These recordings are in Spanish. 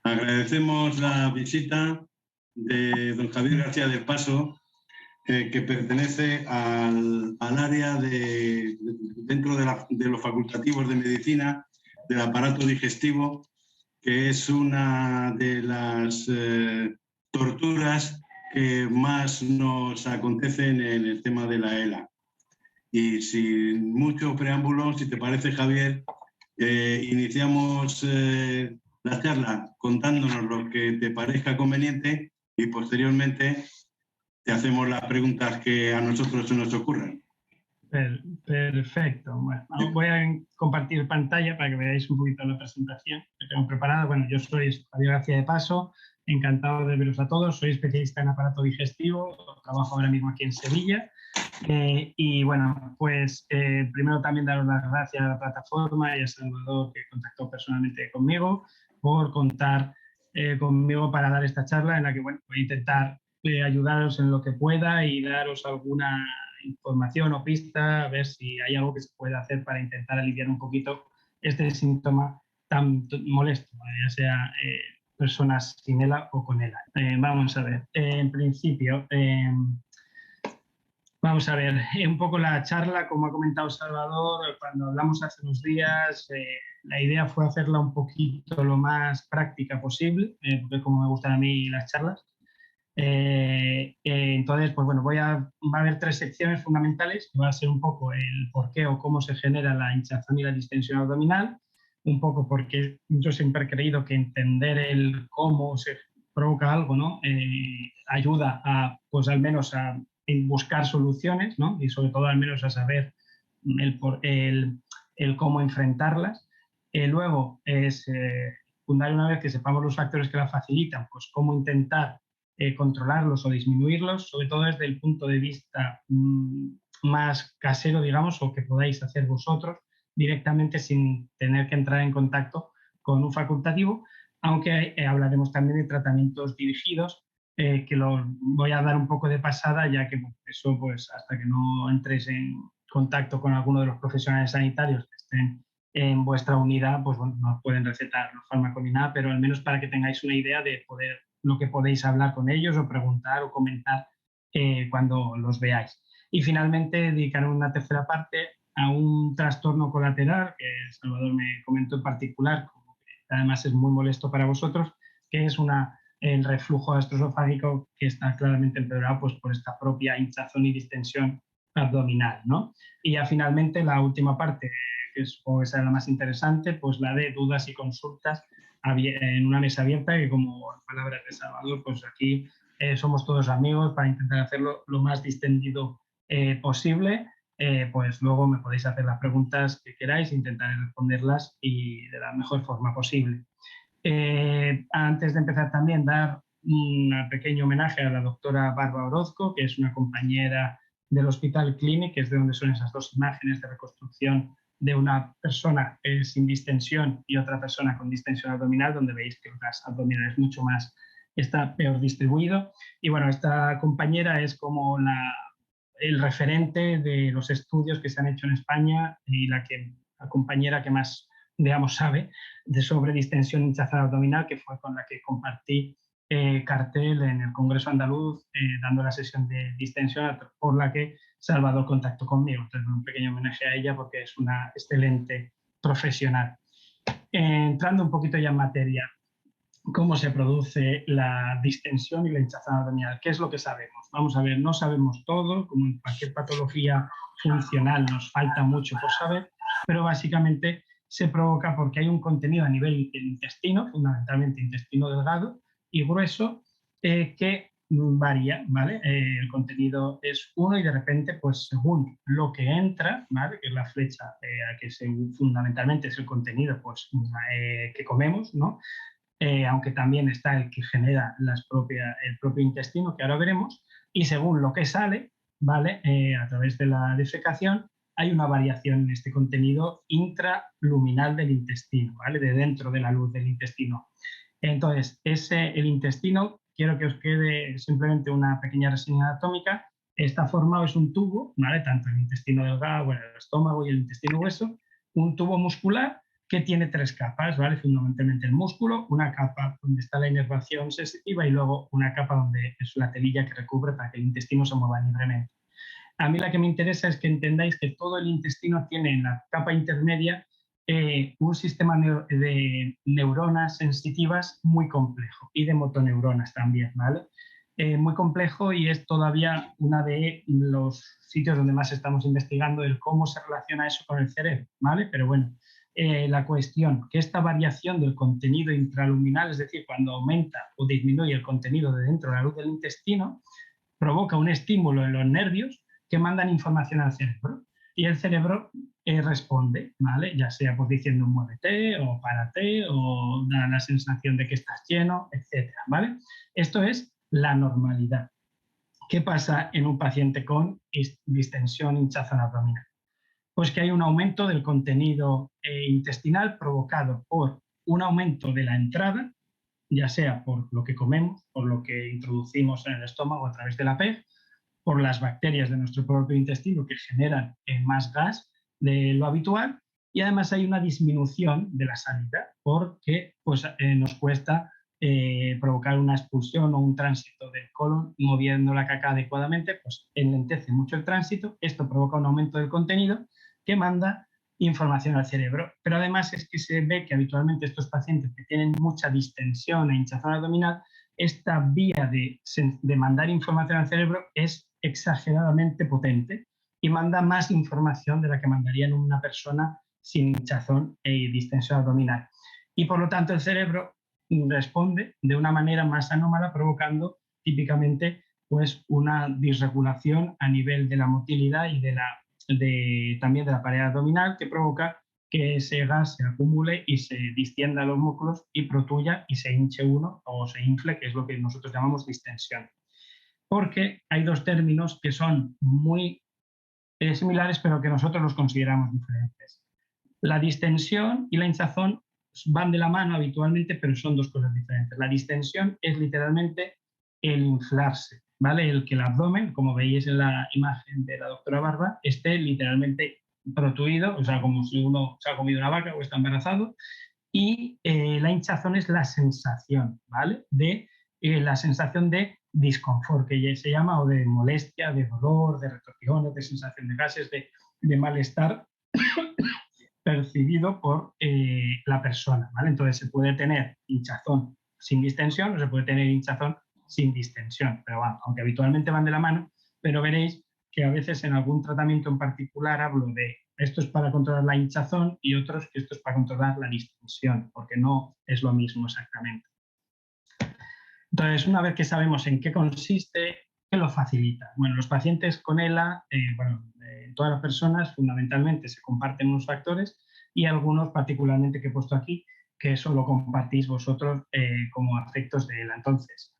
Agradecemos la visita de don Javier García del Paso, que pertenece al área dentro de los facultativos de medicina del aparato digestivo, que es una de las torturas que más nos acontecen en el tema de la ELA. Y sin mucho preámbulo, si te parece, Javier, iniciamos la charla contándonos lo que te parezca conveniente y posteriormente te hacemos las preguntas que a nosotros se nos ocurran. Perfecto. Bueno, voy a compartir pantalla para que veáis un poquito la presentación que tengo preparada. Bueno, yo soy Javier García de Paso, encantado de veros a todos. Soy especialista en aparato digestivo, trabajo ahora mismo aquí en Sevilla. Y bueno, pues primero también daros las gracias a la plataforma y a Salvador, que contactó personalmente conmigo, por contar conmigo para dar esta charla en la que bueno, voy a intentar ayudaros en lo que pueda y daros alguna información o pista, a ver si hay algo que se pueda hacer para intentar aliviar un poquito este síntoma tan molesto, ya sea personas sin ELA o con ELA. Vamos a ver, en principio, vamos a ver un poco la charla, como ha comentado Salvador, cuando hablamos hace unos días, la idea fue hacerla un poquito lo más práctica posible, porque es como me gustan a mí las charlas. Entonces, pues bueno, va a haber tres secciones fundamentales, que va a ser un poco el por qué o cómo se genera la hinchazón y la distensión abdominal, un poco porque yo siempre he creído que entender el cómo se provoca algo, ¿no? Ayuda a, pues al menos a buscar soluciones, ¿no? Y sobre todo al menos a saber el cómo enfrentarlas. Luego es una vez que sepamos los factores que la facilitan, pues cómo intentar controlarlos o disminuirlos, sobre todo desde el punto de vista más casero, digamos, o que podáis hacer vosotros directamente sin tener que entrar en contacto con un facultativo, aunque hablaremos también de tratamientos dirigidos, que los voy a dar un poco de pasada, ya que bueno, eso pues hasta que no entréis en contacto con alguno de los profesionales sanitarios que estén en vuestra unidad, pues bueno, no pueden recetar los fármacos ni nada, pero al menos para que tengáis una idea de lo que podéis hablar con ellos o preguntar o comentar cuando los veáis. Y finalmente dedicaré una tercera parte a un trastorno colateral que Salvador me comentó en particular, como que además es muy molesto para vosotros, que es el reflujo gastroesofágico, que está claramente empeorado pues, por esta propia hinchazón y distensión abdominal, ¿no? Y ya finalmente la última parte, que supongo que será la más interesante, pues la de dudas y consultas en una mesa abierta, que como en palabras de Salvador, pues aquí somos todos amigos para intentar hacerlo lo más distendido posible. Pues luego me podéis hacer las preguntas que queráis, intentaré responderlas y de la mejor forma posible. Antes de empezar también dar un pequeño homenaje a la doctora Barba Orozco, que es una compañera del Hospital Clínic, que es de donde son esas dos imágenes de reconstrucción de una persona sin distensión y otra persona con distensión abdominal, donde veis que el gas abdominal es mucho más, está peor distribuido. Y bueno, esta compañera es como el referente de los estudios que se han hecho en España y la compañera que más, digamos, sabe sobre distensión y hinchazón abdominal, que fue con la que compartí cartel en el Congreso Andaluz, dando la sesión de distensión, por la que Salvador contactó conmigo. Entonces, un pequeño homenaje a ella porque es una excelente profesional. Entrando un poquito ya en materia, ¿cómo se produce la distensión y la hinchazón abdominal? ¿Qué es lo que sabemos? Vamos a ver, no sabemos todo, como en cualquier patología funcional nos falta mucho por saber, pero básicamente se provoca porque hay un contenido a nivel del intestino, fundamentalmente intestino delgado y grueso, que varía, ¿vale? El contenido es uno y de repente, pues según lo que entra, ¿vale? Que es la flecha, que fundamentalmente es el contenido pues, que comemos, ¿no? Aunque también está el que genera el propio intestino, que ahora veremos, y según lo que sale, ¿vale? A través de la defecación, hay una variación en este contenido intraluminal del intestino, ¿vale? De dentro de la luz del intestino. Entonces, el intestino, quiero que os quede simplemente una pequeña reseña anatómica, está formado, es un tubo, ¿vale? Tanto el intestino delgado, bueno, el estómago y el intestino grueso, un tubo muscular que tiene 3 capas, ¿vale? Fundamentalmente el músculo, una capa donde está la inervación sensitiva y luego una capa donde es la telilla que recubre para que el intestino se mueva libremente. A mí la que me interesa es que entendáis que todo el intestino tiene en la capa intermedia un sistema de neuronas sensitivas muy complejo y de motoneuronas también, ¿vale? Muy complejo y es todavía uno de los sitios donde más estamos investigando el cómo se relaciona eso con el cerebro, ¿vale? Pero bueno, la cuestión que esta variación del contenido intraluminal, es decir, cuando aumenta o disminuye el contenido de dentro de la luz del intestino, provoca un estímulo en los nervios que mandan información al cerebro y el cerebro responde, ¿vale? Ya sea pues diciendo muévete o párate o da la sensación de que estás lleno, etcétera, ¿vale? Esto es la normalidad. ¿Qué pasa en un paciente con distensión, hinchazón abdominal? Pues que hay un aumento del contenido intestinal provocado por un aumento de la entrada, ya sea por lo que comemos, por lo que introducimos en el estómago a través de la PEG, por las bacterias de nuestro propio intestino que generan más gas de lo habitual, y además hay una disminución de la salida porque pues, nos cuesta provocar una expulsión o un tránsito del colon moviendo la caca adecuadamente, pues enlentece mucho el tránsito, esto provoca un aumento del contenido que manda información al cerebro. Pero además es que se ve que habitualmente estos pacientes que tienen mucha distensión e hinchazón abdominal, esta vía de mandar información al cerebro es exageradamente potente y manda más información de la que mandaría en una persona sin hinchazón y distensión abdominal. Y por lo tanto el cerebro responde de una manera más anómala, provocando típicamente pues, una disregulación a nivel de la motilidad y también de la pared abdominal que provoca que ese gas se acumule y se distienda a los músculos y protuya y se hinche uno o se infle, que es lo que nosotros llamamos distensión. Porque hay dos términos que son muy similares, pero que nosotros los consideramos diferentes. La distensión y la hinchazón van de la mano habitualmente, pero son dos cosas diferentes. La distensión es literalmente el inflarse, ¿vale? El que el abdomen, como veis en la imagen de la doctora Barba, esté literalmente protuido, o sea, como si uno se ha comido una vaca o está embarazado. Y la hinchazón es la sensación, ¿vale? La sensación de disconfort, que se llama, o de molestia, de dolor, de retortijones, de sensación de gases, de malestar percibido por la persona, ¿vale? Entonces se puede tener hinchazón sin distensión o se puede tener hinchazón sin distensión, pero bueno, aunque habitualmente van de la mano, pero veréis que a veces en algún tratamiento en particular hablo de esto es para controlar la hinchazón y otros que esto es para controlar la distensión, porque no es lo mismo exactamente. Entonces, una vez que sabemos en qué consiste, ¿qué lo facilita? Bueno, los pacientes con ELA, todas las personas fundamentalmente se comparten unos factores y algunos particularmente que he puesto aquí, que eso lo compartís vosotros como afectos de ELA. Entonces,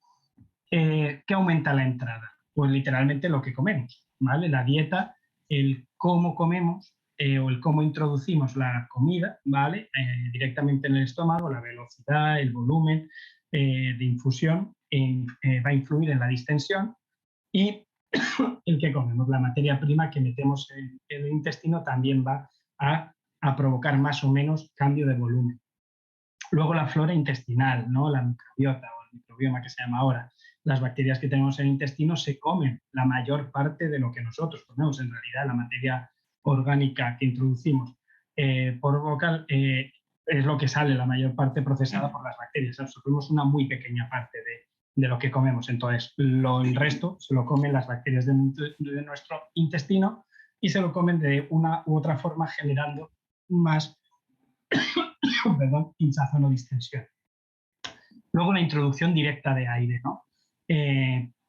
¿qué aumenta la entrada? Pues literalmente lo que comemos, ¿vale? La dieta, el cómo comemos o el cómo introducimos la comida, ¿vale? Directamente en el estómago, la velocidad, el volumen de infusión va a influir en la distensión y el que comemos, la materia prima que metemos en el intestino también va a provocar más o menos cambio de volumen. Luego la flora intestinal, ¿no? La microbiota o el microbioma que se llama ahora. Las bacterias que tenemos en el intestino se comen la mayor parte de lo que nosotros comemos. En realidad, la materia orgánica que introducimos por boca es lo que sale, la mayor parte procesada por las bacterias. Absorbemos una muy pequeña parte de lo que comemos. Entonces, el resto se lo comen las bacterias de nuestro intestino y se lo comen de una u otra forma generando más hinchazón o distensión. Luego la introducción directa de aire, ¿no?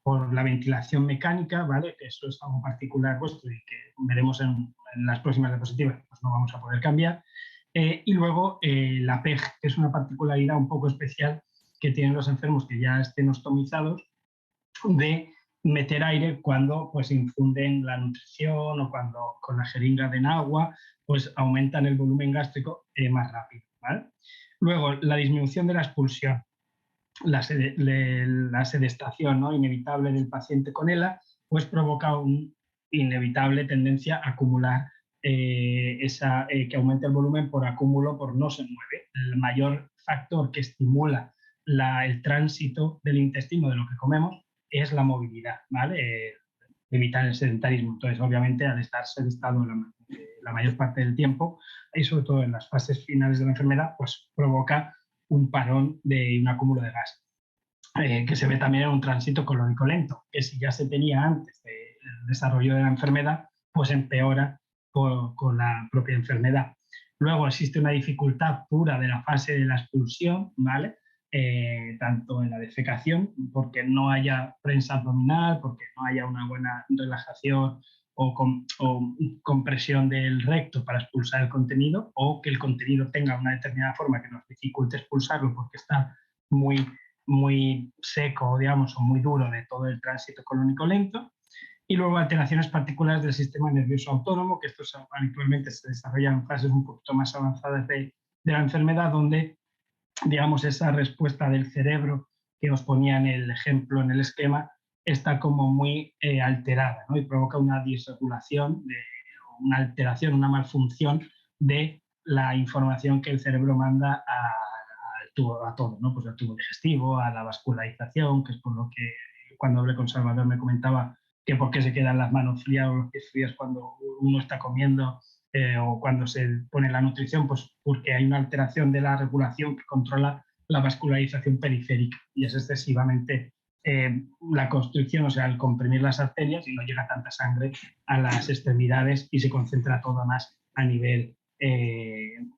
Por la ventilación mecánica, ¿vale? Que eso es algo particular vuestro y que veremos en las próximas diapositivas, pues no vamos a poder cambiar. Y luego la PEG, que es una particularidad un poco especial que tienen los enfermos que ya estén ostomizados, de meter aire cuando pues infunden la nutrición o cuando con la jeringa de agua pues aumentan el volumen gástrico más rápido, ¿vale? Luego, la disminución de la expulsión, la sedestación, ¿no? Inevitable del paciente con ELA, pues provoca una inevitable tendencia a acumular que aumente el volumen por acúmulo, por no se mueve. El mayor factor que estimula el tránsito del intestino de lo que comemos es la movilidad, ¿vale? Evitar el sedentarismo. Entonces, obviamente, al estar sedentado la mayor parte del tiempo, y sobre todo en las fases finales de la enfermedad, pues provoca un parón de un acúmulo de gas, que se ve también en un tránsito colónico lento, que si ya se tenía antes del desarrollo de la enfermedad, pues empeora con la propia enfermedad. Luego existe una dificultad pura de la fase de la expulsión, ¿vale? Tanto en la defecación, porque no haya prensa abdominal, porque no haya una buena relajación o compresión del recto para expulsar el contenido, o que el contenido tenga una determinada forma que nos dificulte expulsarlo porque está muy seco, digamos, o muy duro de todo el tránsito colónico lento. Y luego alteraciones particulares del sistema nervioso autónomo, que estos habitualmente se desarrollan en fases un poquito más avanzadas de la enfermedad, donde, digamos, esa respuesta del cerebro que os ponía en el ejemplo, en el esquema, está como muy alterada, ¿no? Y provoca una disregulación, una alteración, una malfunción de la información que el cerebro manda a todo, ¿no? Pues al tubo digestivo, a la vascularización, que es por lo que cuando hablé con Salvador me comentaba que por qué se quedan las manos frías o los pies fríos cuando uno está comiendo o cuando se pone la nutrición, pues porque hay una alteración de la regulación que controla la vascularización periférica y es excesivamente la constricción, o sea, el comprimir las arterias y no llega tanta sangre a las extremidades y se concentra todo más a nivel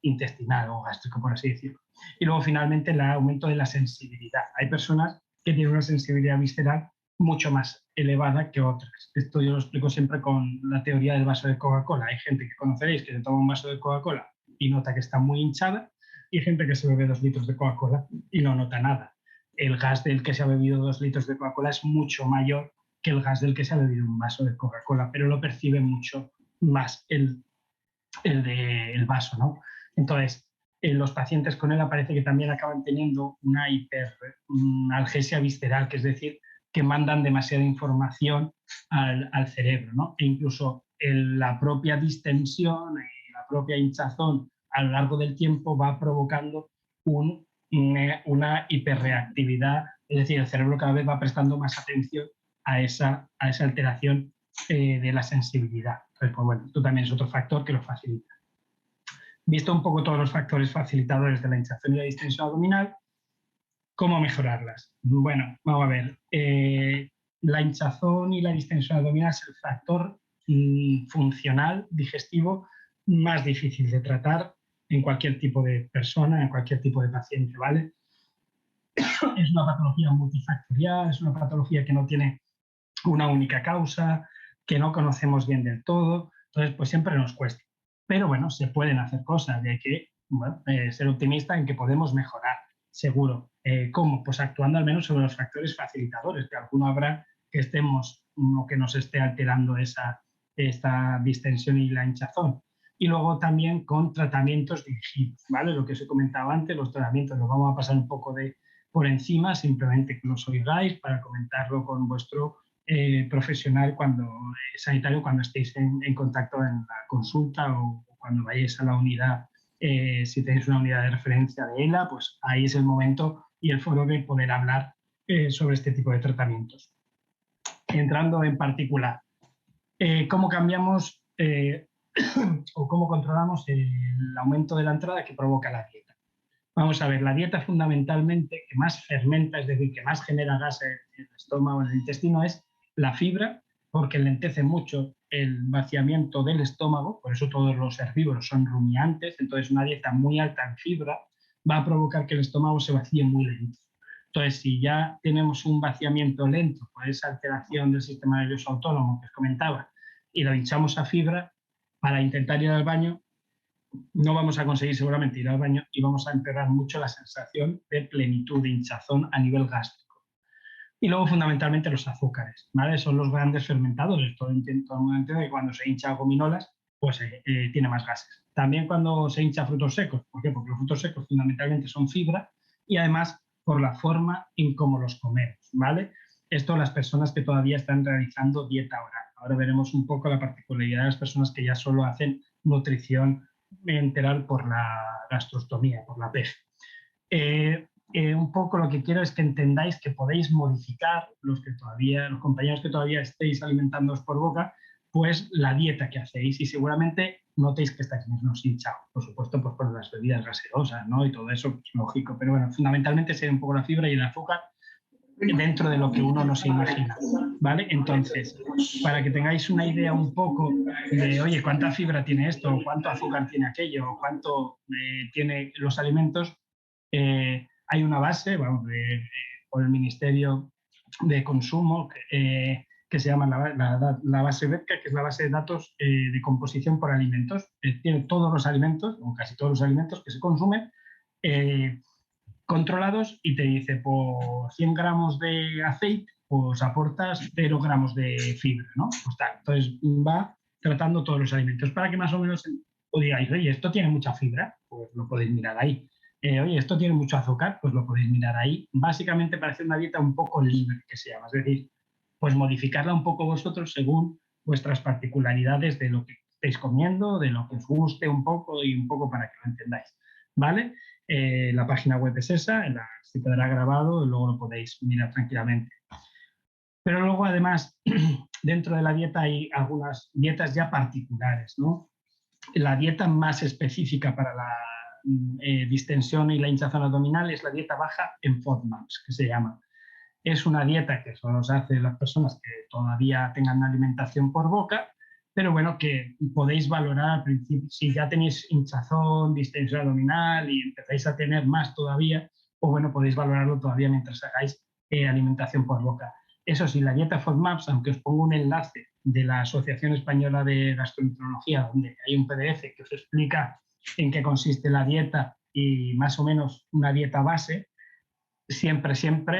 intestinal o gástrico, por así decirlo. Y luego, finalmente, el aumento de la sensibilidad. Hay personas que tienen una sensibilidad visceral mucho más elevada que otras. Esto yo lo explico siempre con la teoría del vaso de Coca-Cola. Hay gente que conoceréis que se toma un vaso de Coca-Cola y nota que está muy hinchada, y gente que se bebe 2 litros de Coca-Cola y no nota nada. El gas del que se ha bebido 2 litros de Coca-Cola es mucho mayor que el gas del que se ha bebido un vaso de Coca-Cola, pero lo percibe mucho más el vaso, ¿no? Entonces, los pacientes con ELA parece que también acaban teniendo una hiperalgesia visceral, que es decir, que mandan demasiada información al cerebro, ¿no? E incluso la propia distensión y la propia hinchazón a lo largo del tiempo va provocando una hiperreactividad, es decir, el cerebro cada vez va prestando más atención a esa alteración de la sensibilidad. Entonces, pues bueno, esto también es otro factor que lo facilita. Visto un poco todos los factores facilitadores de la hinchazón y la distensión abdominal, ¿cómo mejorarlas? Bueno, vamos a ver. La hinchazón y la distensión abdominal es el factor funcional, digestivo, más difícil de tratar en cualquier tipo de persona, en cualquier tipo de paciente, ¿vale? Es una patología multifactorial, es una patología que no tiene una única causa, que no conocemos bien del todo, entonces pues siempre nos cuesta. Pero bueno, se pueden hacer cosas y hay que ser optimista en que podemos mejorar, seguro. ¿Cómo? Pues actuando al menos sobre los factores facilitadores, que alguno habrá que estemos o que nos esté alterando esta distensión y la hinchazón. Y luego también con tratamientos dirigidos, ¿vale? Lo que os he comentado antes, los tratamientos los vamos a pasar un poco por encima, simplemente que los oigáis para comentarlo con vuestro profesional sanitario cuando estéis en contacto en la consulta o cuando vayáis a la unidad, si tenéis una unidad de referencia de ELA, pues ahí es el momento y el foro de poder hablar sobre este tipo de tratamientos. Entrando en particular, ¿cómo cambiamos o cómo controlamos el aumento de la entrada que provoca la dieta? Vamos a ver, la dieta fundamentalmente que más fermenta, es decir, que más genera gas en el estómago, en el intestino, es la fibra, porque lentece mucho el vaciamiento del estómago, por eso todos los herbívoros son rumiantes, entonces una dieta muy alta en fibra va a provocar que el estómago se vacíe muy lento. Entonces, si ya tenemos un vaciamiento lento por esa alteración del sistema nervioso autónomo que os comentaba y lo hinchamos a fibra, para intentar ir al baño no vamos a conseguir seguramente ir al baño y vamos a empeorar mucho la sensación de plenitud, de hinchazón a nivel gástrico. Y luego, fundamentalmente, los azúcares, ¿vale? Son los grandes fermentadores. Todo el mundo entiende que cuando se hincha gominolas, pues tiene más gases. También cuando se hincha frutos secos. ¿Por qué? Porque los frutos secos fundamentalmente son fibra y además por la forma en cómo los comemos, ¿vale? Esto las personas que todavía están realizando dieta oral. Ahora veremos un poco la particularidad de las personas que ya solo hacen nutrición enteral por la gastrostomía, por la PEG. Un poco lo que quiero es que entendáis que podéis modificar, los compañeros que todavía estéis alimentándoos por boca, pues la dieta que hacéis, y seguramente notéis que estáis menos hinchados, por supuesto, pues por las bebidas gaseosas, ¿no? Y todo eso, pues, lógico, pero bueno, fundamentalmente sería un poco la fibra y el azúcar dentro de lo que uno no se imagina, ¿vale? Entonces, para que tengáis una idea un poco de, oye, cuánta fibra tiene esto, cuánto azúcar tiene aquello, cuánto tiene los alimentos, hay una base, vamos, por el Ministerio de Consumo, que se llama la base BEPCA, que es la base de datos de composición por alimentos. Tiene todos los alimentos, o casi todos los alimentos que se consumen, controlados, y te dice, por 100 gramos de aceite, pues aportas 0 gramos de fibra, ¿no? Pues tal. Entonces va tratando todos los alimentos para que más o menos os digáis, oye, esto tiene mucha fibra, pues lo podéis mirar ahí. Oye, esto tiene mucho azúcar, pues lo podéis mirar ahí. Básicamente parece una dieta un poco libre, que se llama, es decir, pues modificarla un poco vosotros según vuestras particularidades de lo que estéis comiendo, de lo que os guste un poco y un poco para que lo entendáis, ¿vale? La página web es esa, se quedará grabado y luego lo podéis mirar tranquilamente. Pero luego, además, dentro de la dieta hay algunas dietas ya particulares, ¿no? La dieta más específica para la distensión y la hinchazón abdominal es la dieta baja en FODMAPs, que se llama. Es una dieta que solo se hace las personas que todavía tengan alimentación por boca, pero bueno, que podéis valorar al principio. Si ya tenéis hinchazón, distensión abdominal y empezáis a tener más todavía, pues bueno, podéis valorarlo todavía mientras hagáis alimentación por boca. Eso sí, la dieta FODMAPs, aunque os pongo un enlace de la Asociación Española de Gastroenterología, donde hay un PDF que os explica en qué consiste la dieta y más o menos una dieta base, siempre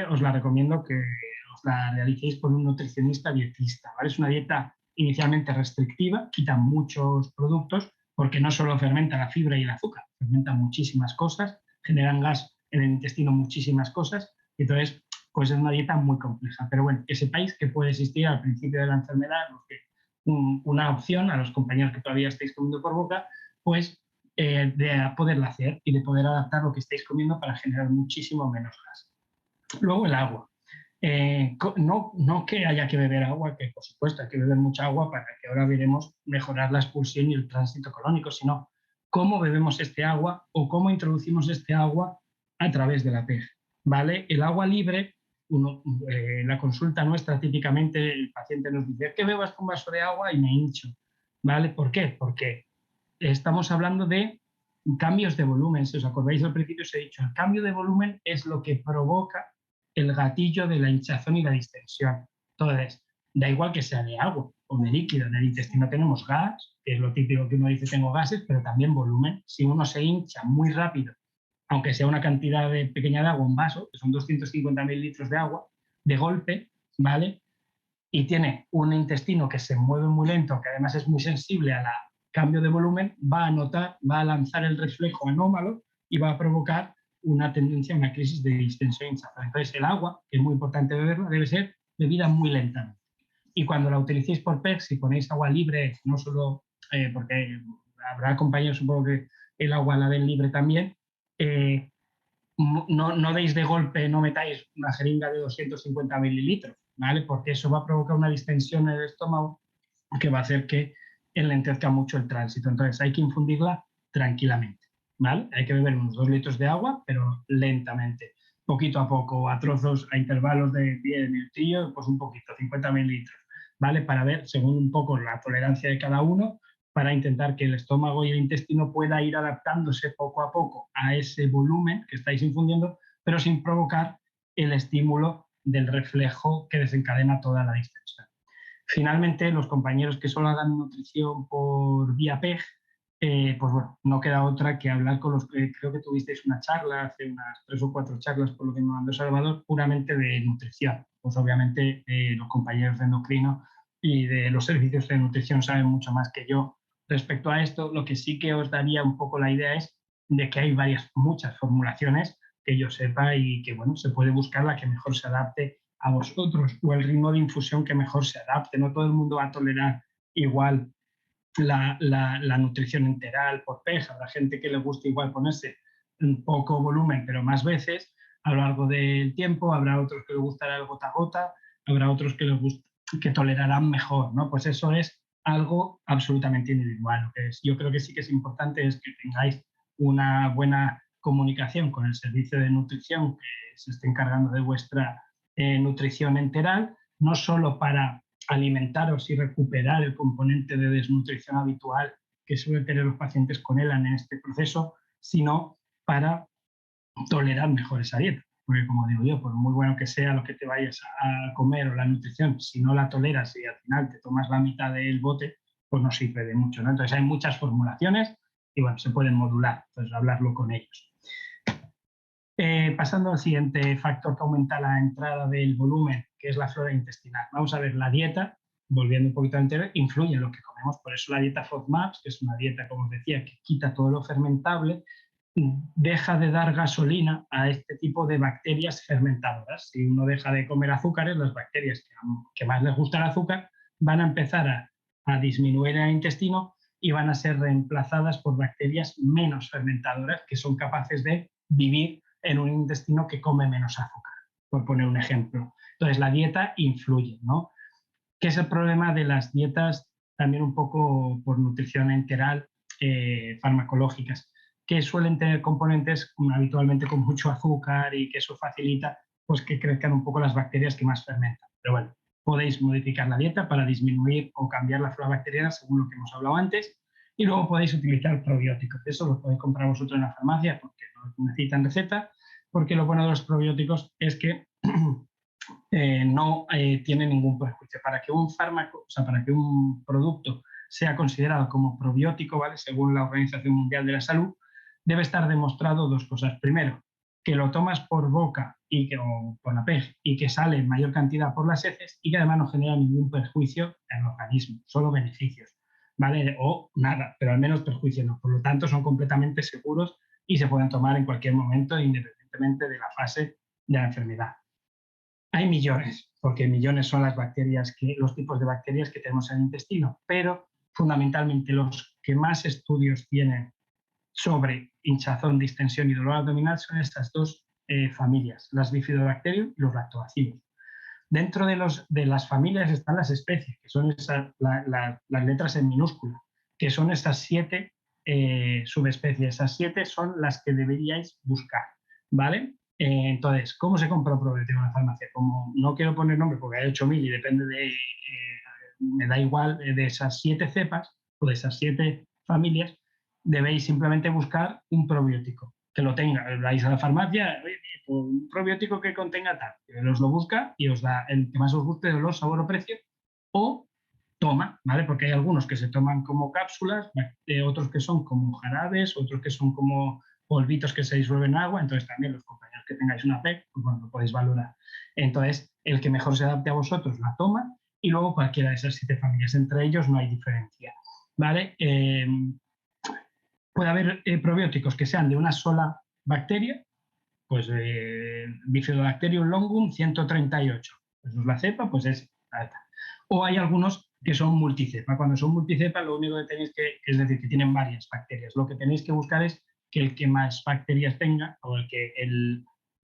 os la recomiendo que os la realicéis con un nutricionista dietista, ¿vale? Es una dieta inicialmente restrictiva, quita muchos productos, porque no solo fermenta la fibra y el azúcar, fermenta muchísimas cosas, generan gas en el intestino muchísimas cosas, y entonces pues es una dieta muy compleja. Pero bueno, que sepáis que puede existir al principio de la enfermedad una opción a los compañeros que todavía estáis comiendo por boca, pues de poderla hacer y de poder adaptar lo que estáis comiendo para generar muchísimo menos gas. Luego el agua. No que haya que beber agua, que por supuesto hay que beber mucha agua para que ahora veremos mejorar la expulsión y el tránsito colónico, sino cómo bebemos este agua o cómo introducimos este agua a través de la PEG, ¿vale? El agua libre, la consulta nuestra típicamente el paciente nos dice, es que bebo un vaso de agua y me hincho, ¿vale? ¿Por qué? Porque estamos hablando de cambios de volumen. Si os acordáis al principio os he dicho, el cambio de volumen es lo que provoca el gatillo de la hinchazón y la distensión. Entonces, da igual que sea de agua o de líquido. En el intestino tenemos gas, que es lo típico que uno dice, tengo gases, pero también volumen. Si uno se hincha muy rápido, aunque sea una cantidad pequeña de agua, un vaso, que son 250 mililitros de agua, de golpe, ¿vale? Y tiene un intestino que se mueve muy lento, que además es muy sensible al cambio de volumen, va a lanzar el reflejo anómalo y va a provocar una tendencia a una crisis de distensión e hinchazón. Entonces, el agua, que es muy importante beberla, debe ser bebida muy lentamente. Y cuando la utilicéis por PEG, si ponéis agua libre, no solo porque habrá compañeros, supongo que el agua la den libre también, no deis de golpe, no metáis una jeringa de 250 mililitros, ¿vale? Porque eso va a provocar una distensión en el estómago que va a hacer que enlentezca mucho el tránsito. Entonces hay que infundirla tranquilamente, ¿vale? Hay que beber unos 2 litros de agua, pero lentamente, poquito a poco, a trozos, a intervalos de 10 minutillos, pues un poquito, 50 mililitros, ¿vale? Para ver, según un poco la tolerancia de cada uno, para intentar que el estómago y el intestino pueda ir adaptándose poco a poco a ese volumen que estáis infundiendo, pero sin provocar el estímulo del reflejo que desencadena toda la distensión. Finalmente, los compañeros que solo hagan nutrición por vía PEG, pues bueno, no queda otra que hablar con los que creo que tuvisteis una charla, hace unas 3 o 4 charlas, por lo que me mandó Salvador, puramente de nutrición. Pues obviamente los compañeros de endocrino y de los servicios de nutrición saben mucho más que yo respecto a esto. Lo que sí que os daría un poco la idea es de que hay muchas formulaciones que yo sepa y que bueno, se puede buscar la que mejor se adapte a vosotros o el ritmo de infusión que mejor se adapte. No todo el mundo va a tolerar igual la nutrición enteral por PEG. Habrá gente que le guste igual ponerse un poco volumen, pero más veces a lo largo del tiempo. Habrá otros que les gustará el gota a gota, habrá otros que tolerarán mejor, ¿no? Pues eso es algo absolutamente individual. Lo que yo creo que sí que es importante es que tengáis una buena comunicación con el servicio de nutrición que se esté encargando de vuestra nutrición enteral, no solo para alimentaros y recuperar el componente de desnutrición habitual que suelen tener los pacientes con ELA en este proceso, sino para tolerar mejor esa dieta. Porque como digo yo, por muy bueno que sea lo que te vayas a comer o la nutrición, si no la toleras y al final te tomas la mitad del bote, pues no sirve de mucho, ¿no? Entonces hay muchas formulaciones y bueno, se pueden modular, entonces hablarlo con ellos. Pasando al siguiente factor que aumenta la entrada del volumen, que es la flora intestinal. Vamos a ver, la dieta, volviendo un poquito al anterior, influye en lo que comemos. Por eso la dieta FODMAPs, que es una dieta, como os decía, que quita todo lo fermentable, deja de dar gasolina a este tipo de bacterias fermentadoras. Si uno deja de comer azúcares, las bacterias que más les gusta el azúcar van a empezar a disminuir en el intestino y van a ser reemplazadas por bacterias menos fermentadoras que son capaces de vivir en un intestino que come menos azúcar, por poner un ejemplo. Entonces, la dieta influye, ¿no? ¿Qué es el problema de las dietas también un poco por nutrición enteral farmacológicas? Que suelen tener componentes habitualmente con mucho azúcar y que eso facilita pues, que crezcan un poco las bacterias que más fermentan. Pero bueno, podéis modificar la dieta para disminuir o cambiar la flora bacteriana según lo que hemos hablado antes. Y luego podéis utilizar probióticos. Eso los podéis comprar vosotros en la farmacia porque no necesitan receta, porque lo bueno de los probióticos es que no tiene ningún perjuicio. Para que un fármaco, o sea, para que un producto sea considerado como probiótico, ¿vale? Según la Organización Mundial de la Salud, debe estar demostrado dos cosas. Primero, que lo tomas por boca o por la PEG y que sale en mayor cantidad por las heces y que además no genera ningún perjuicio en el organismo, solo beneficios, ¿vale? O nada, pero al menos perjuicio no. Por lo tanto, son completamente seguros y se pueden tomar en cualquier momento, independientemente de la fase de la enfermedad. Hay millones, porque millones son las bacterias, los tipos de bacterias que tenemos en el intestino, pero fundamentalmente los que más estudios tienen sobre hinchazón, distensión y dolor abdominal son estas dos familias, las bifidobacterium y los lactobacillus. Dentro de las familias están las especies, que son las letras en minúscula, que son esas 7 subespecies. Esas 7 son las que deberíais buscar, ¿vale? Entonces, ¿cómo se compra un probiótico en la farmacia? Como no quiero poner nombre porque hay 8.000 y depende me da igual, de esas 7 cepas o de esas 7 familias, debéis simplemente buscar un probiótico que lo tenga. Vais a la farmacia, un probiótico que contenga tal, os lo busca y os da el que más os guste de olor, sabor o precio, o toma, ¿vale? Porque hay algunos que se toman como cápsulas, otros que son como jarabes, otros que son como polvitos que se disuelven en agua, entonces también los compañeros que tengáis una PEG, pues bueno, lo podéis valorar. Entonces, el que mejor se adapte a vosotros la toma y luego cualquiera de esas 7 familias. Entre ellos no hay diferencia, ¿vale? Puede haber probióticos que sean de una sola bacteria, pues Bifidobacterium longum 138, pues es la cepa, pues es esta. O hay algunos que son multicepa. Cuando son multicepa, lo único que tenéis es decir, que tienen varias bacterias. Lo que tenéis que buscar es que el que más bacterias tenga o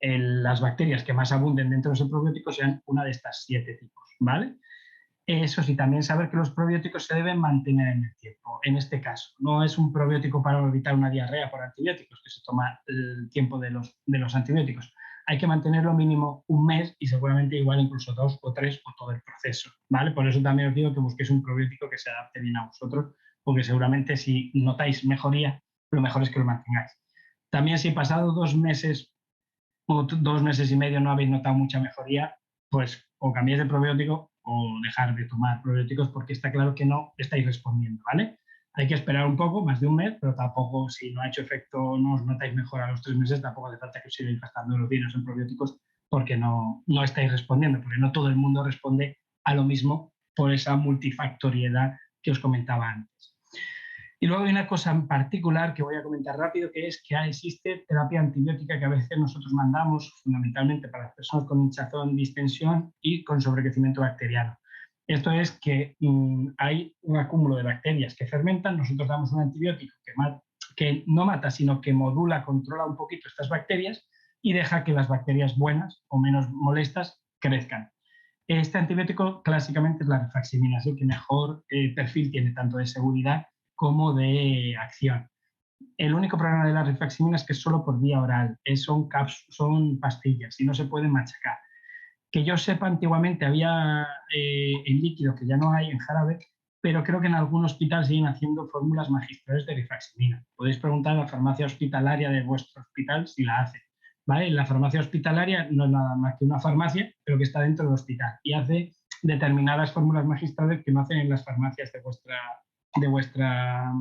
las bacterias que más abunden dentro de ese probiótico sean una de estas 7 tipos, ¿vale? Eso sí, también saber que los probióticos se deben mantener en el tiempo. En este caso, no es un probiótico para evitar una diarrea por antibióticos, que se toma el tiempo de los antibióticos. Hay que mantenerlo mínimo un mes y seguramente igual incluso 2 o 3 o todo el proceso, ¿vale? Por eso también os digo que busquéis un probiótico que se adapte bien a vosotros, porque seguramente si notáis mejoría, lo mejor es que lo mantengáis. También si pasado 2 meses o 2 meses y medio no habéis notado mucha mejoría, pues o cambiéis de probiótico o dejar de tomar probióticos porque está claro que no estáis respondiendo, ¿vale? Hay que esperar un poco, más de un mes, pero tampoco, si no ha hecho efecto, no os notáis mejor a los 3 meses, tampoco hace falta que os sigáis gastando los dineros en probióticos porque no estáis respondiendo, porque no todo el mundo responde a lo mismo por esa multifactoriedad que os comentaba antes. Y luego hay una cosa en particular que voy a comentar rápido, que es que existe terapia antibiótica que a veces nosotros mandamos fundamentalmente para las personas con hinchazón, distensión y con sobrecrecimiento bacteriano. Esto es que hay un acúmulo de bacterias que fermentan, nosotros damos un antibiótico que no mata, sino que modula, controla un poquito estas bacterias y deja que las bacterias buenas o menos molestas crezcan. Este antibiótico clásicamente es la rifaximina, es el que mejor perfil tiene tanto de seguridad como de acción. El único problema de la rifaximina es que es solo por vía oral, son pastillas y no se pueden machacar. Que yo sepa, antiguamente había en líquido, que ya no hay en jarabe, pero creo que en algún hospital siguen haciendo fórmulas magistrales de rifaximina. Podéis preguntar a la farmacia hospitalaria de vuestro hospital si la hace. ¿Vale? La farmacia hospitalaria no es nada más que una farmacia, pero que está dentro del hospital y hace determinadas fórmulas magistrales que no hacen en las farmacias de, vuestra,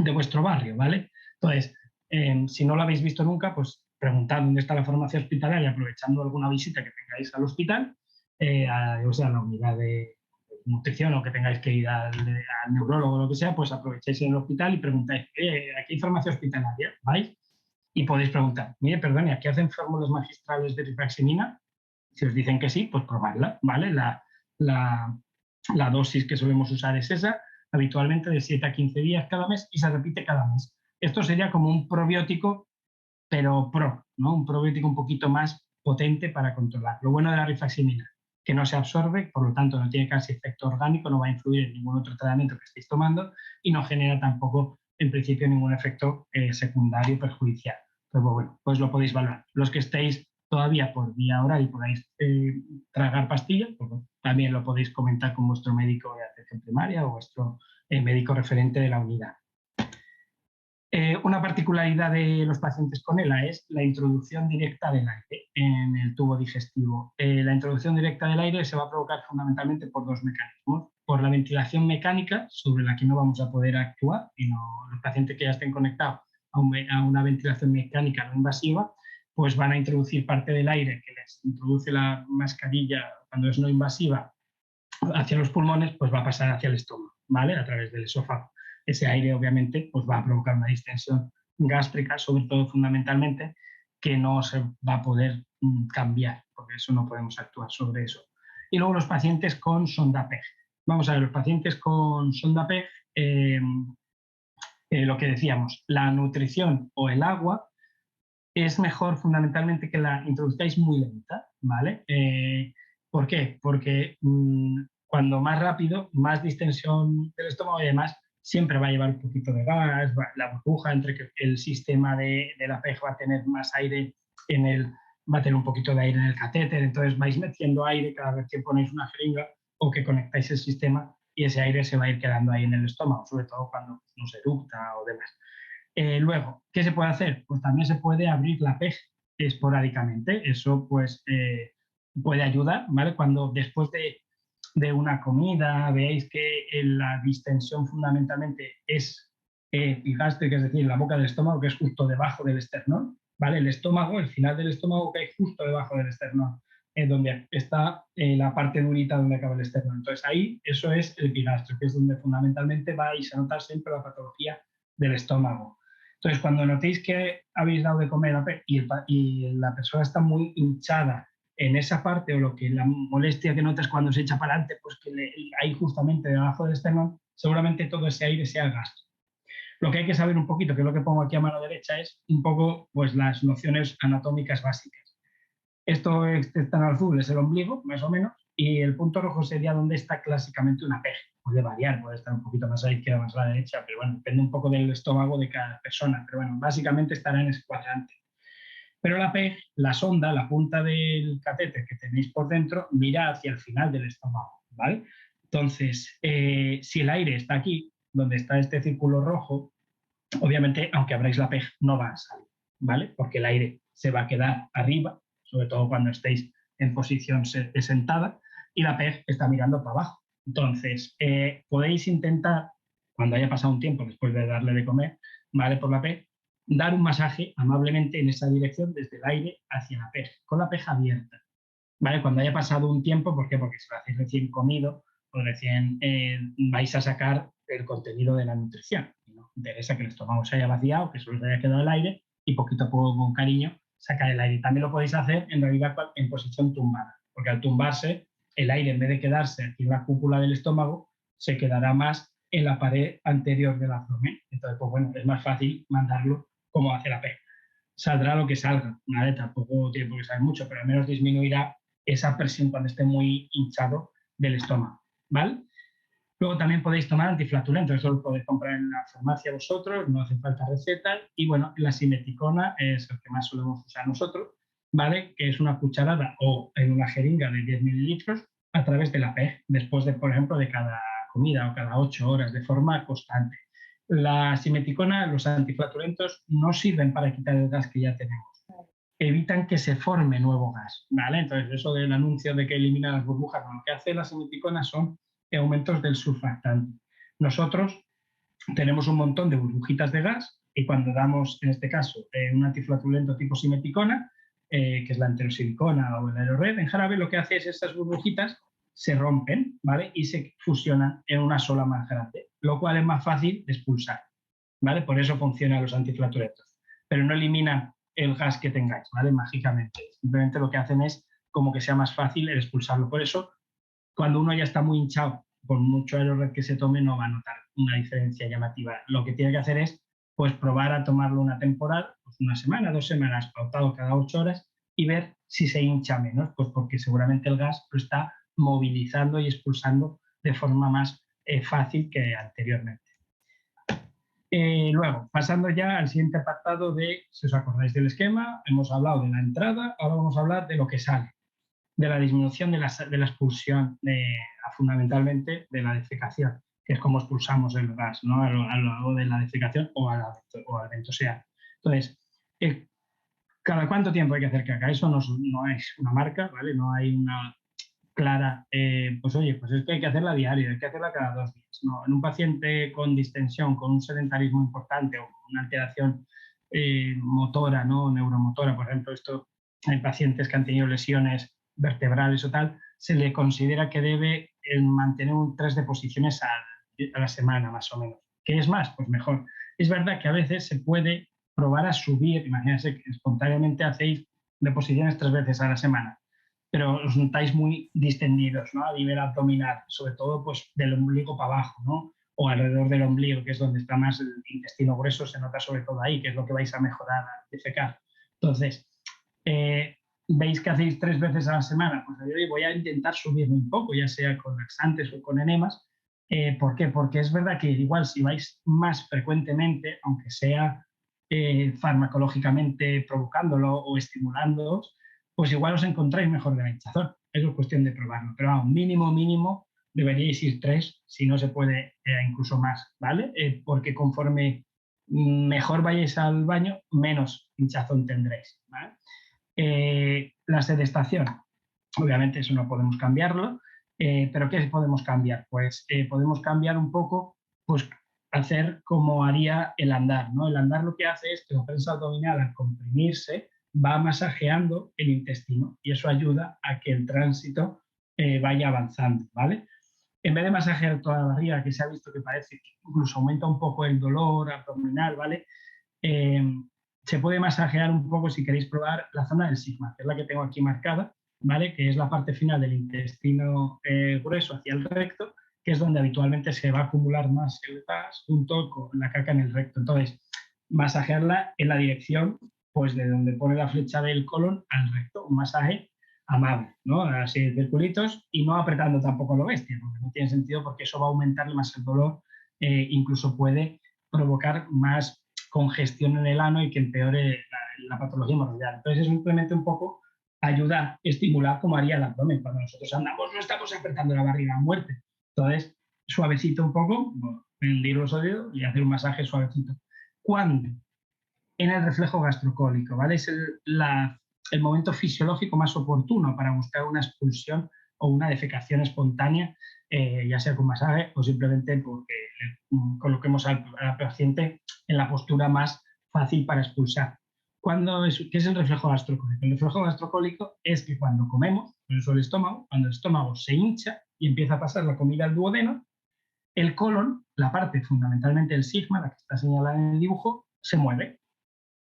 de vuestro barrio. ¿Vale? Entonces, si no lo habéis visto nunca, pues preguntad dónde está la farmacia hospitalaria, aprovechando alguna visita que tengáis al hospital, o sea, a la unidad de nutrición o que tengáis que ir al neurólogo o lo que sea, pues aprovecháis en el hospital y preguntáis, ¿aquí hay farmacia hospitalaria? ¿Vais? Y podéis preguntar, mire, perdón, ¿aquí hacen fórmulas magistrales de rifaximina? Si os dicen que sí, pues probadla, ¿vale? La dosis que solemos usar es esa, habitualmente de 7 a 15 días cada mes y se repite cada mes. Esto sería como un probiótico pero ¿no? Un probiótico un poquito más potente para controlar. Lo bueno de la rifaximina, que no se absorbe, por lo tanto no tiene casi efecto orgánico, no va a influir en ningún otro tratamiento que estéis tomando y no genera tampoco, en principio, ningún efecto secundario perjudicial. Pero bueno, pues lo podéis valorar. Los que estéis todavía por vía oral y podáis tragar pastillas, pues también lo podéis comentar con vuestro médico de atención primaria o vuestro médico referente de la unidad. Una particularidad de los pacientes con ELA es la introducción directa del aire en el tubo digestivo. La introducción directa del aire se va a provocar fundamentalmente por dos mecanismos. Por la ventilación mecánica, sobre la que no vamos a poder actuar, y los pacientes que ya estén conectados a una ventilación mecánica no invasiva, pues van a introducir parte del aire que les introduce la mascarilla cuando es no invasiva hacia los pulmones, pues va a pasar hacia el estómago, ¿vale? A través del esófago. Ese aire, obviamente, pues va a provocar una distensión gástrica, sobre todo fundamentalmente, que no se va a poder cambiar, porque eso no podemos actuar sobre eso. Y luego los pacientes con sonda PEG. Vamos a ver, los pacientes con sonda PEG, lo que decíamos, la nutrición o el agua es mejor fundamentalmente que la introduzcáis muy lenta, ¿vale? ¿Por qué? Porque cuando más rápido, más distensión del estómago y además siempre va a llevar un poquito de gas, la burbuja entre que el sistema de la PEG va a tener más aire va a tener un poquito de aire en el catéter, entonces vais metiendo aire cada vez que ponéis una jeringa o que conectáis el sistema y ese aire se va a ir quedando ahí en el estómago, sobre todo cuando no se eructa o demás. Luego, ¿qué se puede hacer? Pues también se puede abrir la PEG esporádicamente. Eso pues puede ayudar, ¿vale? Cuando después de una comida veáis que la distensión fundamentalmente es gástrica, es decir, en la boca del estómago, que es justo debajo del esternón, ¿vale? El estómago, el final del estómago cae justo debajo del esternón, donde está la parte durita donde acaba el esternón. Entonces ahí eso es el epigastrio, que es donde fundamentalmente vais a notar siempre la patología del estómago. Entonces, cuando notéis que habéis dado de comer y la persona está muy hinchada en esa parte, o lo que la molestia que notas cuando se echa para adelante, pues que ahí justamente debajo del esternón, seguramente todo ese aire sea gas. Lo que hay que saber un poquito, que es lo que pongo aquí a mano derecha, es un poco pues, las nociones anatómicas básicas. Esto está en azul, es el ombligo, más o menos, y el punto rojo sería donde está clásicamente una PEG. Puede variar, puede estar un poquito más a la izquierda, más a la derecha, pero bueno, depende un poco del estómago de cada persona, pero bueno, básicamente estará en ese cuadrante. Pero la PEG, la sonda, la punta del catéter que tenéis por dentro, mira hacia el final del estómago, ¿vale? Entonces, si el aire está aquí, donde está este círculo rojo, obviamente, aunque abráis la PEG, no va a salir, ¿vale? Porque el aire se va a quedar arriba, sobre todo cuando estéis en posición sentada, y la PEG está mirando para abajo. Entonces, podéis intentar, cuando haya pasado un tiempo después de darle de comer, ¿vale? Por la PEG, dar un masaje amablemente en esa dirección desde el aire hacia la PEG, con la PEG abierta, ¿vale? Cuando haya pasado un tiempo, ¿por qué? Porque si lo hacéis recién comido, pues recién vais a sacar el contenido de la nutrición. ¿No? Interesa que el estómago se haya vaciado, que solo se haya quedado el aire y poquito a poco, con cariño, sacar el aire. También lo podéis hacer en realidad en posición tumbada, porque al tumbarse el aire, en vez de quedarse aquí en la cúpula del estómago, se quedará más en la pared anterior del abdomen. Entonces, pues bueno, es más fácil mandarlo como hace la P. Saldrá lo que salga, ¿vale? Tampoco tiene por qué saber mucho, pero al menos disminuirá esa presión cuando esté muy hinchado del estómago, ¿vale? Luego también podéis tomar antiflatulentos, eso lo podéis comprar en la farmacia vosotros, no hace falta receta. Y bueno, la simeticona es el que más solemos usar nosotros, ¿vale? Que es una cucharada o en una jeringa de 10 mililitros a través de la PEG, después de, por ejemplo, de cada comida o cada 8 horas, de forma constante. La simeticona, los antiflatulentos, no sirven para quitar el gas que ya tenemos. Evitan que se forme nuevo gas, ¿vale? Entonces, eso del anuncio de que elimina las burbujas, lo que hace la simeticona son aumentos del surfactante. Nosotros tenemos un montón de burbujitas de gas y cuando damos, en este caso, un antiflatulento tipo simeticona, que es la enterosilicona o el aerored en jarabe, lo que hace es estas burbujitas se rompen, ¿vale? Y se fusionan en una sola más grande, lo cual es más fácil de expulsar, ¿vale? Por eso funcionan los antiflatulentos. Pero no eliminan el gas que tengáis, ¿vale? Mágicamente. Simplemente lo que hacen es como que sea más fácil el expulsarlo. Por eso, cuando uno ya está muy hinchado, por mucho aerored que se tome, no va a notar una diferencia llamativa. Lo que tiene que hacer es pues probar a tomarlo una temporada, pues una semana, 2 semanas, pautado cada 8 horas, y ver si se hincha menos, pues porque seguramente el gas lo está movilizando y expulsando de forma más fácil que anteriormente. Luego, pasando ya al siguiente apartado de, si os acordáis del esquema, hemos hablado de la entrada, ahora vamos a hablar de lo que sale, de la disminución de la expulsión, fundamentalmente de la defecación, que es como expulsamos el gas, ¿no? A lo largo de la defecación o al ventosear. Entonces, ¿cada cuánto tiempo hay que hacer caca? Eso no es una marca, ¿vale? No hay una clara, pues oye, pues es que hay que hacerla diario, hay que hacerla cada 2 días. No, en un paciente con distensión, con un sedentarismo importante o una alteración motora, ¿no? Neuromotora, por ejemplo, esto hay pacientes que han tenido lesiones vertebrales o tal, se le considera que debe mantener un 3 deposiciones a la semana, más o menos. ¿Qué es más? Pues mejor. Es verdad que a veces se puede probar a subir, imagínense que espontáneamente hacéis deposiciones 3 veces a la semana, pero os notáis muy distendidos, ¿no? A nivel abdominal, sobre todo pues del ombligo para abajo, ¿no? O alrededor del ombligo, que es donde está más el intestino grueso, se nota sobre todo ahí, que es lo que vais a mejorar al defecar. Entonces, veis que hacéis 3 veces a la semana, pues yo voy a intentar subirme un poco, ya sea con laxantes o con enemas. ¿Por qué? Porque es verdad que igual si vais más frecuentemente, aunque sea farmacológicamente provocándolo o estimulándoos, pues igual os encontráis mejor de la hinchazón. Eso es cuestión de probarlo. Pero vamos, mínimo deberíais ir 3, si no se puede incluso más, ¿vale? Porque conforme mejor vayáis al baño, menos hinchazón tendréis, ¿vale? La sedestación, obviamente eso no podemos cambiarlo, pero ¿qué podemos cambiar? Pues podemos cambiar un poco, pues hacer como haría el andar, ¿no? El andar lo que hace es que la prensa abdominal, al comprimirse, va masajeando el intestino y eso ayuda a que el tránsito vaya avanzando, ¿vale? En vez de masajear toda la barriga, que se ha visto que parece que incluso aumenta un poco el dolor abdominal, ¿vale? Se puede masajear un poco, si queréis probar, la zona del sigma, que es la que tengo aquí marcada, ¿vale? Que es la parte final del intestino grueso hacia el recto, que es donde habitualmente se va a acumular más el gas junto con la caca en el recto. Entonces, masajearla en la dirección, pues de donde pone la flecha del colon al recto, un masaje amable, ¿no? Así circulitos y no apretando tampoco lo bestia, porque no tiene sentido porque eso va a aumentar más el dolor, incluso puede provocar más congestión en el ano y que empeore la patología hemorroidal. Entonces, es simplemente un poco ayudar, estimular como haría el abdomen. Cuando nosotros andamos, no estamos apretando la barriga a muerte. Entonces, suavecito un poco, hundir los oídos y hacer un masaje suavecito. ¿Cuándo? En el reflejo gastrocólico, ¿vale? Es el momento fisiológico más oportuno para buscar una expulsión o una defecación espontánea, ya sea con masaje o simplemente porque coloquemos al paciente en la postura más fácil para expulsar. ¿Qué es el reflejo gastrocólico? El reflejo gastrocólico es que cuando comemos, por eso el estómago, cuando el estómago se hincha y empieza a pasar la comida al duodeno, el colon, la parte fundamentalmente del sigma, la que está señalada en el dibujo, se mueve.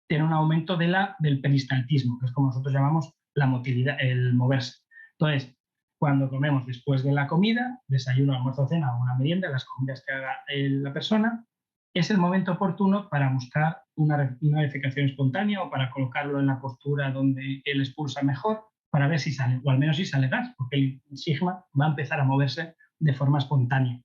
Tiene un aumento del peristaltismo, que es como nosotros llamamos la motilidad, el moverse. Entonces, cuando comemos después de la comida, desayuno, almuerzo, cena o una merienda, las comidas que haga la persona, es el momento oportuno para buscar una defecación espontánea o para colocarlo en la postura donde él expulsa mejor para ver si sale, o al menos si sale gas, porque el sigma va a empezar a moverse de forma espontánea.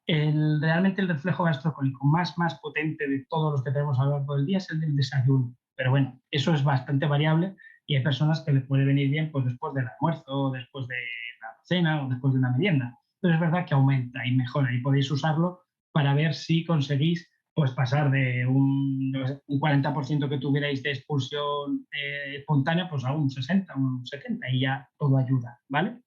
Realmente el reflejo gastrocólico más potente de todos los que tenemos a lo largo del día es el del desayuno. Pero bueno, eso es bastante variable y hay personas que les puede venir bien pues, después del almuerzo, después de la cena o después de una merienda. Pero es verdad que aumenta y mejora y podéis usarlo para ver si conseguís pues, pasar de un 40% que tuvierais de expulsión espontánea pues, a un 60, un 70 y ya todo ayuda, ¿vale?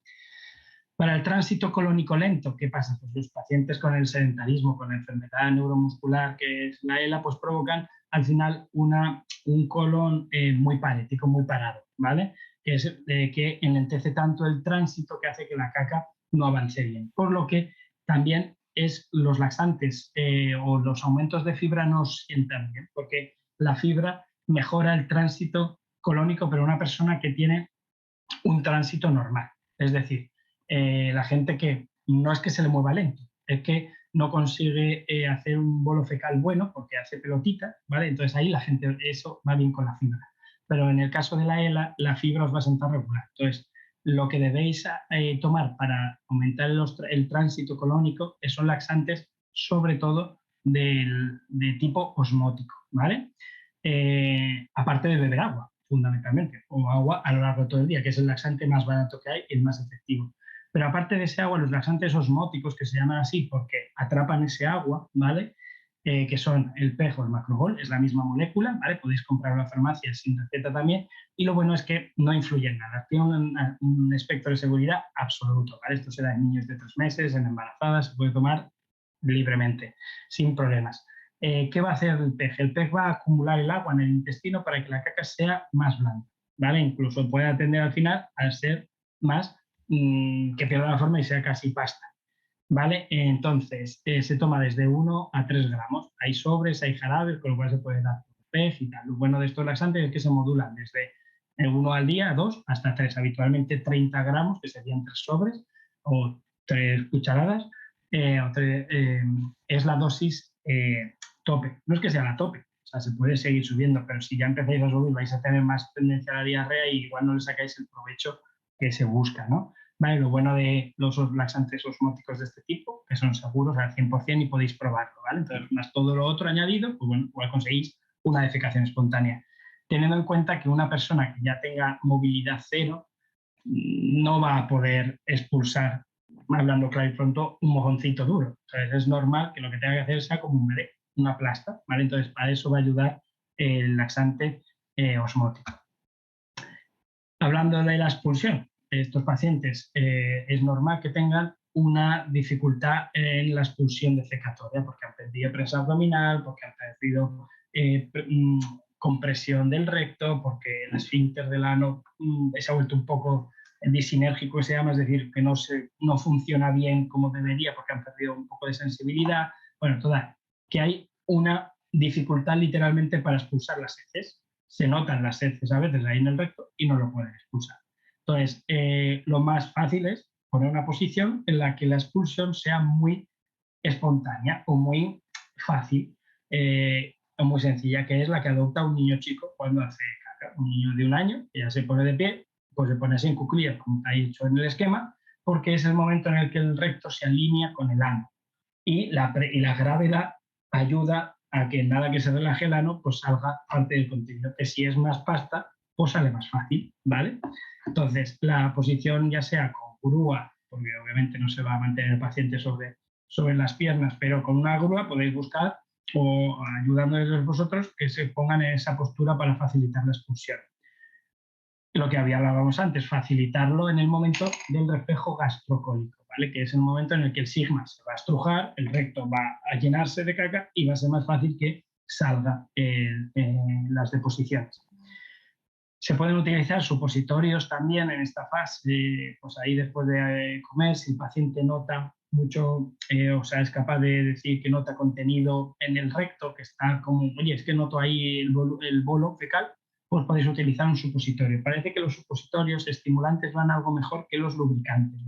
Para el tránsito colónico lento, ¿qué pasa? Pues los pacientes con el sedentarismo, con la enfermedad neuromuscular que es la ELA, pues provocan al final un colon muy parético, muy parado, ¿vale? Que enlentece tanto el tránsito que hace que la caca no avance bien. Por lo que también los laxantes o los aumentos de fibra no sientan bien, porque la fibra mejora el tránsito colónico, pero una persona que tiene un tránsito normal. Es decir, la gente que no es que se le mueva lento, es que no consigue hacer un bolo fecal bueno porque hace pelotita, ¿vale? Entonces ahí la gente, eso va bien con la fibra. Pero en el caso de la ELA, la fibra os va a sentar regular. Entonces, lo que debéis tomar para aumentar el tránsito colónico son laxantes, sobre todo de tipo osmótico, ¿vale? Aparte de beber agua, fundamentalmente, o agua a lo largo de todo el día, que es el laxante más barato que hay y el más efectivo. Pero aparte de ese agua, los laxantes osmóticos, que se llaman así porque atrapan ese agua, ¿vale? Que son el PEG o el Macrogol, es la misma molécula, ¿vale? Podéis comprarlo en la farmacia sin receta también, y lo bueno es que no influye en nada, tiene un espectro de seguridad absoluto, ¿vale? Esto se da en niños de 3 meses, en embarazadas, se puede tomar libremente, sin problemas. ¿Qué va a hacer el PEG? El PEG va a acumular el agua en el intestino para que la caca sea más blanda, ¿vale? Incluso puede tender al final a ser más que pierda la forma y sea casi pasta, ¿vale? Entonces, se toma desde 1 a 3 gramos. Hay sobres, hay jarabes, con lo cual se puede dar PEG y tal. Lo bueno de estos laxantes es que se modulan desde 1 al día, 2, hasta 3. Habitualmente 30 gramos, que serían 3 sobres o 3 cucharadas, es la dosis tope. No es que sea la tope, o sea, se puede seguir subiendo, pero si ya empezáis a subir vais a tener más tendencia a la diarrea y igual no le sacáis el provecho que se busca, ¿no? Vale, lo bueno de los laxantes osmóticos de este tipo, que son seguros al 100% y podéis probarlo, ¿vale? Entonces, más todo lo otro añadido, pues bueno, igual conseguís una defecación espontánea. Teniendo en cuenta que una persona que ya tenga movilidad cero no va a poder expulsar, hablando claro y pronto, un mojoncito duro. ¿Sabes? Es normal que lo que tenga que hacer sea como un bebé, una plasta, ¿vale? Entonces, para eso va a ayudar el laxante osmótico. Hablando de la expulsión, estos pacientes es normal que tengan una dificultad en la expulsión defecatoria porque han perdido presa abdominal, porque han perdido compresión del recto, porque el esfínter del ano se ha vuelto un poco disinérgico, se llama, es decir, que no funciona bien como debería porque han perdido un poco de sensibilidad. Bueno, toda, que hay una dificultad literalmente para expulsar las heces. Se notan las heces a veces ahí en el recto y no lo pueden expulsar. Entonces, lo más fácil es poner una posición en la que la expulsión sea muy espontánea o muy fácil o muy sencilla, que es la que adopta un niño chico cuando hace caca. Un niño de 1 año que ya se pone de pie, pues se pone así en cuclillas, como está dicho en el esquema, porque es el momento en el que el recto se alinea con el ano. Y la gravedad ayuda a que nada que se relaje el ano, pues salga parte del contenido, que si es más pasta, pues sale más fácil, ¿vale? Entonces, la posición ya sea con grúa, porque obviamente no se va a mantener el paciente sobre las piernas, pero con una grúa podéis buscar o ayudándoles vosotros que se pongan en esa postura para facilitar la expulsión. Lo que hablábamos antes, facilitarlo en el momento del reflejo gastrocólico, ¿vale? Que es el momento en el que el sigma se va a estrujar, el recto va a llenarse de caca y va a ser más fácil que salga las deposiciones. Se pueden utilizar supositorios también en esta fase, pues ahí después de comer, si el paciente nota mucho, o sea, es capaz de decir que nota contenido en el recto, que está como, oye, es que noto ahí el bolo fecal, pues podéis utilizar un supositorio. Parece que los supositorios estimulantes van algo mejor que los lubricantes.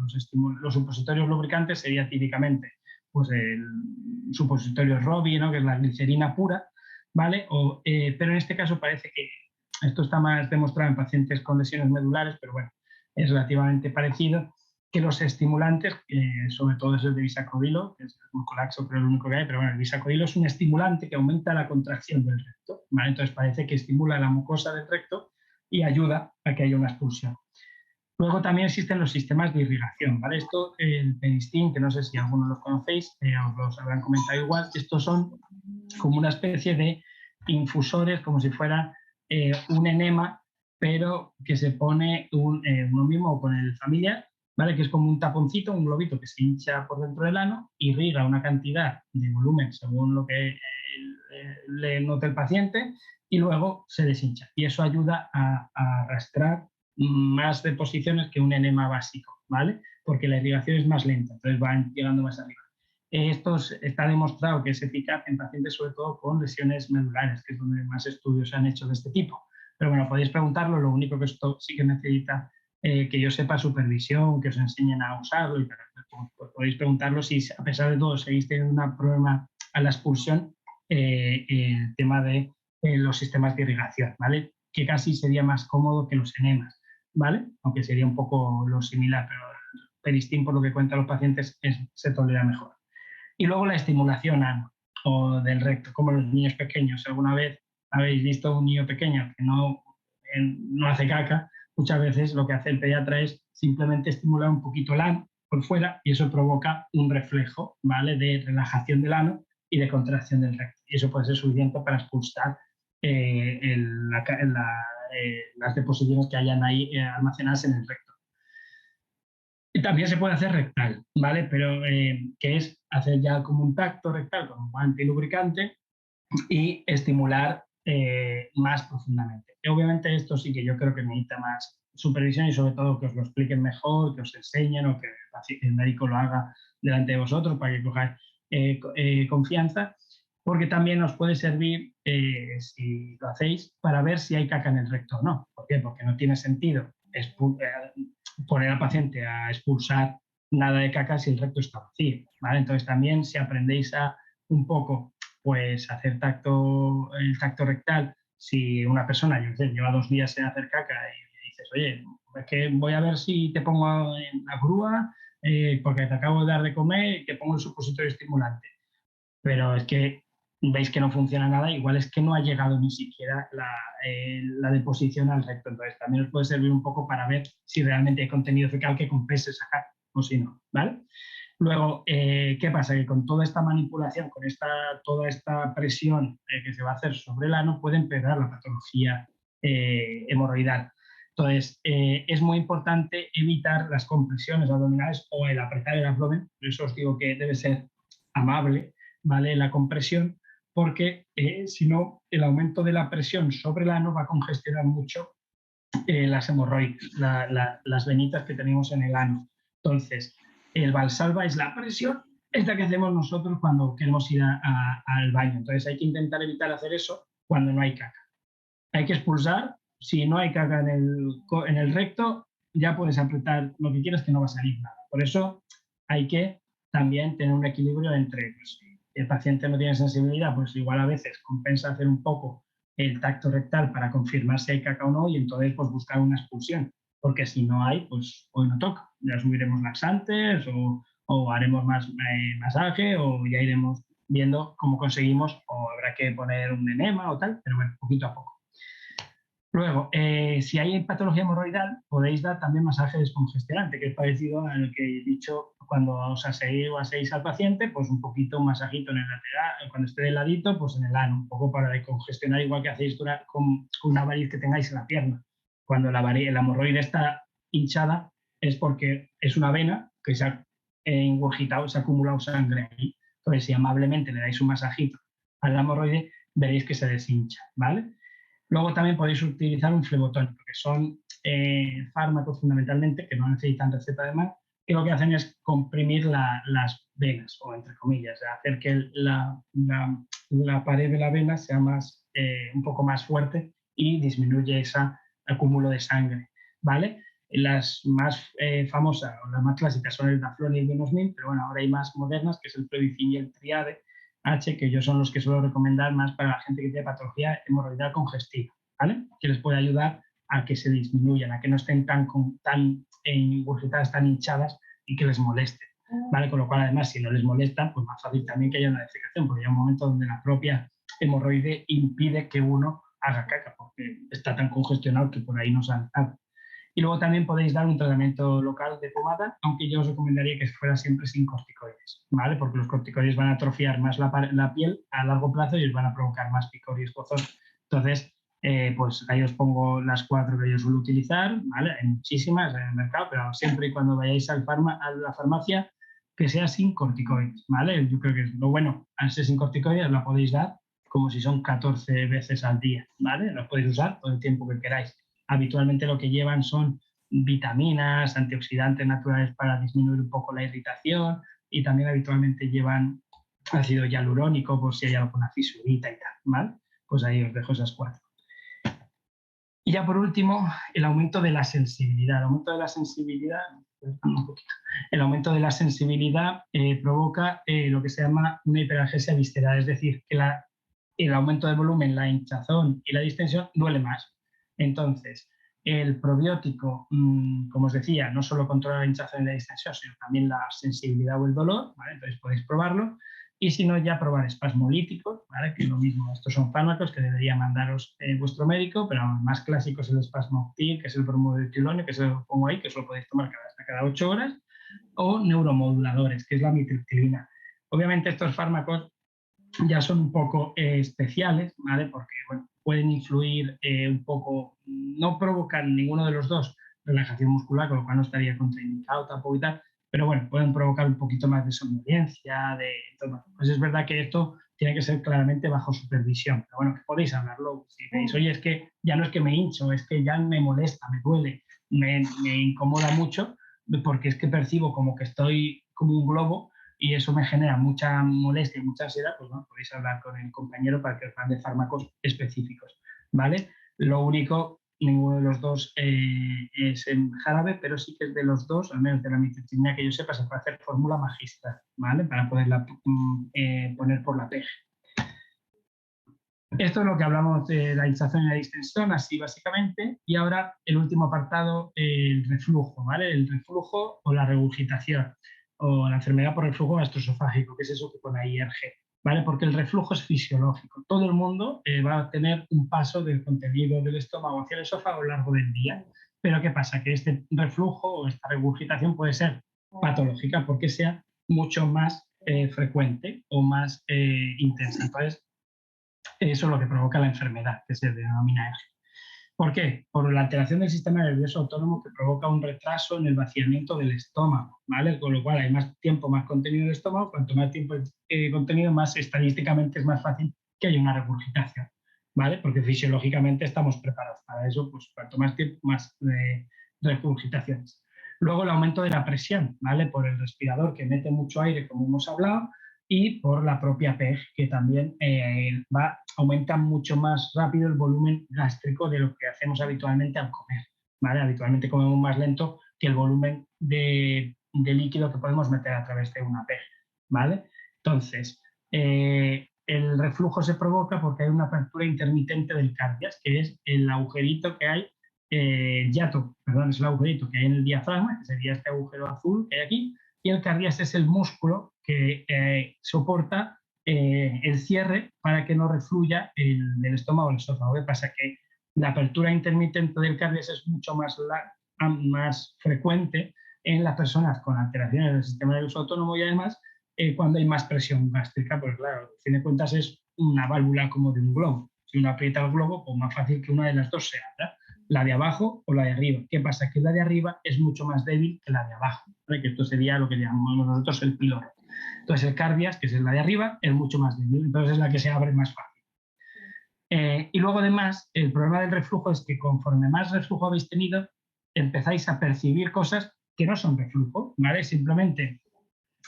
Los supositorios lubricantes sería típicamente pues el supositorio Robbie, ¿no? Que es la glicerina pura, ¿vale? Pero en este caso parece que esto está más demostrado en pacientes con lesiones medulares, pero bueno, es relativamente parecido, que los estimulantes, sobre todo es el de bisacodilo, que es el glucolaxo, pero es lo único que hay, pero bueno, el bisacodilo es un estimulante que aumenta la contracción del recto, ¿vale? Entonces parece que estimula la mucosa del recto y ayuda a que haya una expulsión. Luego también existen los sistemas de irrigación, ¿vale? Esto, el Peristin, que no sé si algunos los conocéis, os los habrán comentado igual, estos son como una especie de infusores, como si fuera un enema, pero que se pone uno mismo o con el familiar, ¿vale? Que es como un taponcito, un globito que se hincha por dentro del ano, irriga una cantidad de volumen según lo que le note el paciente y luego se deshincha. Y eso ayuda a arrastrar más deposiciones que un enema básico, ¿vale? Porque la irrigación es más lenta, entonces van llegando más arriba. Esto está demostrado que es eficaz en pacientes sobre todo con lesiones medulares, que es donde más estudios se han hecho de este tipo. Pero bueno, podéis preguntarlo, lo único que esto sí que necesita que yo sepa supervisión, que os enseñen a usarlo, y pues podéis preguntarlo si a pesar de todo seguís teniendo un problema a la expulsión, el tema de los sistemas de irrigación, ¿vale? Que casi sería más cómodo que los enemas, ¿vale? Aunque sería un poco lo similar, pero el Peristin, por lo que cuentan los pacientes, se tolera mejor. Y luego la estimulación ano o del recto, como los niños pequeños. ¿Alguna vez habéis visto un niño pequeño que no hace caca? Muchas veces lo que hace el pediatra es simplemente estimular un poquito el ano por fuera y eso provoca un reflejo, ¿vale? De relajación del ano y de contracción del recto. Y eso puede ser suficiente para expulsar las deposiciones que hayan ahí almacenadas en el recto. Y también se puede hacer rectal, ¿vale? Pero que es hacer ya como un tacto rectal con un guante lubricante y estimular más profundamente. Y obviamente esto sí que yo creo que necesita más supervisión y sobre todo que os lo expliquen mejor, que os enseñen o que el médico lo haga delante de vosotros para que cojáis confianza, porque también os puede servir, si lo hacéis, para ver si hay caca en el recto o no. ¿Por qué? Porque no tiene sentido poner al paciente a expulsar nada de caca si el recto está vacío, ¿vale? Entonces también si aprendéis a un poco pues hacer el tacto rectal, si una persona, yo sé, lleva 2 días sin hacer caca y dices, oye, es que voy a ver si te pongo en la grúa porque te acabo de dar de comer y te pongo el supositorio estimulante. Pero es que veis que no funciona nada, igual es que no ha llegado ni siquiera la deposición al recto. Entonces también os puede servir un poco para ver si realmente hay contenido fecal que compense sacar o si no, ¿vale? Luego, ¿qué pasa? Que con toda esta manipulación, con toda esta presión que se va a hacer sobre el ano, puede empeorar la patología hemorroidal. Entonces, es muy importante evitar las compresiones abdominales o el apretar el abdomen. Por eso os digo que debe ser amable, ¿vale? La compresión, porque si no, el aumento de la presión sobre el ano va a congestionar mucho las hemorroides, las venitas que tenemos en el ano. Entonces, el Valsalva es la presión, esta que hacemos nosotros cuando queremos ir al baño. Entonces, hay que intentar evitar hacer eso cuando no hay caca. Hay que expulsar. Si no hay caca en el recto, ya puedes apretar lo que quieras que no va a salir nada. Por eso hay que también tener un equilibrio entre, pues, si el paciente no tiene sensibilidad, pues igual a veces compensa hacer un poco el tacto rectal para confirmar si hay caca o no y entonces pues buscar una expulsión. Porque si no hay, pues hoy no toca. Ya subiremos laxantes o haremos más masaje o ya iremos viendo cómo conseguimos o habrá que poner un enema o tal, pero bueno, poquito a poco. Luego, si hay patología hemorroidal, podéis dar también masaje descongestionante, que es parecido al que he dicho cuando os aséis al paciente, pues un poquito un masajito en el lateral, cuando esté de ladito, pues en el ano, un poco para descongestionar, igual que hacéis con una variz que tengáis en la pierna. Cuando la hemorroide está hinchada es porque es una vena que se ha ingurgitado, se ha acumulado sangre ahí. Entonces, si amablemente le dais un masajito a la hemorroide, veréis que se deshincha, ¿vale? Luego también podéis utilizar un flebotónico, que son fármacos fundamentalmente que no necesitan receta de mar, que lo que hacen es comprimir las venas, o entre comillas, hacer que la pared de la vena sea un poco más fuerte y disminuye ese acúmulo de sangre, ¿vale? Las más famosas o las más clásicas son el Daflón y el Vinosmin, pero bueno, ahora hay más modernas, que es el Predicin y el Triade H, que yo son los que suelo recomendar más para la gente que tiene patología hemorroidal congestiva, ¿vale? Que les puede ayudar a que se disminuyan, a que no estén tan ingurgitadas, tan hinchadas y que les moleste, ¿vale? Con lo cual, además, si no les molesta, pues más fácil también que haya una defecación, porque hay un momento donde la propia hemorroide impide que uno haga caca, porque está tan congestionado que por ahí no sale nada. Y luego también podéis dar un tratamiento local de pomada, aunque yo os recomendaría que fuera siempre sin corticoides, ¿vale? Porque los corticoides van a atrofiar más la piel a largo plazo y os van a provocar más picor y escozón. Entonces, pues ahí os pongo las 4 que yo suelo utilizar, ¿vale? Hay muchísimas en el mercado, pero siempre y cuando vayáis a la farmacia, que sea sin corticoides, ¿vale? Yo creo que es lo bueno. Al ser sin corticoides la podéis dar como si son 14 veces al día, ¿vale? Los podéis usar todo el tiempo que queráis. Habitualmente lo que llevan son vitaminas, antioxidantes naturales para disminuir un poco la irritación y también habitualmente llevan ácido hialurónico por si hay alguna fisurita y tal, ¿vale? Pues ahí os dejo esas 4. Y ya por último, el aumento de la sensibilidad. El aumento de la sensibilidad provoca lo que se llama una hiperalgesia visceral, es decir, que el aumento de volumen, la hinchazón y la distensión duele más. Entonces, el probiótico, como os decía, no solo controla la hinchazón y la distensión, sino también la sensibilidad o el dolor, ¿vale? Entonces podéis probarlo. Y si no, ya probar espasmolíticos, ¿vale? Que es lo mismo, estos son fármacos que debería mandaros vuestro médico, pero el más clásico es el espasmoctil, que es el bromodietilonio, que se lo pongo ahí, que os lo podéis tomar cada 8 horas, o neuromoduladores, que es la mitriptilina. Obviamente estos fármacos ya son un poco especiales, ¿vale? Porque bueno, pueden influir un poco, no provocan ninguno de los dos relajación muscular, con lo cual no estaría contraindicado tampoco y tal, pero bueno, pueden provocar un poquito más de somnolencia, pues es verdad que esto tiene que ser claramente bajo supervisión, pero bueno, que podéis hablarlo, si veis, oye, es que ya no es que me hincho, es que ya me molesta, me duele, me incomoda mucho, porque es que percibo como que estoy como un globo, y eso me genera mucha molestia y mucha ansiedad, pues bueno, podéis hablar con el compañero para que os mande fármacos específicos, ¿vale? Lo único, ninguno de los dos es en jarabe, pero sí que es de los dos, al menos de la mitriptilina que yo sepa, se puede hacer fórmula magistral, ¿vale? Para poderla poner por la PEG. Esto es lo que hablamos de la hinchazón y la distensión, así básicamente. Y ahora el último apartado, el reflujo, ¿vale? El reflujo o la regurgitación o la enfermedad por reflujo gastroesofágico, que es eso que pone ahí ERG, ¿vale? Porque el reflujo es fisiológico. Todo el mundo va a tener un paso del contenido del estómago hacia el esófago a lo largo del día. Pero ¿qué pasa? Que este reflujo o esta regurgitación puede ser patológica porque sea mucho más frecuente o más intensa. Entonces, eso es lo que provoca la enfermedad, que se denomina ERG. ¿Por qué? Por la alteración del sistema nervioso autónomo que provoca un retraso en el vaciamiento del estómago, ¿vale? Con lo cual hay más tiempo, más contenido en el estómago, cuanto más tiempo contenido, más estadísticamente es más fácil que haya una regurgitación, ¿vale? Porque fisiológicamente estamos preparados para eso, pues cuanto más tiempo, más regurgitaciones. Luego el aumento de la presión, ¿vale? Por el respirador que mete mucho aire, como hemos hablado, y por la propia PEG, que también aumenta mucho más rápido el volumen gástrico de lo que hacemos habitualmente al comer, ¿vale? Habitualmente comemos más lento que el volumen de líquido que podemos meter a través de una PEG, ¿vale? Entonces, el reflujo se provoca porque hay una apertura intermitente del cardias, que es el agujerito que hay, es el agujerito que hay en el diafragma, que sería este agujero azul que hay aquí, y el cardias es el músculo que soporta el cierre para que no refluya del estómago al esófago. ¿Qué pasa? Que la apertura intermitente del cardias es mucho más frecuente en las personas con alteraciones del sistema nervioso autónomo y además cuando hay más presión gástrica, pues claro, a fin de cuentas es una válvula como de un globo. Si uno aprieta el globo, pues más fácil que una de las dos se abra, la de abajo o la de arriba. ¿Qué pasa? Que la de arriba es mucho más débil que la de abajo, ¿vale? Que esto sería lo que llamamos nosotros el pilón. Entonces el cardias, que es la de arriba, es mucho más débil, entonces es la que se abre más fácil. Y luego además, el problema del reflujo es que conforme más reflujo habéis tenido, empezáis a percibir cosas que no son reflujo, ¿vale? Simplemente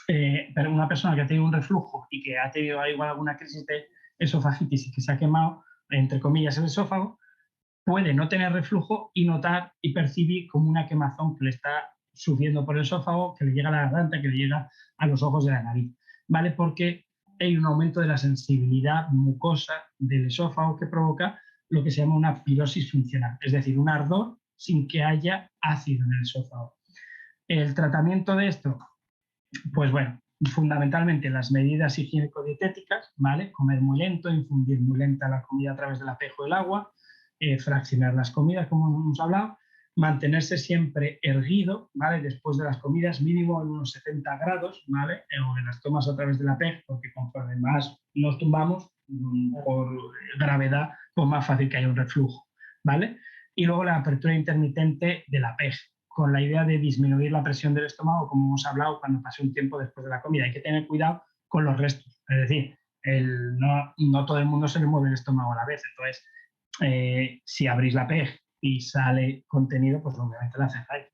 pero una persona que ha tenido un reflujo y que ha tenido igual alguna crisis de esofagitis y que se ha quemado, entre comillas, el esófago, puede no tener reflujo y notar y percibir como una quemazón que le está subiendo por el esófago, que le llega a la garganta, que le llega a los ojos de la nariz, ¿vale? Porque hay un aumento de la sensibilidad mucosa del esófago que provoca lo que se llama una pirosis funcional, es decir, un ardor sin que haya ácido en el esófago. El tratamiento de esto, pues bueno, fundamentalmente las medidas higiénico-dietéticas, ¿vale? Comer muy lento, infundir muy lenta la comida a través del apejo del agua, fraccionar las comidas, como hemos hablado, mantenerse siempre erguido, ¿vale? Después de las comidas, mínimo en unos 70 grados, ¿vale? O en las tomas a través del apejo, porque conforme más nos tumbamos, por gravedad, pues más fácil que haya un reflujo, ¿vale? Y luego la apertura intermitente del apejo, con la idea de disminuir la presión del estómago, como hemos hablado cuando pase un tiempo después de la comida. Hay que tener cuidado con los restos, es decir, no todo el mundo se le mueve el estómago a la vez, entonces si abrís la PEG y sale contenido, pues obviamente la cerráis.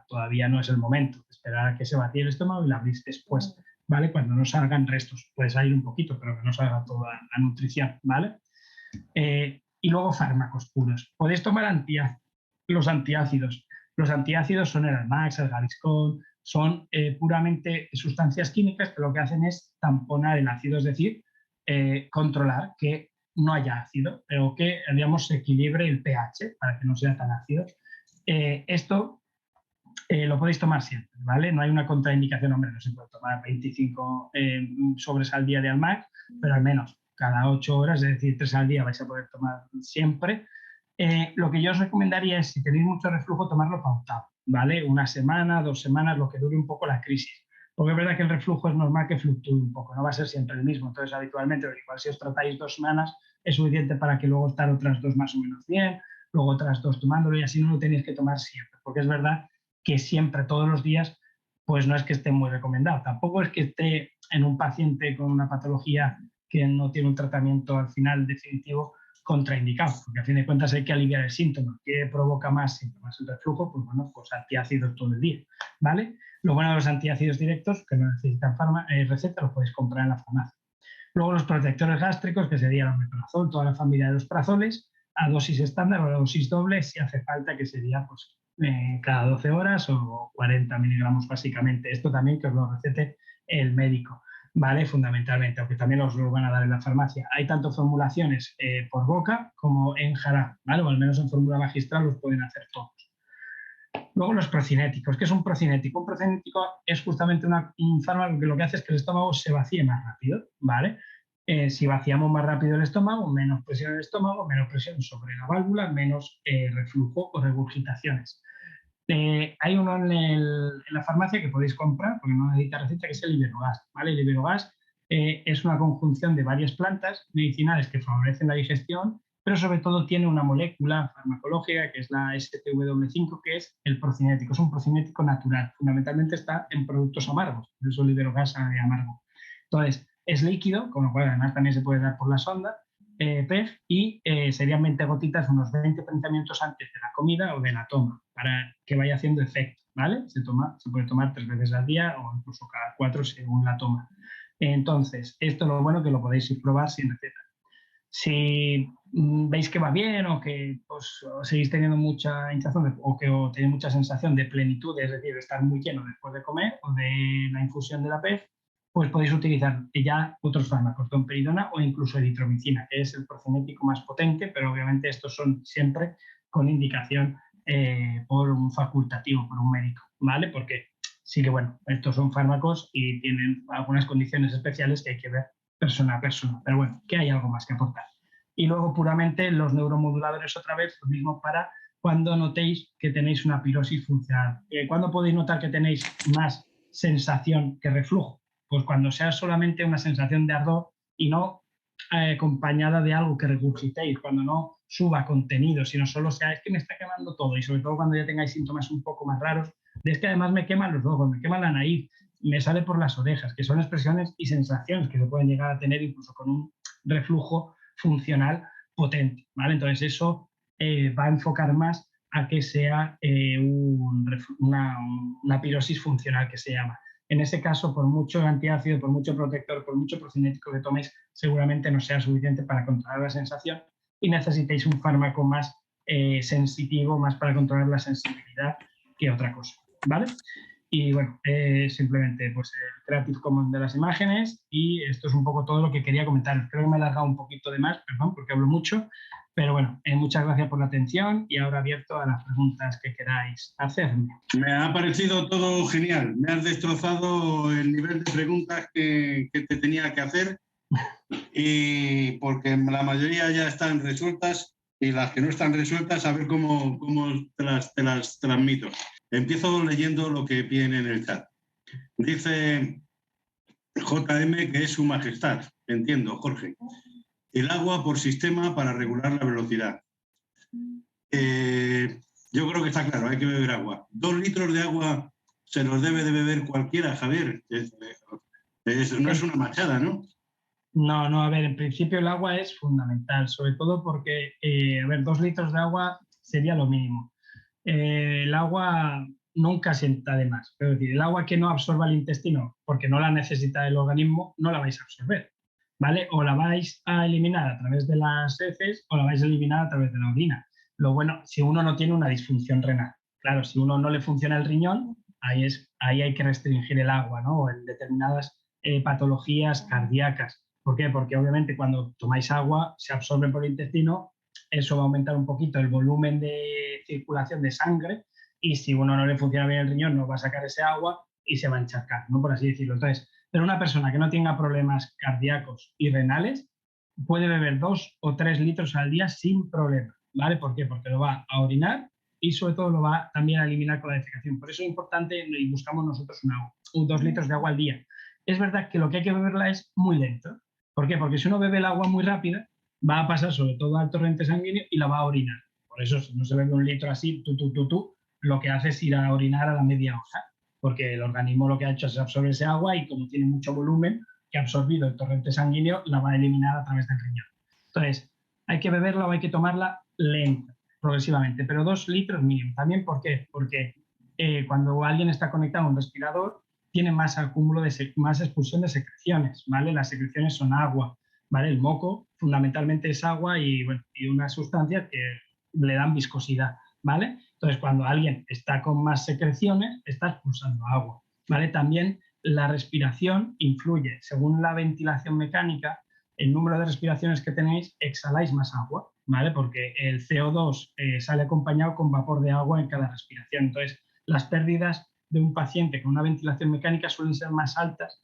Todavía no es el momento, esperar a que se vacíe el estómago y la abrís después, ¿vale? Cuando no salgan restos, puede salir un poquito, pero que no salga toda la nutrición, ¿vale? Y luego fármacos puros. Podéis tomar los antiácidos. Los antiácidos son el Almax, el Gaviscon, son puramente sustancias químicas que lo que hacen es tamponar el ácido, es decir, controlar que no haya ácido, pero que, digamos, se equilibre el pH para que no sea tan ácido. Esto lo podéis tomar siempre, ¿vale? No hay una contraindicación, hombre, no se puede tomar 25 sobres al día de Almax, pero al menos cada 8 horas, es decir, 3 al día vais a poder tomar siempre. Lo que yo os recomendaría es, si tenéis mucho reflujo, tomarlo pautado, ¿vale? 1 semana, 2 semanas, lo que dure un poco la crisis. Porque es verdad que el reflujo es normal que fluctúe un poco, no va a ser siempre el mismo. Entonces, habitualmente, igual si os tratáis 2 semanas, es suficiente para que luego estar otras 2 más o menos bien, luego otras 2 tomándolo y así no lo tenéis que tomar siempre. Porque es verdad que siempre, todos los días, pues no es que esté muy recomendado. Tampoco es que esté en un paciente con una patología que no tiene un tratamiento al final definitivo contraindicado, porque a fin de cuentas hay que aliviar el síntoma. ¿Qué provoca más síntomas? El reflujo, pues bueno, pues antiácidos todo el día, ¿vale? Lo bueno de los antiácidos directos, que no necesitan receta, los podéis comprar en la farmacia. Luego los protectores gástricos, que sería el omeprazol, toda la familia de los prazoles, a dosis estándar o a dosis doble, si hace falta, que sería pues cada 12 horas o 40 miligramos básicamente. Esto también que os lo recete el médico, ¿vale? Fundamentalmente, aunque también os lo van a dar en la farmacia. Hay tanto formulaciones por boca como en jarabe, ¿vale? O al menos en fórmula magistral los pueden hacer todos. Luego los procinéticos. ¿Qué es un procinético? Un procinético es justamente un fármaco que lo que hace es que el estómago se vacíe más rápido, ¿vale? Si vaciamos más rápido el estómago, menos presión en el estómago, menos presión sobre la válvula, menos reflujo o regurgitaciones. Hay uno en la farmacia que podéis comprar, porque no necesita receta, que es el Iberogás, ¿vale? El Iberogás es una conjunción de varias plantas medicinales que favorecen la digestión, pero sobre todo tiene una molécula farmacológica que es la STW5, que es el procinético. Es un procinético natural. Fundamentalmente está en productos amargos, por eso el Iberogás sabe amargo. Entonces, es líquido, con lo cual además también se puede dar por la sonda, PEG, y serían 20 gotitas unos 20-30 minutos antes de la comida o de la toma, para que vaya haciendo efecto, ¿vale? Se puede tomar 3 veces al día o incluso cada 4 según la toma. Entonces, esto es lo bueno, que lo podéis probar sin receta. Si veis que va bien o que pues, seguís teniendo mucha hinchazón o que tenéis mucha sensación de plenitud, es decir, de estar muy lleno después de comer o de la infusión de la PEG, pues podéis utilizar ya otros fármacos, domperidona o incluso eritromicina, que es el procinético más potente, pero obviamente estos son siempre con indicación por un facultativo, por un médico, ¿vale? Porque sí que, bueno, estos son fármacos y tienen algunas condiciones especiales que hay que ver persona a persona, pero bueno, que hay algo más que aportar. Y luego puramente los neuromoduladores, otra vez, lo mismo para cuando notéis que tenéis una pirosis funcional. ¿Cuándo podéis notar que tenéis más sensación que reflujo? Pues cuando sea solamente una sensación de ardor y no acompañada de algo que regurgitéis, cuando no suba contenido, sino solo sea, es que me está quemando todo, y sobre todo cuando ya tengáis síntomas un poco más raros, es que además me queman los ojos, me quema la nariz, me sale por las orejas, que son expresiones y sensaciones que se pueden llegar a tener incluso con un reflujo funcional potente, ¿vale? Entonces eso va a enfocar más a que sea una pirosis funcional, que se llama. En ese caso, por mucho antiácido, por mucho protector, por mucho procinético que toméis, seguramente no sea suficiente para controlar la sensación y necesitéis un fármaco más sensitivo, más para controlar la sensibilidad que otra cosa, ¿vale? Y bueno, simplemente pues el Creative Commons de las imágenes, y esto es un poco todo lo que quería comentar. Creo que me he alargado un poquito de más, perdón, porque hablo mucho, pero bueno, muchas gracias por la atención y ahora abierto a las preguntas que queráis hacerme. Me ha parecido todo genial. Me has destrozado el nivel de preguntas que te tenía que hacer, y porque la mayoría ya están resueltas, y las que no están resueltas, a ver cómo te las transmito. Empiezo leyendo lo que viene en el chat. Dice JM que es su majestad. Entiendo, Jorge. El agua por sistema para regular la velocidad. Yo creo que está claro, hay que beber agua. 2 litros de agua se los debe de beber cualquiera, Javier. No es una machada, ¿no? No, no, a ver, en principio el agua es fundamental, sobre todo porque, a ver, 2 litros de agua sería lo mínimo. El agua nunca sienta de más. Es decir, el agua que no absorba el intestino porque no la necesita el organismo, no la vais a absorber, ¿vale? O la vais a eliminar a través de las heces o la vais a eliminar a través de la orina. Lo bueno, si uno no tiene una disfunción renal. Claro, si uno no le funciona el riñón, ahí hay que restringir el agua, ¿no? O en determinadas patologías cardíacas. ¿Por qué? Porque obviamente cuando tomáis agua se absorbe por el intestino, eso va a aumentar un poquito el volumen de circulación de sangre, y si uno no le funciona bien el riñón no va a sacar ese agua y se va a encharcar, ¿no? Por así decirlo. Entonces, pero una persona que no tenga problemas cardíacos y renales puede beber 2 o 3 litros al día sin problema, ¿vale? ¿Por qué? Porque lo va a orinar y sobre todo lo va también a eliminar con la defecación. Por eso es importante y buscamos nosotros 2 litros de agua al día. Es verdad que lo que hay que beberla es muy lento. ¿Por qué? Porque si uno bebe el agua muy rápida, va a pasar sobre todo al torrente sanguíneo y la va a orinar. Por eso, si no se bebe 1 litro así, lo que hace es ir a orinar a la media hora, porque el organismo lo que ha hecho es absorber ese agua y como tiene mucho volumen que ha absorbido el torrente sanguíneo, la va a eliminar a través del riñón. Entonces, hay que beberla o hay que tomarla lenta, progresivamente, pero 2 litros mínimo. ¿También por qué? Porque cuando alguien está conectado a un respirador, tiene más acúmulo más expulsión de secreciones, ¿vale? Las secreciones son agua, ¿vale? El moco fundamentalmente es agua y, bueno, y unas sustancias que le dan viscosidad, ¿vale? Entonces, cuando alguien está con más secreciones, está expulsando agua, ¿vale? También la respiración influye. Según la ventilación mecánica, el número de respiraciones que tenéis, exhaláis más agua, ¿vale? Porque el CO2 sale acompañado con vapor de agua en cada respiración. Entonces, las pérdidas de un paciente con una ventilación mecánica suelen ser más altas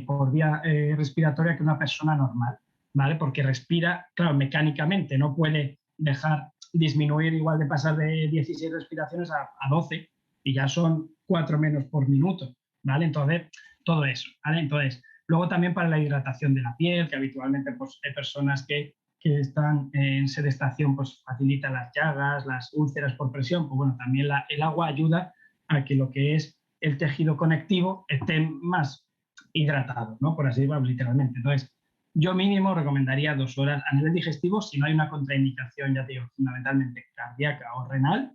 por vía respiratoria que una persona normal, ¿vale? Porque respira, claro, mecánicamente, no puede dejar disminuir igual de pasar de 16 respiraciones a 12 y ya son 4 menos por minuto, ¿vale? Entonces, todo eso, ¿vale? Entonces, luego también para la hidratación de la piel, que habitualmente pues, hay personas que están en sedestación, pues facilita las llagas, las úlceras por presión, pues bueno, también el agua ayuda a que lo que es el tejido conectivo esté más hidratado, ¿no? Por así decirlo, literalmente. Entonces, yo mínimo recomendaría 2 horas a nivel digestivo, si no hay una contraindicación, ya te digo, fundamentalmente cardíaca o renal,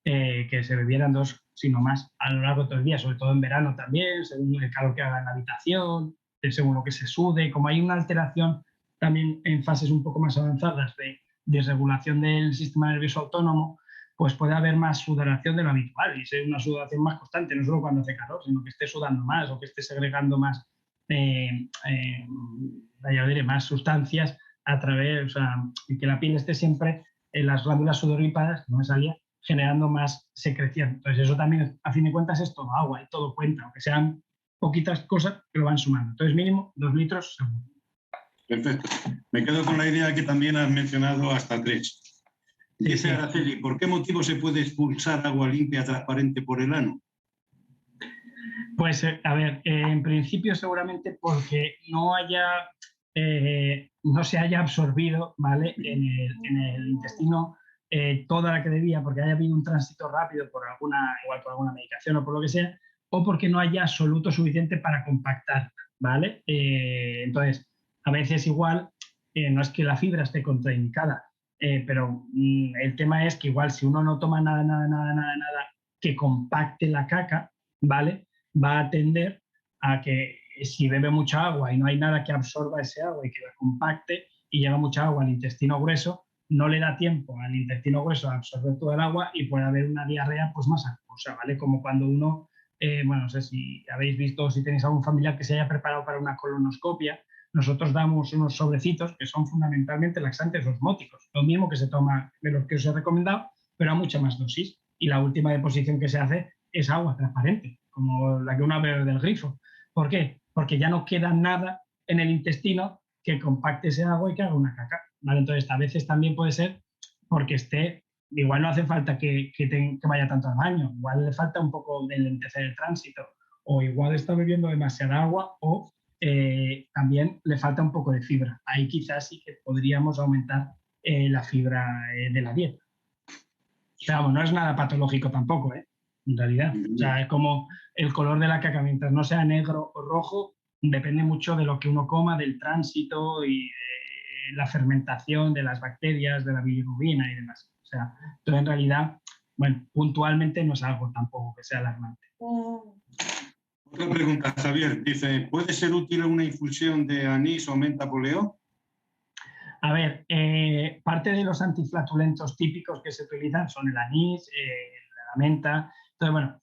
que se bebieran 2, sino más, a lo largo de todo el día, sobre todo en verano también, según el calor que haga en la habitación, según lo que se sude. Como hay una alteración también en fases un poco más avanzadas de desregulación del sistema nervioso autónomo, pues puede haber más sudoración de lo habitual y ser una sudoración más constante, no solo cuando hace calor, sino que esté sudando más o que esté segregando más, ya diré, más sustancias a través, o sea, y que la piel esté siempre en las glándulas sudoríparas, no me salía, generando más secreción. Entonces eso también, a fin de cuentas, es todo agua y todo cuenta, aunque sean poquitas cosas que lo van sumando. Entonces mínimo 2 litros seguro. Perfecto. Me quedo con la idea que también has mencionado hasta 3. Dice Araceli, ¿por qué motivo se puede expulsar agua limpia transparente por el ano? Pues, a ver, en principio seguramente porque no se haya absorbido, ¿vale? En el intestino toda la que debía, porque haya habido un tránsito rápido igual por alguna medicación o por lo que sea, o porque no haya soluto suficiente para compactar, ¿vale? Entonces, a veces igual no es que la fibra esté contraindicada, pero el tema es que igual si uno no toma nada que compacte la caca, ¿vale? Va a tender a que si bebe mucha agua y no hay nada que absorba ese agua y que la compacte y llega mucha agua al intestino grueso, no le da tiempo al intestino grueso a absorber todo el agua y puede haber una diarrea pues más acuosa, ¿vale? Como cuando uno, bueno, no sé si habéis visto o si tenéis algún familiar que se haya preparado para una colonoscopia, nosotros damos unos sobrecitos que son fundamentalmente laxantes osmóticos, lo mismo que se toma de los que os he recomendado, pero a mucha más dosis. Y la última deposición que se hace es agua transparente, como la que uno bebe del grifo. ¿Por qué? Porque ya no queda nada en el intestino que compacte ese agua y que haga una caca, ¿vale? Entonces, a veces también puede ser porque esté, igual no hace falta que vaya tanto al baño, igual le falta un poco de lentecer el tránsito, o igual está bebiendo demasiada agua, o también le falta un poco de fibra. Ahí quizás sí que podríamos aumentar la fibra de la dieta. Pero vamos, no es nada patológico tampoco, en realidad. O sea, es como el color de la caca, mientras no sea negro o rojo, depende mucho de lo que uno coma, del tránsito y de la fermentación de las bacterias, de la bilirrubina y demás. O sea, entonces en realidad, bueno, puntualmente no es algo tampoco que sea alarmante. Otra pregunta, Javier. Dice, ¿puede ser útil una infusión de anís o menta poleo? A ver, parte de los antiflatulentos típicos que se utilizan son el anís, la menta. Entonces, bueno,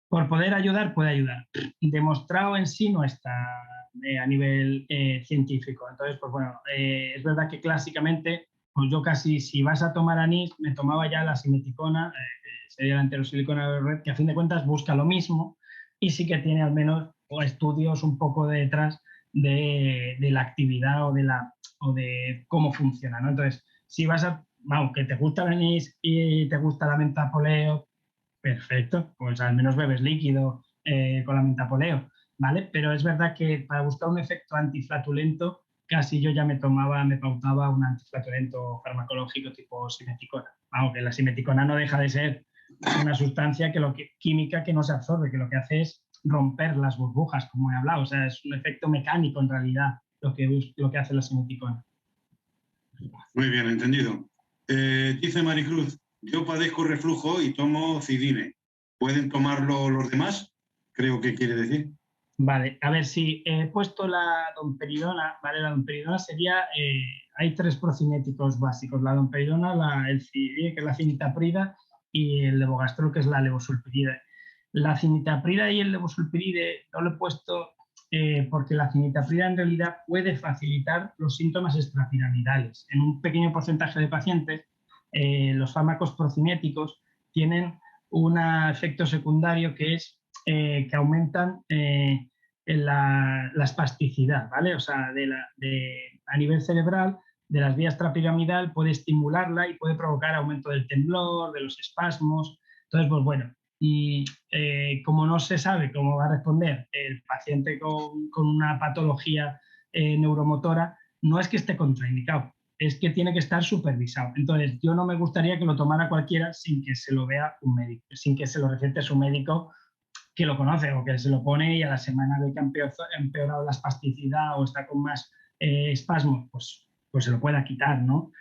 por poder ayudar, puede ayudar. Demostrado en sí no está a nivel científico. Entonces, pues bueno, es verdad que clásicamente, pues yo casi, si vas a tomar anís, me tomaba ya la simeticona, que sería la enterosilicona de red, que a fin de cuentas busca lo mismo y sí que tiene al menos estudios un poco detrás de la actividad o de cómo funciona, ¿no? Entonces, si vas a, vamos, que te gusta el anís y te gusta la menta poleo, perfecto, pues al menos bebes líquido con la menta poleo, ¿vale? Pero es verdad que para buscar un efecto antiflatulento, casi yo ya me pautaba un antiflatulento farmacológico tipo simeticona. Aunque la simeticona no deja de ser una sustancia química que no se absorbe, que lo que hace es romper las burbujas, como he hablado. O sea, es un efecto mecánico en realidad lo que hace la simeticona. Muy bien, entendido. Dice Maricruz, yo padezco reflujo y tomo cidine. ¿Pueden tomarlo los demás? Creo que quiere decir. Vale, a ver, si he puesto la domperidona, ¿vale? La domperidona sería, hay tres procinéticos básicos, la domperidona, el cidine, que es la cinitaprida, y el levogastrol, que es la levosulpiride. La cinitaprida y el levosulpiride no lo he puesto porque la cinitaprida en realidad puede facilitar los síntomas extrapiramidales. En un pequeño porcentaje de pacientes, los fármacos procinéticos tienen un efecto secundario que es que aumentan la espasticidad, ¿vale? O sea, a nivel cerebral, de las vías extrapiramidal, puede estimularla y puede provocar aumento del temblor, de los espasmos. Entonces, pues bueno, y como no se sabe cómo va a responder el paciente con una patología neuromotora, no es que esté contraindicado, es que tiene que estar supervisado. Entonces, yo no me gustaría que lo tomara cualquiera sin que se lo vea un médico, sin que se lo recete su médico que lo conoce o que se lo pone y a la semana ve que ha empeorado la espasticidad o está con más espasmos, pues se lo pueda quitar, ¿no?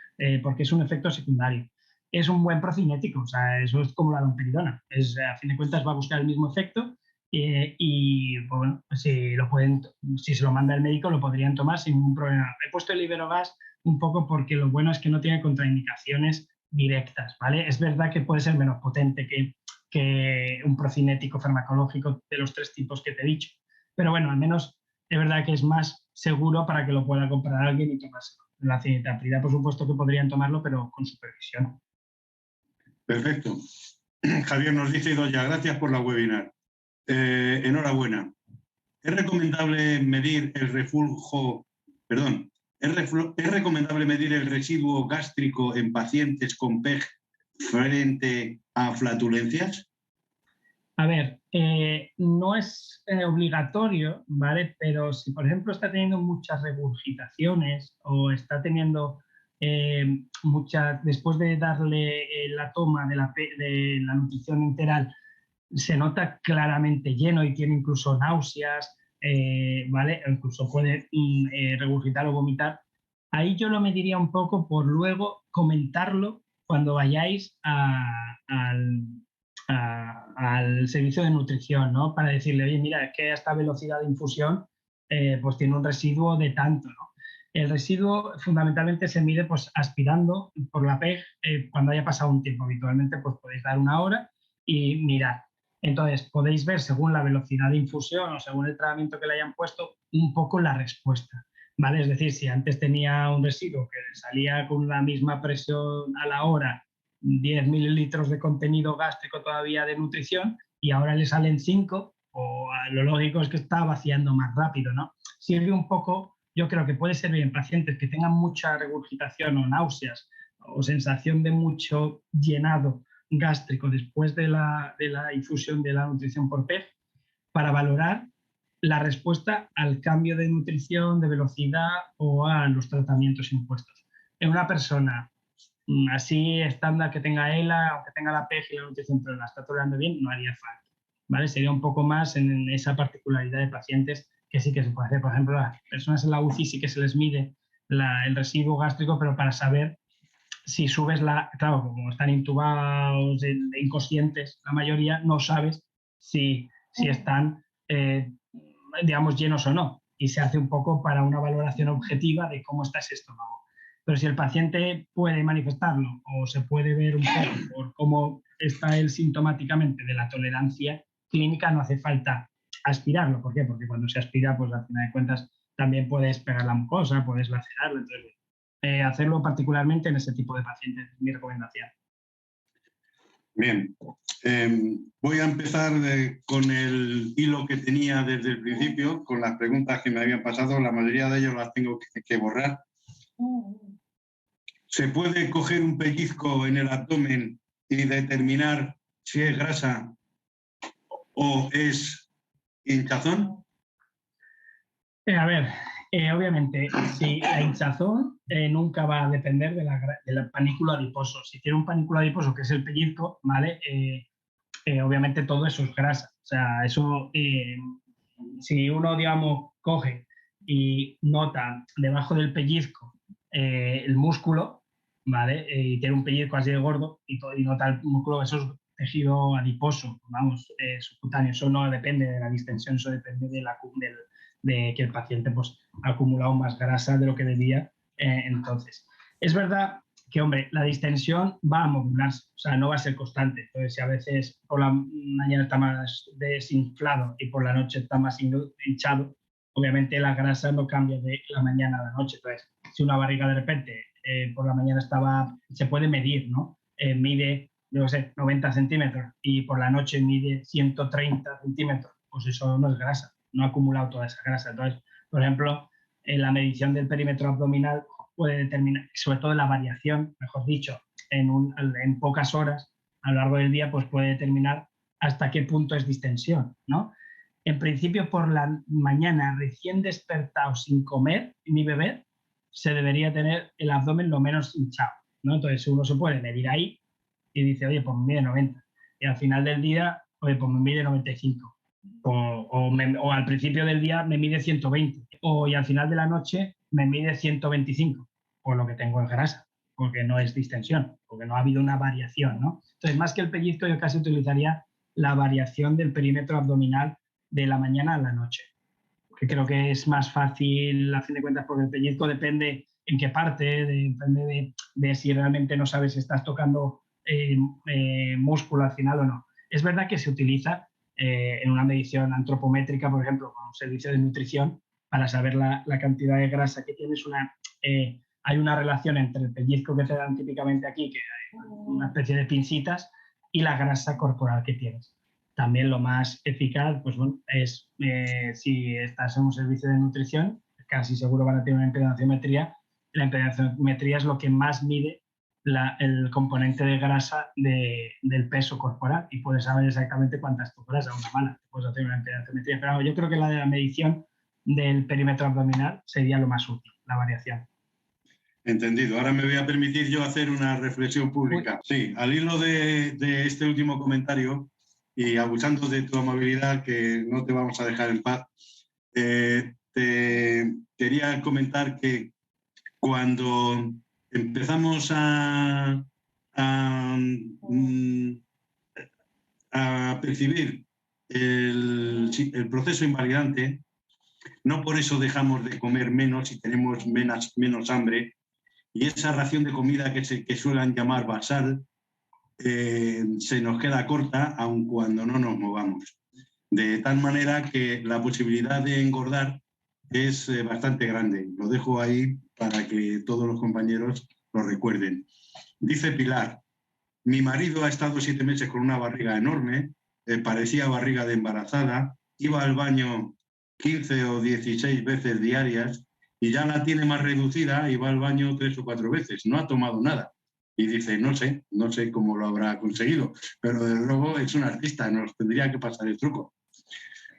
Porque es un efecto secundario. Es un buen procinético, o sea, eso es como la domperidona. A fin de cuentas va a buscar el mismo efecto y bueno, si se lo manda el médico lo podrían tomar sin ningún problema. He puesto el Iberogaz un poco porque lo bueno es que no tiene contraindicaciones directas, ¿vale? Es verdad que puede ser menos potente que un procinético farmacológico de los tres tipos que te he dicho. Pero bueno, al menos es verdad que es más seguro para que lo pueda comprar alguien y tomárselo. La cinetaprida, por supuesto que podrían tomarlo, pero con supervisión. Perfecto. Javier nos dice, Doya, gracias por la webinar. Enhorabuena. ¿Es recomendable medir el ¿Es recomendable medir el residuo gástrico en pacientes con PEG frente a flatulencias? A ver, no es obligatorio, ¿vale? Pero si, por ejemplo, está teniendo muchas regurgitaciones o está teniendo después de darle la toma de la nutrición enteral, se nota claramente lleno y tiene incluso náuseas, ¿vale? O incluso puede regurgitar o vomitar. Ahí yo lo mediría un poco por luego comentarlo cuando vayáis al servicio de nutrición, ¿no? Para decirle, oye, mira, es que a esta velocidad de infusión pues tiene un residuo de tanto, ¿no? El residuo fundamentalmente se mide pues, aspirando por la PEG cuando haya pasado un tiempo. Habitualmente pues, podéis dar una hora y mirar. Entonces podéis ver según la velocidad de infusión o según el tratamiento que le hayan puesto un poco la respuesta. ¿Vale? Es decir, si antes tenía un residuo que salía con la misma presión a la hora, 10 mililitros de contenido gástrico todavía de nutrición y ahora le salen 5, o lo lógico es que está vaciando más rápido, ¿no? Sirve un poco, yo creo que puede servir en pacientes que tengan mucha regurgitación o náuseas o sensación de mucho llenado gástrico después de la infusión de la nutrición por PEG para valorar la respuesta al cambio de nutrición, de velocidad o a los tratamientos impuestos. En una persona así estándar que tenga ELA, aunque tenga la PEG y la nutrición, pero la está tolerando bien, no haría falta. ¿Vale? Sería un poco más en esa particularidad de pacientes que sí que se puede hacer. Por ejemplo, las personas en la UCI sí que se les mide el residuo gástrico, pero para saber si subes claro, como están intubados, inconscientes, la mayoría no sabes si están, digamos, llenos o no. Y se hace un poco para una valoración objetiva de cómo está ese estómago. Pero si el paciente puede manifestarlo o se puede ver un poco por cómo está él sintomáticamente de la tolerancia clínica, no hace falta aspirarlo. ¿Por qué? Porque cuando se aspira, pues al final de cuentas también puedes pegar la mucosa, puedes lacerarlo. Entonces, hacerlo particularmente en ese tipo de pacientes, es mi recomendación. Bien, voy a empezar con el hilo que tenía desde el principio, con las preguntas que me habían pasado, la mayoría de ellos las tengo que borrar. ¿Se puede coger un pellizco en el abdomen y determinar si es grasa o es hinchazón? A ver, obviamente, si la hinchazón nunca va a depender del panículo adiposo. Si tiene un panículo adiposo, que es el pellizco, ¿vale? Obviamente todo eso es grasa. O sea, eso, si uno, digamos, coge y nota debajo del pellizco el músculo, ¿vale? Y tiene un pellizco así de gordo y nota el músculo, eso es tejido adiposo, vamos, subcutáneo. Eso no depende de la distensión, eso depende de que el paciente pues, ha acumulado más grasa de lo que debía. Entonces, es verdad que, hombre, la distensión va a modularse, o sea, no va a ser constante. Entonces, si a veces por la mañana está más desinflado y por la noche está más hinchado, obviamente la grasa no cambia de la mañana a la noche. Entonces, si una barriga de repente por la mañana se puede medir, ¿no? Mide, yo no sé, 90 centímetros y por la noche mide 130 centímetros, pues eso no es grasa, no ha acumulado toda esa grasa. Entonces, por ejemplo, en la medición del perímetro abdominal puede determinar, sobre todo la variación, mejor dicho, en pocas horas a lo largo del día, pues puede determinar hasta qué punto es distensión, ¿no? En principio, por la mañana, recién despertado, sin comer ni beber, se debería tener el abdomen lo menos hinchado, ¿no? Entonces uno se puede medir ahí y dice, oye, pues me mide 90. Y al final del día, oye, pues me mide 95. O al principio del día me mide 120. Y al final de la noche me mide 125, por lo que tengo en grasa, porque no es distensión, porque no ha habido una variación, ¿no? Entonces, más que el pellizco, yo casi utilizaría la variación del perímetro abdominal de la mañana a la noche, que creo que es más fácil, a fin de cuentas, porque el pellizco depende en qué parte, depende de si realmente no sabes si estás tocando músculo al final o no. Es verdad que se utiliza en una medición antropométrica, por ejemplo, con un servicio de nutrición, para saber la cantidad de grasa que tienes. Hay una relación entre el pellizco que te dan típicamente aquí, que hay una especie de pincitas, y la grasa corporal que tienes. También lo más eficaz, pues bueno, es si estás en un servicio de nutrición, casi seguro van a tener una impedanciometría. La impedanciometría es lo que más mide el componente de grasa del peso corporal y puedes saber exactamente cuántas tu grasa, una mala, puedes hacer una impedanciometría. Pero yo creo que la de la medición del perímetro abdominal sería lo más útil, la variación. Entendido. Ahora me voy a permitir yo hacer una reflexión pública. Sí, al hilo de este último comentario y abusando de tu amabilidad, que no te vamos a dejar en paz, te quería comentar que cuando empezamos a percibir el proceso invalidante, no por eso dejamos de comer menos y tenemos menos hambre. Y esa ración de comida que suelen llamar basal se nos queda corta aun cuando no nos movamos. De tal manera que la posibilidad de engordar es bastante grande. Lo dejo ahí para que todos los compañeros lo recuerden. Dice Pilar, mi marido ha estado 7 meses con una barriga enorme, parecía barriga de embarazada, iba al baño 15 o 16 veces diarias y ya la tiene más reducida y va al baño 3 o 4 veces. No ha tomado nada. Y dice, no sé cómo lo habrá conseguido, pero desde luego es un artista, nos tendría que pasar el truco.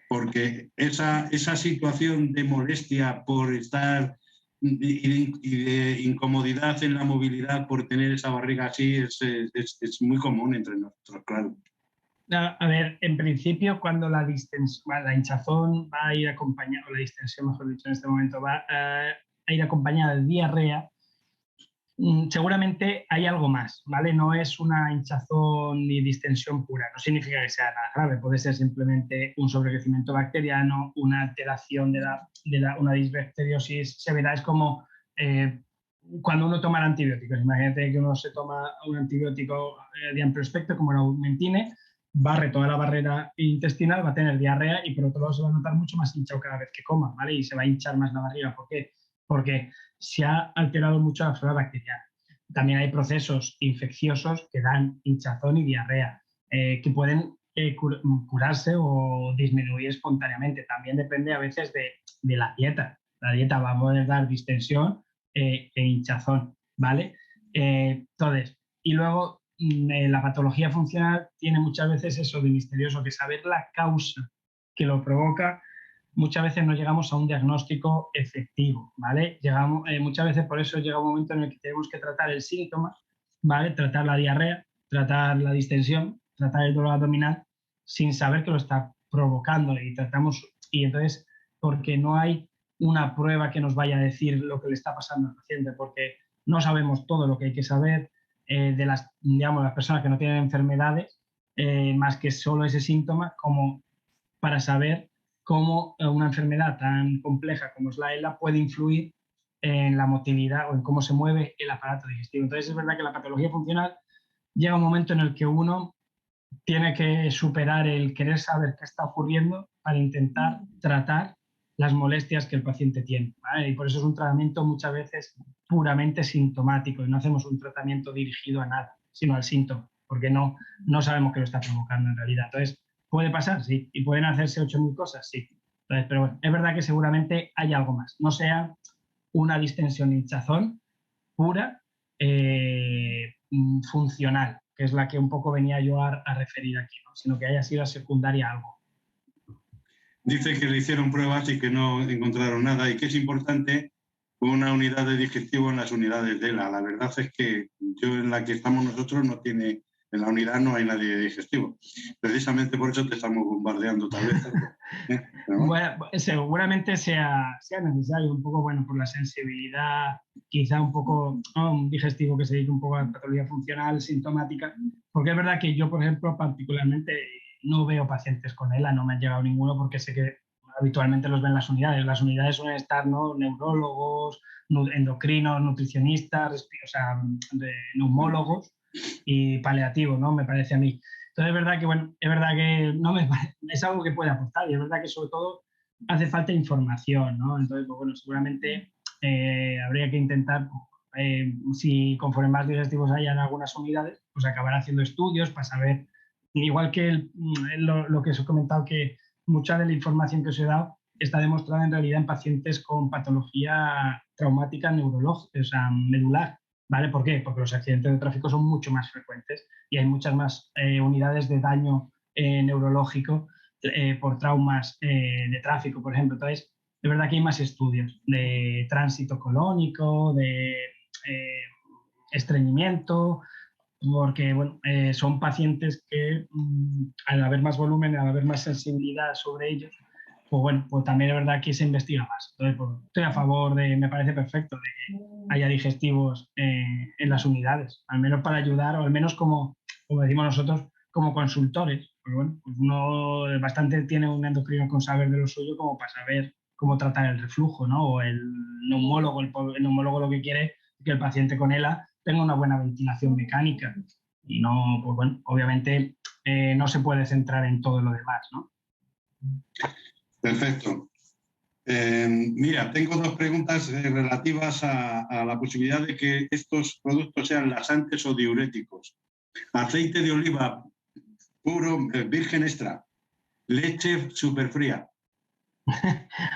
Porque esa situación de molestia por estar y de incomodidad en la movilidad por tener esa barriga así es muy común entre nosotros, claro. A ver, en principio, cuando la hinchazón va a ir acompañada, o la distensión, mejor dicho, en este momento, va a ir acompañada de diarrea, seguramente hay algo más, ¿vale? No es una hinchazón ni distensión pura, no significa que sea nada grave, puede ser simplemente un sobrecrecimiento bacteriano, una alteración una disbacteriosis severa. Es como cuando uno toma antibióticos. Imagínate que uno se toma un antibiótico de amplio espectro, como la Augmentine, barre toda la barrera intestinal, va a tener diarrea y por otro lado se va a notar mucho más hinchado cada vez que coma, ¿vale? Y se va a hinchar más la barriga. ¿Por qué? Porque se ha alterado mucho la flora bacteriana. También hay procesos infecciosos que dan hinchazón y diarrea, que pueden curarse o disminuir espontáneamente. También depende a veces de la dieta. La dieta va a poder dar distensión e hinchazón, ¿vale? Entonces, y luego la patología funcional tiene muchas veces eso de misterioso, que saber la causa que lo provoca, muchas veces no llegamos a un diagnóstico efectivo, ¿vale? Muchas veces por eso llega un momento en el que tenemos que tratar el síntoma, ¿vale? Tratar la diarrea, tratar la distensión, tratar el dolor abdominal, sin saber que lo está provocando y entonces, porque no hay una prueba que nos vaya a decir lo que le está pasando al paciente, porque no sabemos todo lo que hay que saber de las personas que no tienen enfermedades, más que solo ese síntoma, como para saber cómo una enfermedad tan compleja como es la ELA puede influir en la motilidad o en cómo se mueve el aparato digestivo. Entonces es verdad que la patología funcional llega un momento en el que uno tiene que superar el querer saber qué está ocurriendo para intentar tratar las molestias que el paciente tiene, ¿vale? Y por eso es un tratamiento muchas veces puramente sintomático y no hacemos un tratamiento dirigido a nada, sino al síntoma, porque no sabemos qué lo está provocando en realidad. Entonces, ¿puede pasar? Sí. ¿Y pueden hacerse 8.000 cosas? Sí. Entonces, pero bueno, es verdad que seguramente hay algo más. No sea una distensión hinchazón pura, funcional, que es la que un poco venía yo a referir aquí, ¿no? Sino que haya sido secundaria algo. Dice que le hicieron pruebas y que no encontraron nada y que es importante una unidad de digestivo en las unidades de ELA. La verdad es que yo en la que estamos nosotros en la unidad no hay nadie de digestivo. Precisamente por eso te estamos bombardeando tal vez. Bueno, seguramente sea necesario un poco, bueno, por la sensibilidad, quizá un poco, ¿no? Un digestivo que se dedique un poco a la patología funcional, sintomática, porque es verdad que yo, por ejemplo, particularmente no veo pacientes con ELA, no me ha llegado ninguno porque sé que habitualmente los ven las unidades. Las unidades suelen estar, ¿no? Neurólogos, endocrinos, nutricionistas, o sea, neumólogos y paliativos, ¿no? Me parece a mí. Entonces es verdad que, bueno, es verdad que es algo que puede aportar y es verdad que sobre todo hace falta información, ¿no? Entonces, pues bueno, seguramente habría que intentar, si conforme más digestivos haya en algunas unidades, pues acabar haciendo estudios para saber, igual que lo que os he comentado, que mucha de la información que os he dado está demostrada en realidad en pacientes con patología traumática neurológica, o sea, medular, ¿vale? ¿Por qué? Porque los accidentes de tráfico son mucho más frecuentes y hay muchas más unidades de daño neurológico por traumas de tráfico, por ejemplo. Entonces, es verdad que hay más estudios de tránsito colónico, de estreñimiento, porque bueno, son pacientes que al haber más volumen, al haber más sensibilidad sobre ellos, pues bueno, pues también es verdad que se investiga más. Entonces, pues, estoy a favor me parece perfecto de que haya digestivos en las unidades, al menos para ayudar, o al menos como decimos nosotros, como consultores. Porque bueno, pues uno bastante tiene un endocrino con saber de lo suyo como para saber cómo tratar el reflujo, ¿no? O el neumólogo, el neumólogo lo que quiere es que el paciente con ELA tenga una buena ventilación mecánica. Y no, pues bueno, obviamente no se puede centrar en todo lo demás, ¿no? Perfecto. Mira, tengo dos preguntas relativas a la posibilidad de que estos productos sean laxantes o diuréticos. Aceite de oliva puro, virgen extra, leche superfría.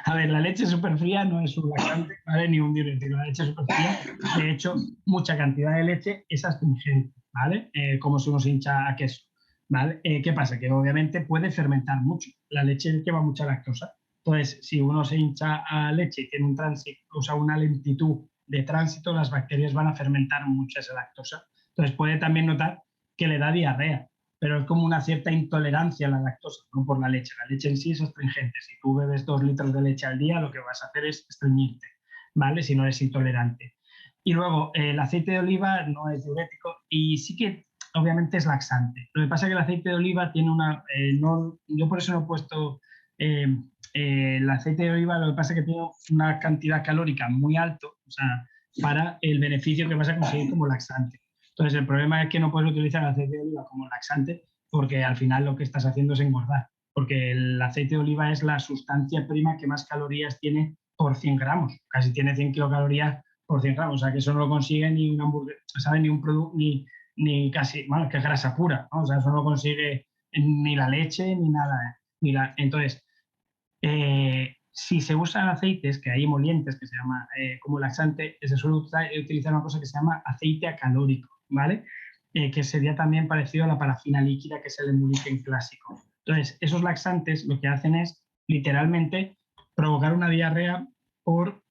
A ver, la leche superfría no es un laxante, ¿vale? Ni un diurético. La leche superfría, de hecho, mucha cantidad de leche es astringente, ¿vale? Como si uno se hincha a queso, ¿vale? ¿Qué pasa? Que obviamente puede fermentar mucho. La leche lleva mucha lactosa. Entonces, si uno se hincha a leche y tiene un tránsito, o sea, una lentitud de tránsito, las bacterias van a fermentar mucha esa lactosa. Entonces, puede también notar que le da diarrea, pero es como una cierta intolerancia a la lactosa, no por la leche. La leche en sí es astringente. Si tú bebes 2 litros de leche al día, lo que vas a hacer es estreñirte, ¿vale? Si no eres intolerante. Y luego, el aceite de oliva no es diurético y sí que obviamente es laxante. Lo que pasa es que el aceite de oliva tiene una... yo por eso no he puesto el aceite de oliva, lo que pasa es que tiene una cantidad calórica muy alto, o sea, para el beneficio que vas a conseguir como laxante. Entonces, el problema es que no puedes utilizar el aceite de oliva como laxante porque al final lo que estás haciendo es engordar, porque el aceite de oliva es la sustancia prima que más calorías tiene por 100 gramos, casi tiene 100 kilocalorías por 100 gramos, o sea que eso no lo consigue ni un hamburguesa, ¿sabes? Ni un producto, ni casi, bueno, que es grasa pura, ¿no? O sea, eso no lo consigue ni la leche ni nada. Entonces, si se usan aceites, que hay emolientes que se llama como laxante, se suele utilizar una cosa que se llama aceite acalórico, ¿vale? Que sería también parecido a la parafina líquida, que es el emulsificante clásico. Entonces, esos laxantes lo que hacen es literalmente provocar una diarrea por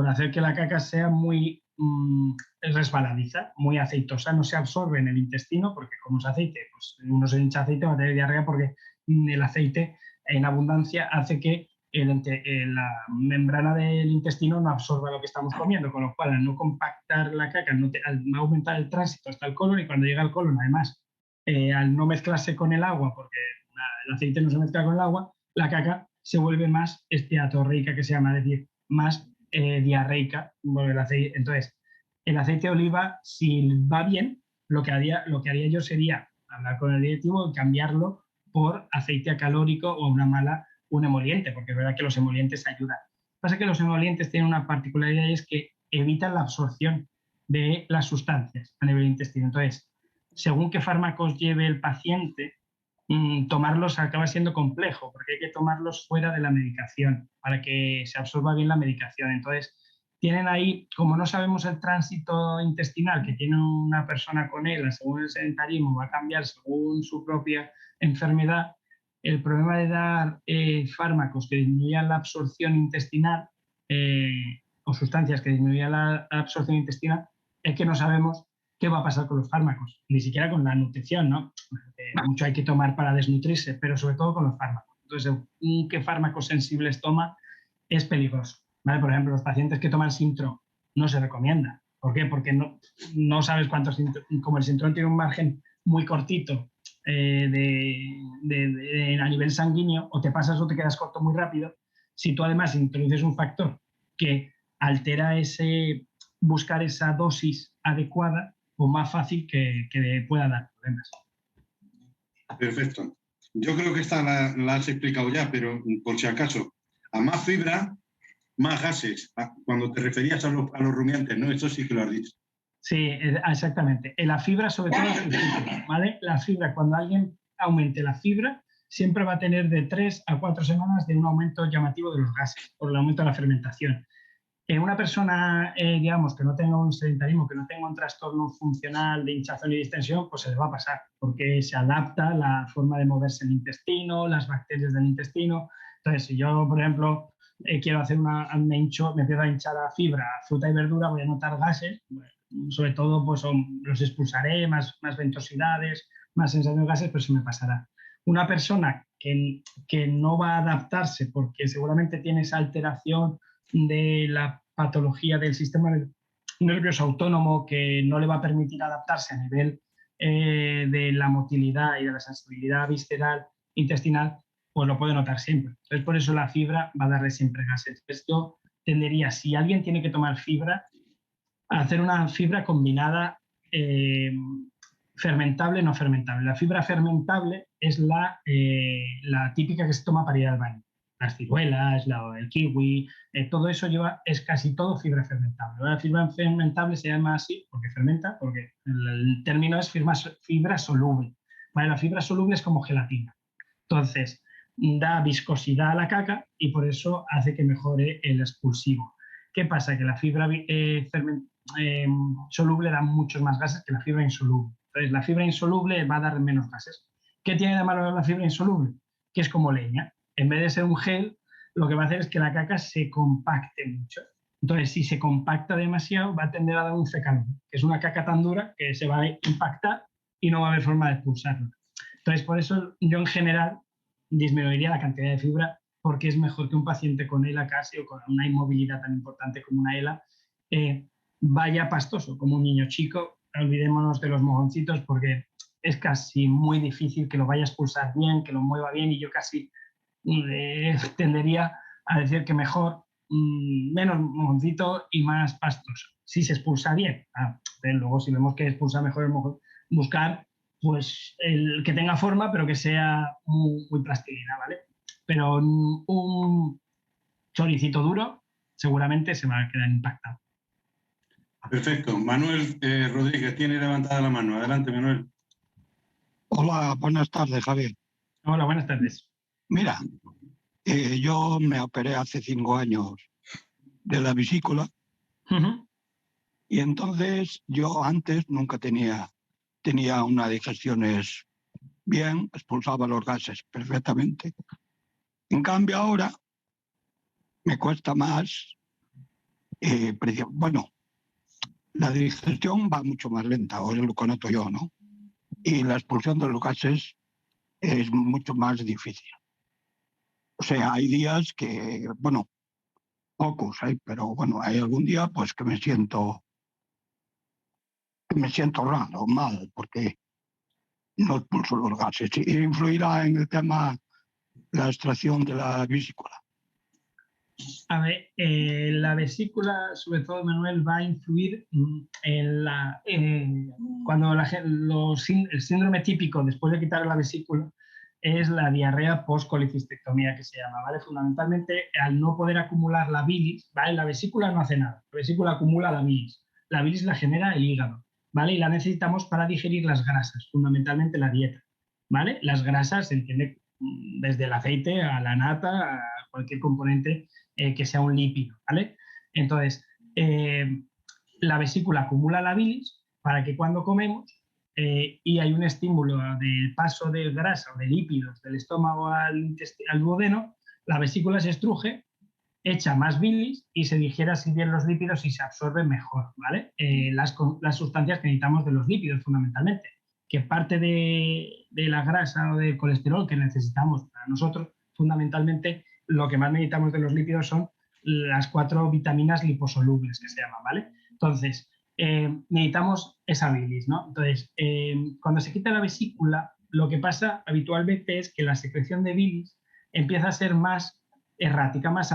hacer que la caca sea muy resbaladiza, muy aceitosa, no se absorbe en el intestino, porque como es aceite, pues uno se hincha aceite va a tener diarrea porque el aceite en abundancia hace que la membrana del intestino no absorba lo que estamos comiendo, con lo cual al no compactar la caca, al no aumentar el tránsito hasta el colon, y cuando llega al colon, además, al no mezclarse con el agua, porque el aceite no se mezcla con el agua, la caca se vuelve más esteatorreica, que se llama, es decir, más diarreica. Entonces, el aceite de oliva, si va bien, lo que haría yo sería hablar con el directivo y cambiarlo por aceite acalórico o un emoliente, porque es verdad que los emolientes ayudan. Lo que pasa es que los emolientes tienen una particularidad y es que evitan la absorción de las sustancias a nivel intestino. Entonces, según qué fármacos lleve el paciente, tomarlos acaba siendo complejo, porque hay que tomarlos fuera de la medicación para que se absorba bien la medicación. Entonces, tienen ahí, como no sabemos el tránsito intestinal que tiene una persona con él, según el sedentarismo, va a cambiar según su propia enfermedad, el problema de dar fármacos que disminuyan la absorción intestinal o sustancias que disminuyan la absorción intestinal es que no sabemos qué va a pasar con los fármacos, ni siquiera con la nutrición, ¿no? Mucho hay que tomar para desnutrirse, pero sobre todo con los fármacos. Entonces, qué fármacos sensibles toma es peligroso, ¿vale? Por ejemplo, los pacientes que toman Sintrom no se recomienda. ¿Por qué? Porque no sabes cuántos, como el Sintrom tiene un margen muy cortito a nivel sanguíneo, o te pasas o te quedas corto muy rápido. Si tú además introduces un factor que altera buscar esa dosis adecuada, pues más fácil que pueda dar problemas. Perfecto. Yo creo que esta la has explicado ya, pero por si acaso, a más fibra, más gases. Cuando te referías a los rumiantes, ¿no? Eso sí que lo has dicho. Sí, exactamente. La fibra, sobre todo, ¿vale? La fibra, cuando alguien aumente la fibra, siempre va a tener de 3 a 4 semanas de un aumento llamativo de los gases, por el aumento de la fermentación. Una persona, digamos, que no tenga un sedentarismo, que no tenga un trastorno funcional de hinchazón y distensión, pues se le va a pasar, porque se adapta la forma de moverse el intestino, las bacterias del intestino. Entonces, si yo, por ejemplo, quiero hacer me empiezo a hinchar a fibra, fruta y verdura, voy a notar gases, bueno, sobre todo pues los expulsaré, más ventosidades, más sensación de gases, pero se me pasará. Una persona que no va a adaptarse porque seguramente tiene esa alteración de la patología del sistema nervioso autónomo que no le va a permitir adaptarse a nivel de la motilidad y de la sensibilidad visceral intestinal, pues lo puede notar siempre. Entonces, por eso la fibra va a darle siempre gases. Esto tendería, si alguien tiene que tomar fibra, a hacer una fibra combinada fermentable, no fermentable. La fibra fermentable es la típica que se toma para ir al baño. Las ciruelas, el kiwi, todo eso es casi todo fibra fermentable. La fibra fermentable se llama así porque fermenta, porque el término es fibra soluble. ¿Vale? La fibra soluble es como gelatina. Entonces, da viscosidad a la caca y por eso hace que mejore el expulsivo. ¿Qué pasa? Que la fibra soluble da muchos más gases que la fibra insoluble. Entonces, la fibra insoluble va a dar menos gases. ¿Qué tiene de malo la fibra insoluble? Que es como leña. En vez de ser un gel, lo que va a hacer es que la caca se compacte mucho. Entonces, si se compacta demasiado, va a tender a dar un fecalón, que es una caca tan dura que se va a impactar y no va a haber forma de expulsarlo. Entonces, por eso yo en general disminuiría la cantidad de fibra, porque es mejor que un paciente con ELA casi o con una inmovilidad tan importante como una ELA vaya pastoso, como un niño chico. Olvidémonos de los mojoncitos porque es casi muy difícil que lo vaya a expulsar bien, que lo mueva bien, y yo casi tendería a decir que mejor menos mojoncito y más pastoso. Si se expulsa bien, luego si vemos que expulsa mejor el mojón, buscar pues el que tenga forma pero que sea muy plastilina, ¿vale? Pero un choricito duro seguramente se va a quedar impactado. Perfecto. Manuel Rodríguez tiene levantada la mano. Adelante, Manuel. Hola, buenas tardes, Javier. Hola, buenas tardes. Mira, yo me operé hace 5 años de la vesícula y entonces yo antes nunca tenía unas digestiones bien, expulsaba los gases perfectamente. En cambio ahora me cuesta más, bueno, la digestión va mucho más lenta, o lo conozco yo, ¿no? Y la expulsión de los gases es mucho más difícil. O sea, hay días que, bueno, pocos hay, pero bueno, hay algún día pues que me siento raro, mal, porque no expulso los gases. Y influirá en el tema la extracción de la vesícula. A ver, la vesícula, sobre todo, Manuel, va a influir cuando el síndrome típico después de quitar la vesícula es la diarrea post-colicistectomía, que se llama, ¿vale? Fundamentalmente, al no poder acumular la bilis, ¿vale? La vesícula no hace nada, la vesícula acumula la bilis la genera el hígado, ¿vale? Y la necesitamos para digerir las grasas, fundamentalmente la dieta, ¿vale? Las grasas se entiende desde el aceite a la nata, a cualquier componente que sea un lípido, ¿vale? Entonces, la vesícula acumula la bilis para que cuando comemos y hay un estímulo del paso de grasa o de lípidos del estómago al duodeno, la vesícula se estruje, echa más bilis y se digiere así bien los lípidos y se absorben mejor, ¿vale? Las sustancias que necesitamos de los lípidos fundamentalmente, que parte de la grasa o del colesterol que necesitamos para nosotros, fundamentalmente lo que más necesitamos de los lípidos son las 4 vitaminas liposolubles que se llaman, ¿vale? Entonces, necesitamos esa bilis, ¿no? Entonces, cuando se quita la vesícula, lo que pasa habitualmente es que la secreción de bilis empieza a ser más errática, más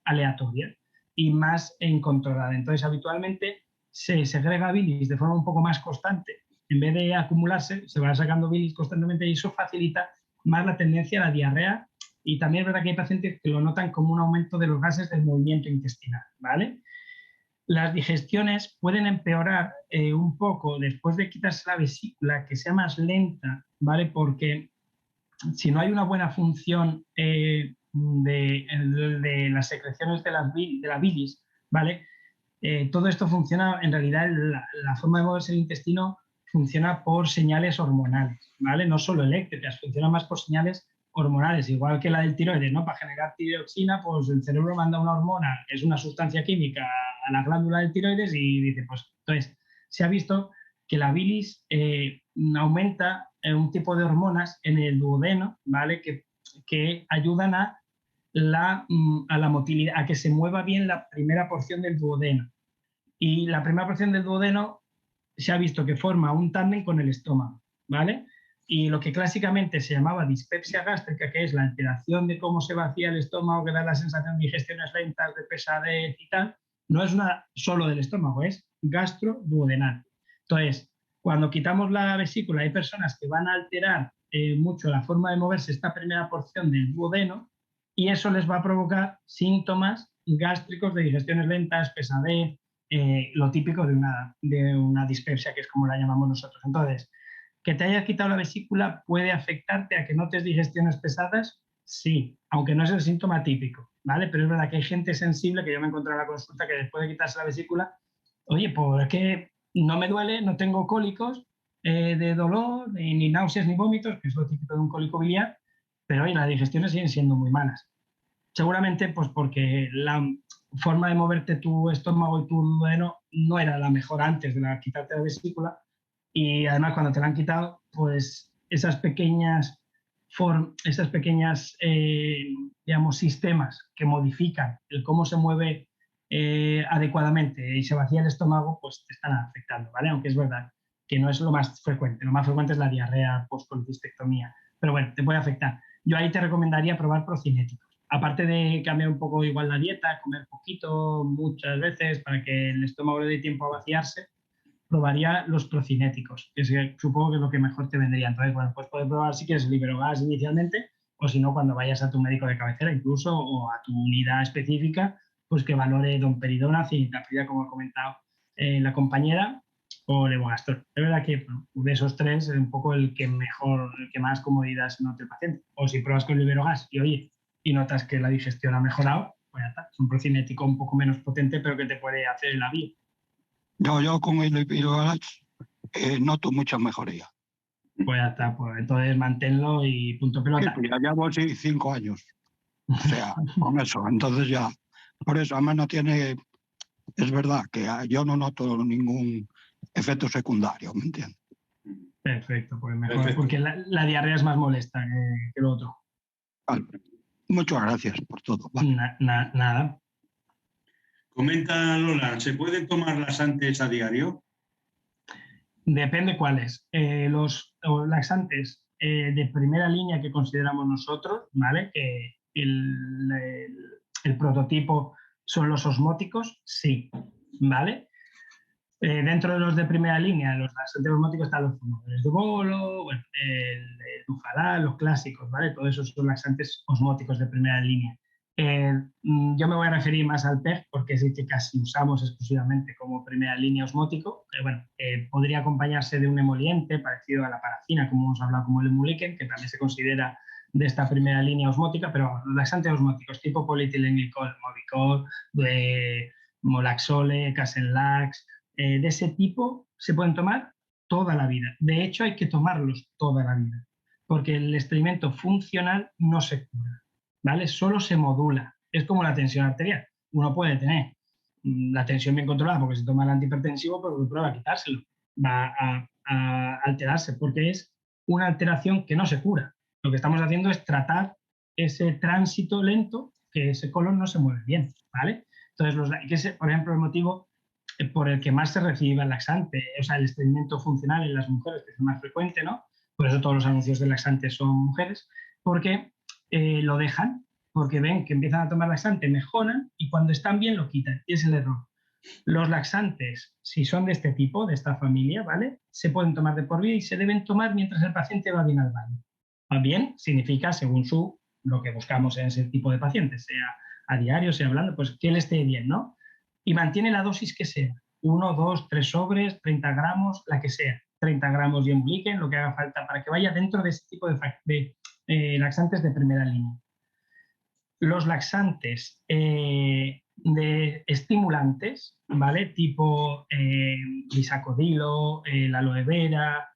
aleatoria y más incontrolada. Entonces, habitualmente se segrega bilis de forma un poco más constante. En vez de acumularse, se va sacando bilis constantemente y eso facilita más la tendencia a la diarrea. Y también es verdad que hay pacientes que lo notan como un aumento de los gases del movimiento intestinal, ¿vale? Las digestiones pueden empeorar un poco después de quitarse la vesícula, que sea más lenta, ¿vale? Porque si no hay una buena función de las secreciones de la bilis, ¿vale? Todo esto funciona, en realidad, la forma de moverse el intestino funciona por señales hormonales, ¿vale? No solo eléctricas, funciona más por señales hormonales, igual que la del tiroides, ¿no? Para generar tiroxina, pues el cerebro manda una hormona, que es una sustancia química, a la glándula del tiroides y dice, pues, entonces, se ha visto que la bilis aumenta un tipo de hormonas en el duodeno, ¿vale? Que ayudan a la motilidad, a que se mueva bien la primera porción del duodeno. Y la primera porción del duodeno se ha visto que forma un tándem con el estómago, ¿vale? Y lo que clásicamente se llamaba dispepsia gástrica, que es la alteración de cómo se vacía el estómago, que da la sensación de digestiones lentas, de pesadez y tal, no es una solo del estómago, es gastroduodenal. Entonces, cuando quitamos la vesícula, hay personas que van a alterar mucho la forma de moverse esta primera porción del duodeno y eso les va a provocar síntomas gástricos de digestiones lentas, pesadez, lo típico de una dispepsia, que es como la llamamos nosotros. Entonces, que te hayas quitado la vesícula puede afectarte a que notes digestiones pesadas, sí, aunque no es el síntoma típico, ¿vale? Pero es verdad que hay gente sensible, que yo me encontré en la consulta, que después de quitarse la vesícula, oye, pues es que no me duele, no tengo cólicos de dolor, ni náuseas ni vómitos, que es lo típico de un cólico biliar, pero oye, las digestiones siguen siendo muy malas. Seguramente pues porque la forma de moverte tu estómago y tu duodeno no era la mejor antes de quitarte la vesícula, y además cuando te la han quitado, pues esas pequeñas digamos, sistemas que modifican el cómo se mueve adecuadamente y se vacía el estómago, pues te están afectando, ¿vale? Aunque es verdad que no es lo más frecuente. Lo más frecuente es la diarrea post-colicistectomía. Pero bueno, te puede afectar. Yo ahí te recomendaría probar procinéticos. Aparte de cambiar un poco igual la dieta, comer poquito muchas veces para que el estómago le dé tiempo a vaciarse, probaría los procinéticos, que supongo que es lo que mejor te vendría. Entonces, bueno, pues puedes probar si quieres el Iberogás inicialmente, o si no, cuando vayas a tu médico de cabecera incluso, o a tu unidad específica, pues que valore domperidona, cimetapida, como ha comentado la compañera, o levogastor. Es verdad que bueno, de esos tres es un poco el que mejor, el que más comodidad se note el paciente. O si pruebas con el Iberogás y oye, y notas que la digestión ha mejorado, pues ya está. Es un procinético un poco menos potente, pero que te puede hacer el vía. Yo con el Iberogás noto mucha mejoría. Pues ya está, pues entonces manténlo y punto pelota. Sí, pues ya llevo 5 años. O sea, con eso. Entonces ya, por eso, además no tiene, es verdad que yo no noto ningún efecto secundario, ¿me entiendes? Perfecto, pues mejor, Perfecto. porque la diarrea es más molesta que lo otro. Vale. Muchas gracias por todo. Vale. Nada. Comenta Lola, ¿se pueden tomar laxantes a diario? Depende cuáles. Los laxantes de primera línea que consideramos nosotros, ¿vale? Que el prototipo son los osmóticos, sí, ¿vale? Dentro de los de primera línea, los laxantes osmóticos están los fumadores de bolo, bueno, el Dufadal, los clásicos, ¿vale? Todos esos son laxantes osmóticos de primera línea. Yo me voy a referir más al PEG porque es el que casi usamos exclusivamente como primera línea osmótico. Bueno, podría acompañarse de un emoliente parecido a la parafina, como hemos hablado, como el Emuliquen, que también se considera de esta primera línea osmótica, pero los laxantes osmóticos tipo polietilenglicol, Movicol, Molaxole, Casenlax, de ese tipo se pueden tomar toda la vida. De hecho, hay que tomarlos toda la vida, porque el estreñimiento funcional no se cura, ¿vale? Solo se modula. Es como la tensión arterial. Uno puede tener la tensión bien controlada porque se toma el antihipertensivo, pero prueba a quitárselo. Va a alterarse porque es una alteración que no se cura. Lo que estamos haciendo es tratar ese tránsito lento, que ese colon no se mueve bien, ¿vale? Entonces, por ejemplo, el motivo por el que más se recibe el laxante, o sea, el estreñimiento funcional en las mujeres, que es el más frecuente, ¿no? Por eso todos los anuncios de laxantes son mujeres, porque lo dejan, porque ven que empiezan a tomar laxante, mejoran y cuando están bien lo quitan. Y es el error. Los laxantes, si son de este tipo, de esta familia, ¿vale? Se pueden tomar de por vida y se deben tomar mientras el paciente va bien al baño. Va bien significa, según lo que buscamos en ese tipo de pacientes, sea a diario, sea hablando, pues que él esté bien, ¿no? Y mantiene la dosis que sea, 1, 2, 3 sobres, 30 gramos, la que sea, 30 gramos y Embliquen, lo que haga falta para que vaya dentro de ese tipo de laxantes de primera línea. Los laxantes de estimulantes, ¿vale? Tipo bisacodilo, la aloe vera,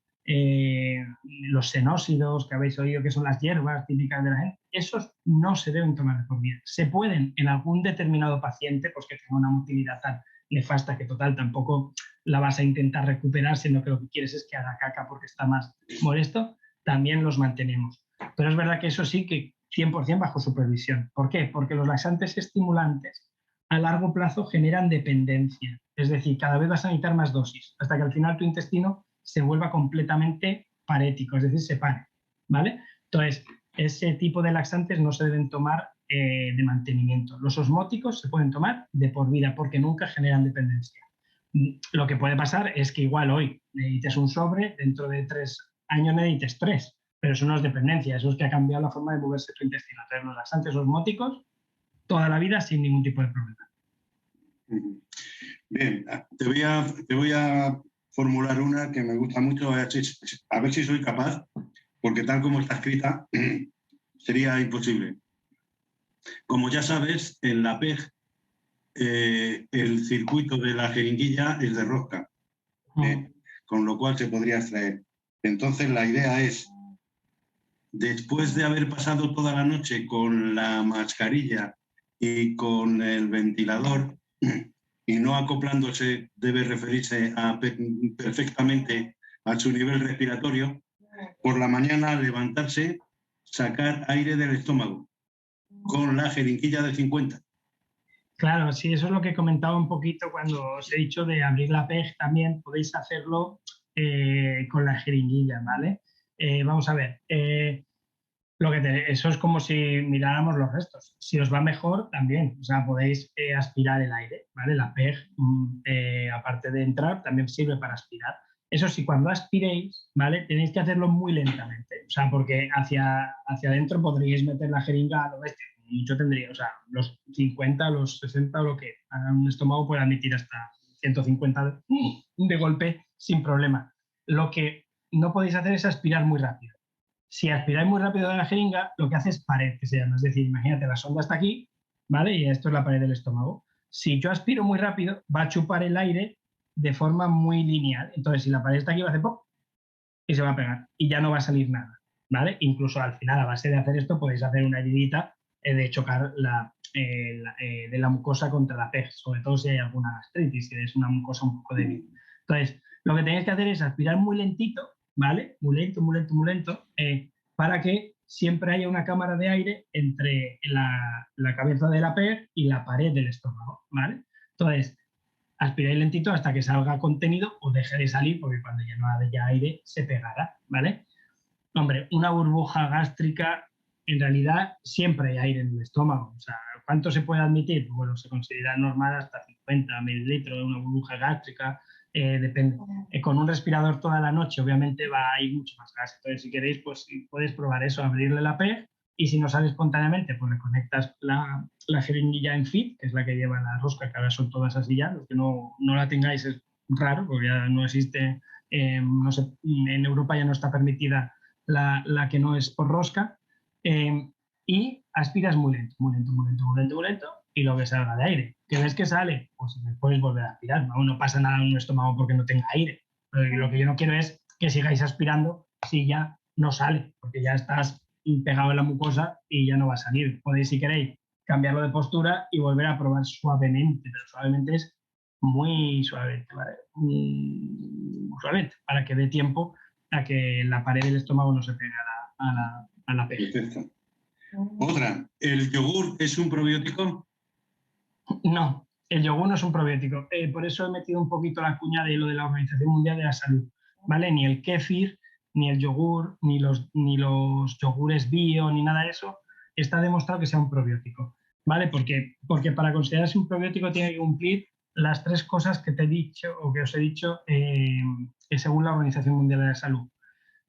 los xenósidos, que habéis oído que son las hierbas típicas de la gente, esos no se deben tomar de por vida. Se pueden en algún determinado paciente, pues que tenga una motilidad tan nefasta que total tampoco la vas a intentar recuperar, sino que lo que quieres es que haga caca porque está más molesto, también los mantenemos. Pero es verdad que eso sí que 100% bajo supervisión. ¿Por qué? Porque los laxantes estimulantes a largo plazo generan dependencia. Es decir, cada vez vas a necesitar más dosis, hasta que al final tu intestino se vuelva completamente parético, es decir, separe, ¿vale? Entonces, ese tipo de laxantes no se deben tomar de mantenimiento. Los osmóticos se pueden tomar de por vida porque nunca generan dependencia. Lo que puede pasar es que igual hoy necesites un sobre, dentro de 3 años necesites 3, pero eso no es dependencia, eso es que ha cambiado la forma de moverse tu intestino. Entonces, los laxantes osmóticos, toda la vida sin ningún tipo de problema. Bien, te voy a formular una que me gusta mucho, a ver si soy capaz, porque tal como está escrita, sería imposible. Como ya sabes, en la PEG el circuito de la jeringuilla es de rosca, con lo cual se podría extraer. Entonces la idea es, después de haber pasado toda la noche con la mascarilla y con el ventilador, y no acoplándose, debe referirse perfectamente a su nivel respiratorio, por la mañana levantarse, sacar aire del estómago con la jeringuilla de 50. Claro, sí, eso es lo que comentaba un poquito cuando os he dicho de abrir la PEG. También podéis hacerlo con la jeringuilla, ¿vale? Vamos a ver, eso es como si miráramos los restos. Si os va mejor, también, o sea, podéis aspirar el aire, ¿vale? La PEG, aparte de entrar, también sirve para aspirar. Eso sí, cuando aspiréis, ¿vale? Tenéis que hacerlo muy lentamente, o sea, porque hacia adentro podríais meter la jeringa a lo bestia. Mucho tendría, o sea, los 50, los 60 o lo que un estómago puede admitir hasta 150 de golpe sin problema. Lo que no podéis hacer es aspirar muy rápido. Si aspiráis muy rápido de la jeringa, lo que hace es pared, que se llama. Es decir, imagínate, la sonda está aquí, ¿vale? Y esto es la pared del estómago. Si yo aspiro muy rápido, va a chupar el aire de forma muy lineal. Entonces, si la pared está aquí, va a hacer ¡pop! Y se va a pegar. Y ya no va a salir nada, ¿vale? Incluso al final, a base de hacer esto, podéis hacer una heridita de chocar de la mucosa contra la PEG, sobre todo si hay alguna gastritis, si es una mucosa un poco débil. Entonces, lo que tenéis que hacer es aspirar muy lentito, ¿vale? Muy lento, muy lento, muy lento, para que siempre haya una cámara de aire entre la cabeza de la PEG y la pared del estómago, ¿vale? Entonces, aspiráis lentito hasta que salga contenido o deje de salir, porque cuando ya no haya aire se pegará, ¿vale? Hombre, una burbuja gástrica, en realidad siempre hay aire en el estómago. O sea, ¿cuánto se puede admitir? Bueno, se considera normal hasta 50 mililitros de una burbuja gástrica, depende. Con un respirador toda la noche, obviamente, va a ir mucho más gas. Entonces, si queréis, pues podéis probar eso, abrirle la PEG, y si no sale espontáneamente, pues le conectas la jeringuilla en FIT, que es la que lleva la rosca, que ahora son todas así ya. Los que no la tengáis es raro, porque ya no existe, no sé, en Europa ya no está permitida la que no es por rosca, y aspiras muy lento, muy lento, muy lento, muy lento, muy lento, y lo que salga de aire. ¿Qué ves que sale? Pues puedes volver a aspirar. No pasa nada en un estómago porque no tenga aire. Pero lo que yo no quiero es que sigáis aspirando si ya no sale, porque ya estás pegado en la mucosa y ya no va a salir. Podéis, si queréis, cambiarlo de postura y volver a probar suavemente, pero suavemente es muy suavemente, ¿vale? Muy suavemente, para que dé tiempo a que la pared del estómago no se pegue a la PEG. Perfecto. Otra, ¿el yogur es un probiótico? No, el yogur no es un probiótico. Por eso he metido un poquito la cuña de lo de la Organización Mundial de la Salud, ¿vale? Ni el kéfir, ni el yogur, ni los yogures bio, ni nada de eso, está demostrado que sea un probiótico, ¿vale? Porque para considerarse un probiótico tiene que cumplir las 3 cosas que te he dicho o que os he dicho según la Organización Mundial de la Salud.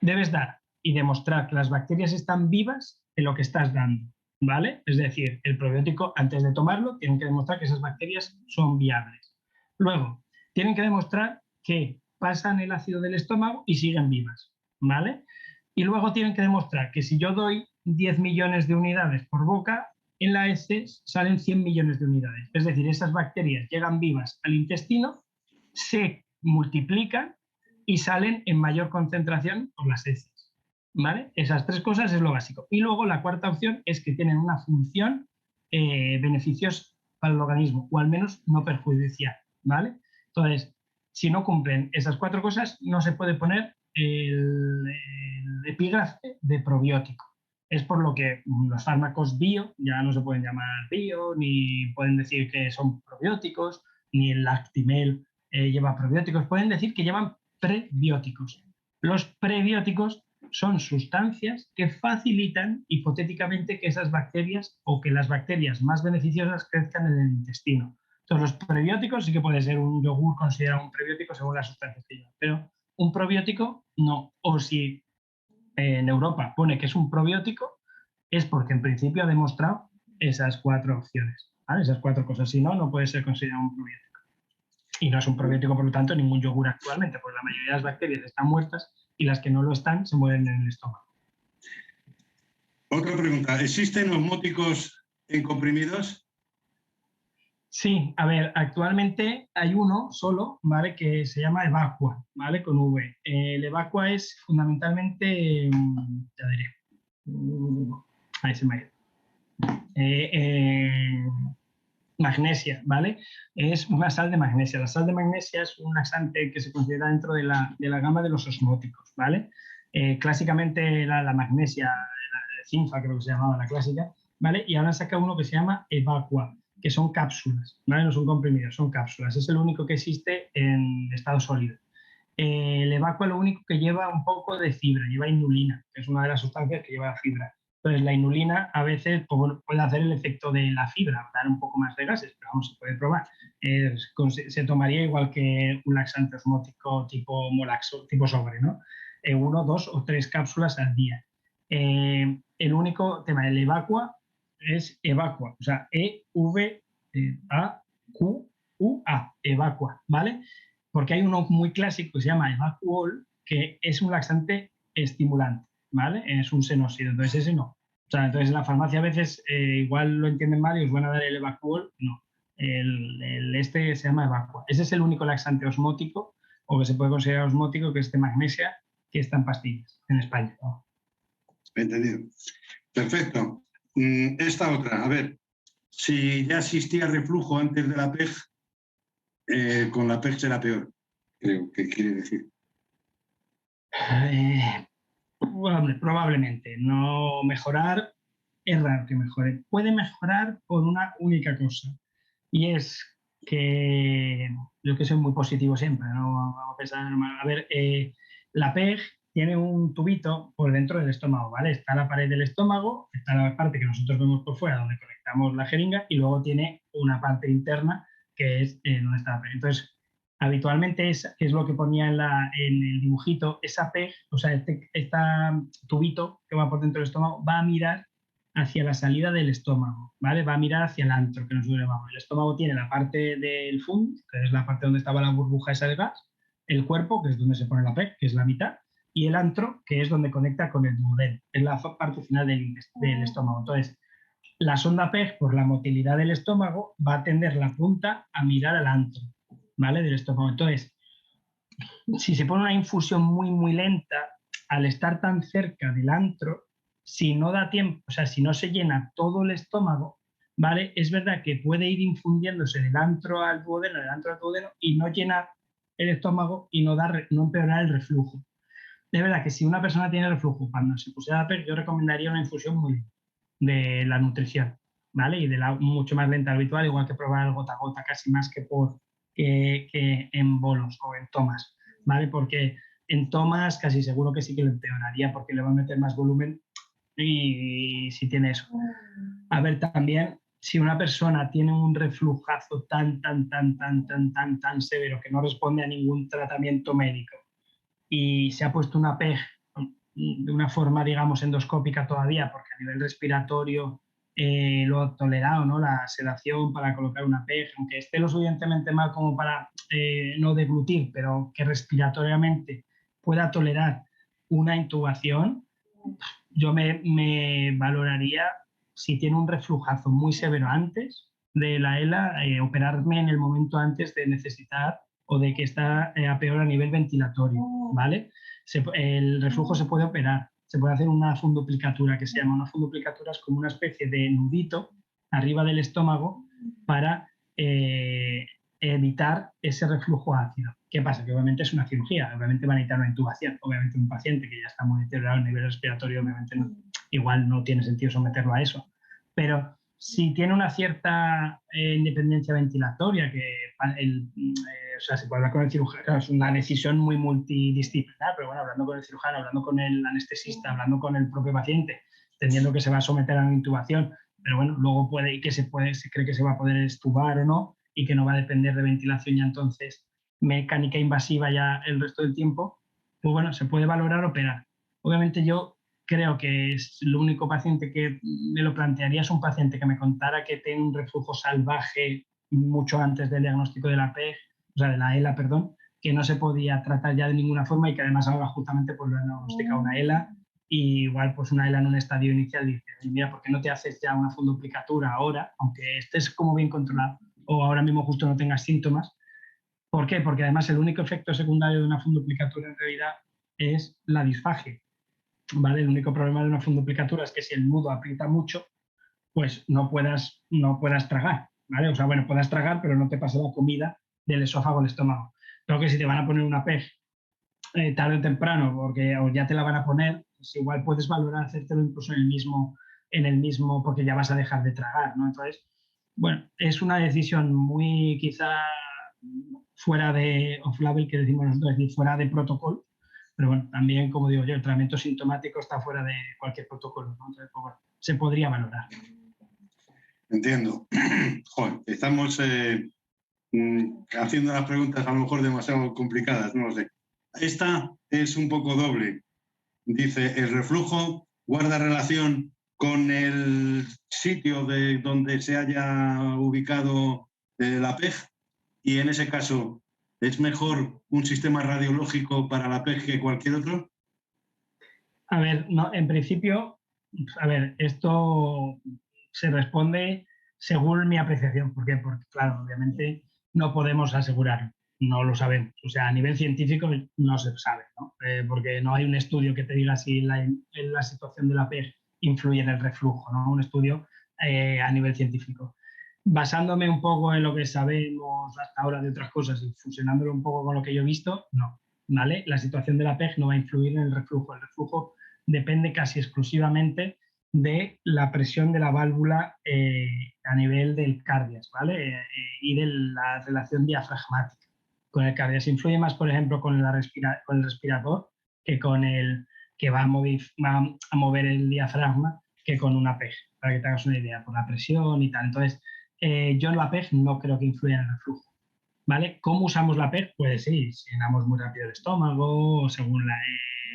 Debes dar y demostrar que las bacterias están vivas en lo que estás dando, ¿vale? Es decir, el probiótico, antes de tomarlo, tienen que demostrar que esas bacterias son viables. Luego, tienen que demostrar que pasan el ácido del estómago y siguen vivas, ¿vale? Y luego tienen que demostrar que si yo doy 10 millones de unidades por boca, en la heces salen 100 millones de unidades. Es decir, esas bacterias llegan vivas al intestino, se multiplican y salen en mayor concentración por las heces, ¿vale? Esas 3 cosas es lo básico. Y luego la cuarta opción es que tienen una función beneficiosa para el organismo, o al menos no perjudicial, ¿vale? Entonces, si no cumplen esas 4 cosas, no se puede poner el epígrafe de probiótico. Es por lo que los fármacos bio ya no se pueden llamar bio, ni pueden decir que son probióticos, ni el Lactimel lleva probióticos, pueden decir que llevan prebióticos, Los prebióticos son sustancias que facilitan hipotéticamente que esas bacterias o que las bacterias más beneficiosas crezcan en el intestino. Entonces, los prebióticos sí que puede ser un yogur considerado un prebiótico según las sustancias que lleva, pero un probiótico no. O si en Europa pone que es un probiótico, es porque en principio ha demostrado esas 4 opciones, ¿vale? Esas 4 cosas. Si no, no puede ser considerado un probiótico. Y no es un probiótico, por lo tanto, ningún yogur actualmente, porque la mayoría de las bacterias están muertas y las que no lo están se mueren en el estómago. Otra pregunta, ¿existen osmóticos en comprimidos? Sí, a ver, actualmente hay uno solo, ¿vale? Que se llama Evacqua, ¿vale? Con V. El Evacqua es fundamentalmente, ya diré, ahí se me ha ido. Magnesia, ¿vale? Es una sal de magnesia. La sal de magnesia es un laxante que se considera dentro de la gama de los osmóticos, ¿vale? Clásicamente la magnesia, la Cinfa creo que se llamaba la clásica, ¿vale? Y ahora saca uno que se llama Evacqua, que son cápsulas, ¿vale? No son comprimidos, son cápsulas. Es el único que existe en estado sólido. El Evacqua lo único que lleva un poco de fibra, lleva inulina, que es una de las sustancias que lleva fibra. Entonces, la inulina a veces puede hacer el efecto de la fibra, dar un poco más de gases, pero vamos, se puede probar. Se tomaría igual que un laxante osmótico tipo Molaxo, tipo sobre, ¿no? 1, 2 o 3 cápsulas al día. El único tema del Evacqua es Evacqua, o sea, E-V-A-Q-U-A, Evacqua, ¿vale? Porque hay uno muy clásico que se llama Evacuol, que es un laxante estimulante, ¿vale? Es un senósido, entonces ese no. O sea, entonces en la farmacia a veces igual lo entienden mal y os van a dar el Evacuol, no. Este se llama Evacqua. Ese es el único laxante osmótico, o que se puede considerar osmótico, que es de magnesia, que está en pastillas en España, ¿no? Entendido. Perfecto. Esta otra, a ver, si ya existía reflujo antes de la PEG, con la PEG será peor, creo que quiere decir. Probablemente. No mejorar, es raro que mejore. Puede mejorar por una única cosa, y es que yo que soy muy positivo siempre, no vamos a pensar, a ver, la PEG tiene un tubito por dentro del estómago, ¿vale? Está la pared del estómago, está la parte que nosotros vemos por fuera donde conectamos la jeringa y luego tiene una parte interna que es donde está la PEG. Entonces, habitualmente es lo que ponía en el dibujito, esa PEG, o sea, este tubito que va por dentro del estómago va a mirar hacia la salida del estómago, ¿vale? Va a mirar hacia el antro, que nosotros llamamos. El estómago tiene la parte del fundus, que es la parte donde estaba la burbuja esa de gas, el cuerpo, que es donde se pone la PEG, que es la mitad, y el antro, que es donde conecta con el duodeno, es la parte final del estómago. Entonces, la sonda PEG, por la motilidad del estómago, va a tender la punta a mirar al antro, ¿vale? Del estómago. Entonces, si se pone una infusión muy, muy lenta, al estar tan cerca del antro, si no da tiempo, o sea, si no se llena todo el estómago, ¿vale? Es verdad que puede ir infundiéndose del antro al duodeno, y no llenar el estómago y no empeorar el reflujo. De verdad que si una persona tiene reflujo, cuando se pusiera la PEG, yo recomendaría una infusión muy de la nutrición, ¿vale? Y de la mucho más lenta habitual, igual que probar gota a gota, casi más que en bolos o en tomas, ¿vale? Porque en tomas casi seguro que sí que lo empeoraría porque le va a meter más volumen y si tiene eso. A ver, también, si una persona tiene un reflujazo tan severo que no responde a ningún tratamiento médico y se ha puesto una PEG de una forma, digamos, endoscópica todavía, porque a nivel respiratorio lo ha tolerado, ¿no? La sedación para colocar una PEG, aunque esté lo suficientemente mal como para no deglutir, pero que respiratoriamente pueda tolerar una intubación, yo me valoraría, si tiene un reflujazo muy severo antes de la ELA, operarme en el momento antes de necesitar o de que está a peor a nivel ventilatorio, ¿vale? El reflujo se puede operar, se puede hacer una funduplicatura, que se llama una funduplicatura, es como una especie de nudito arriba del estómago para evitar ese reflujo ácido. ¿Qué pasa? Que obviamente es una cirugía, obviamente va a necesitar una intubación, obviamente un paciente que ya está muy deteriorado a nivel respiratorio, obviamente igual no tiene sentido someterlo a eso, pero si tiene una cierta independencia ventilatoria, que o sea, se puede hablar con el cirujano, claro, es una decisión muy multidisciplinar, pero bueno, hablando con el cirujano, hablando con el anestesista, hablando con el propio paciente, entendiendo que se va a someter a una intubación, pero bueno, luego puede y que se cree que se va a poder extubar o no, y que no va a depender de ventilación ya entonces mecánica invasiva ya el resto del tiempo, pues bueno, se puede valorar operar. Obviamente yo creo que es el único paciente que me lo plantearía es un paciente que me contara que tiene un reflujo salvaje mucho antes del diagnóstico de la PEG, o sea, de la ELA, perdón, que no se podía tratar ya de ninguna forma y que además ahora justamente pues lo han diagnosticado una ELA y igual pues una ELA en un estadio inicial dice, mira, ¿por qué no te haces ya una fundoplicatura ahora, aunque estés como bien controlado o ahora mismo justo no tengas síntomas? ¿Por qué? Porque además el único efecto secundario de una fundoplicatura en realidad es la disfagia, ¿vale? El único problema de una fundoplicatura es que si el nudo aprieta mucho, pues no puedas tragar, ¿vale? O sea, bueno, puedas tragar, pero no te pase la comida del esófago al estómago. Creo que si te van a poner una PEG tarde o temprano, porque o ya te la van a poner, pues igual puedes valorar hacértelo incluso en el mismo, porque ya vas a dejar de tragar, ¿no? Entonces, bueno, es una decisión muy quizá fuera de off-label, que decimos nosotros, es decir, fuera de protocolo, pero bueno, también, como digo yo, el tratamiento sintomático está fuera de cualquier protocolo, ¿no? Entonces, pues bueno, se podría valorar. Entiendo. Joder, estamos haciendo las preguntas a lo mejor demasiado complicadas, no lo sé. Esta es un poco doble. Dice, ¿el reflujo guarda relación con el sitio de donde se haya ubicado la PEG? Y en ese caso, ¿es mejor un sistema radiológico para la PEG que cualquier otro? A ver, no, en principio, a ver, esto se responde según mi apreciación. ¿Por qué? Porque, claro, obviamente no podemos asegurarlo, no lo sabemos. O sea, a nivel científico no se sabe, ¿no? Porque no hay un estudio que te diga si la situación de la PEG influye en el reflujo, ¿no? Un estudio a nivel científico. Basándome un poco en lo que sabemos hasta ahora de otras cosas y fusionándolo un poco con lo que yo he visto, no. ¿Vale? La situación de la PEG no va a influir en el reflujo. El reflujo depende casi exclusivamente de la presión de la válvula a nivel del cardias, ¿vale? Y de la relación diafragmática con el cardias. Influye más, por ejemplo, con el respirador que va a mover el diafragma que con una PEG, para que te hagas una idea, por la presión y tal. Entonces, yo en la PEG no creo que influya en el reflujo. ¿Vale? ¿Cómo usamos la PEG? Pues sí, si llenamos muy rápido el estómago, según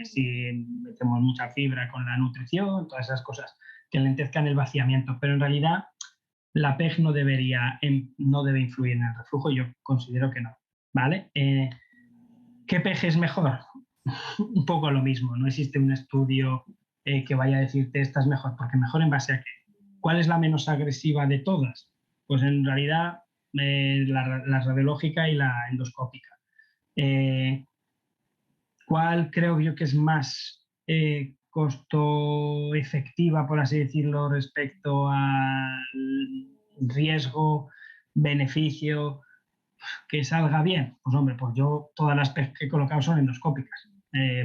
si metemos mucha fibra con la nutrición, todas esas cosas que lentezcan el vaciamiento. Pero en realidad la PEG no debe influir en el reflujo, yo considero que no. ¿Vale? ¿Qué PEG es mejor? Un poco lo mismo, no existe un estudio que vaya a decirte esta es mejor, porque mejor en base a qué. ¿Cuál es la menos agresiva de todas? Pues en realidad la radiológica y la endoscópica. ¿Cuál creo yo que es más costo efectiva, por así decirlo, respecto al riesgo, beneficio, que salga bien? Pues hombre, pues yo todas las PEG que he colocado son endoscópicas,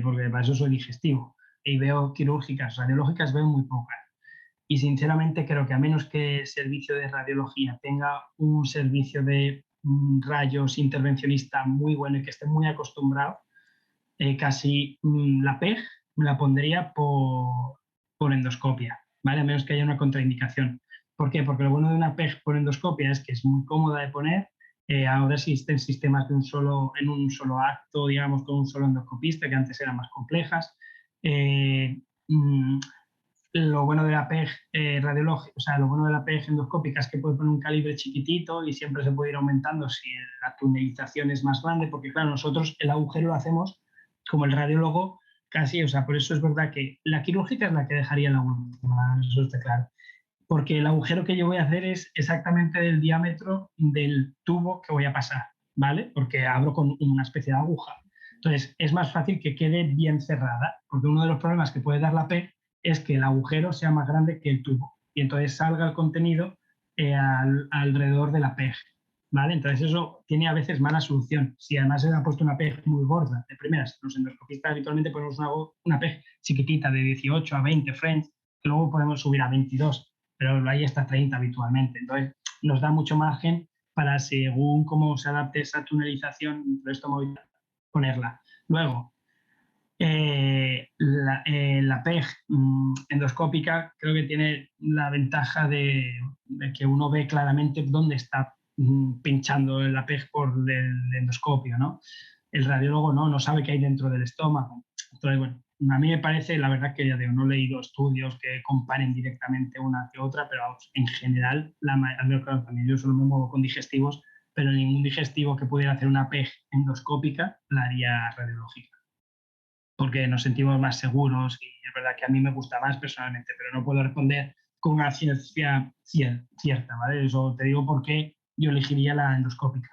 porque para eso soy digestivo. Y veo quirúrgicas, radiológicas veo muy pocas. Y sinceramente creo que a menos que el servicio de radiología tenga un servicio de rayos intervencionista muy bueno y que esté muy acostumbrado, casi la PEG me la pondría por endoscopia, ¿vale? A menos que haya una contraindicación. ¿Por qué? Porque lo bueno de una PEG por endoscopia es que es muy cómoda de poner. Ahora existen sistemas en un solo acto, digamos, con un solo endoscopista, que antes eran más complejas. Lo bueno de la PEG radiológica, o sea, lo bueno de la PEG endoscópica es que puede poner un calibre chiquitito y siempre se puede ir aumentando si la tunelización es más grande, porque claro, nosotros el agujero lo hacemos como el radiólogo casi, o sea, por eso es verdad que la quirúrgica es la que dejaría la última, eso está claro, porque el agujero que yo voy a hacer es exactamente del diámetro del tubo que voy a pasar, ¿vale? Porque abro con una especie de aguja. Entonces, es más fácil que quede bien cerrada, porque uno de los problemas que puede dar la PEG es que el agujero sea más grande que el tubo y entonces salga el contenido alrededor de la PEG, ¿vale? Entonces eso tiene a veces mala solución. Si además se ha puesto una PEG muy gorda, de primeras, los endoscopistas habitualmente ponemos una PEG chiquitita de 18 a 20 French, que luego podemos subir a 22. pero hay hasta 30 habitualmente. Entonces, nos da mucho margen para, según cómo se adapte esa tunelización del estómago, ponerla. Luego, la PEG endoscópica creo que tiene la ventaja de que uno ve claramente dónde está pinchando la PEG por el endoscopio, ¿no? El radiólogo no sabe qué hay dentro del estómago. Entonces, bueno, a mí me parece, la verdad que ya digo, no he leído estudios que comparen directamente una que otra, pero vamos, en general, claro, también yo solo me muevo con digestivos, pero ningún digestivo que pudiera hacer una PEG endoscópica la haría radiológica, porque nos sentimos más seguros y es verdad que a mí me gusta más personalmente, pero no puedo responder con una ciencia cierta, ¿vale? Eso te digo por qué yo elegiría la endoscópica.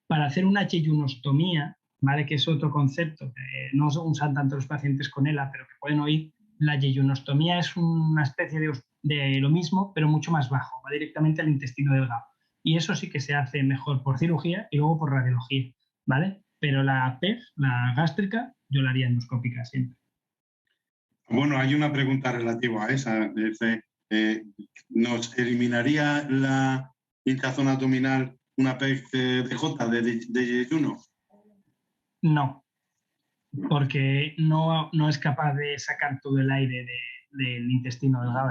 Para hacer una yeyunostomía, ¿vale? Que es otro concepto que no usan tanto los pacientes con ELA, pero que pueden oír, la yeyunostomía es una especie de lo mismo, pero mucho más bajo, va directamente al intestino delgado. Y eso sí que se hace mejor por cirugía y luego por radiología, ¿vale? Pero la PEG, la gástrica, yo la haría endoscópica siempre. Bueno, hay una pregunta relativa a esa. Dice, ¿nos eliminaría la hinchazón abdominal una PEG de yeyuno? No, porque no es capaz de sacar todo el aire del intestino delgado.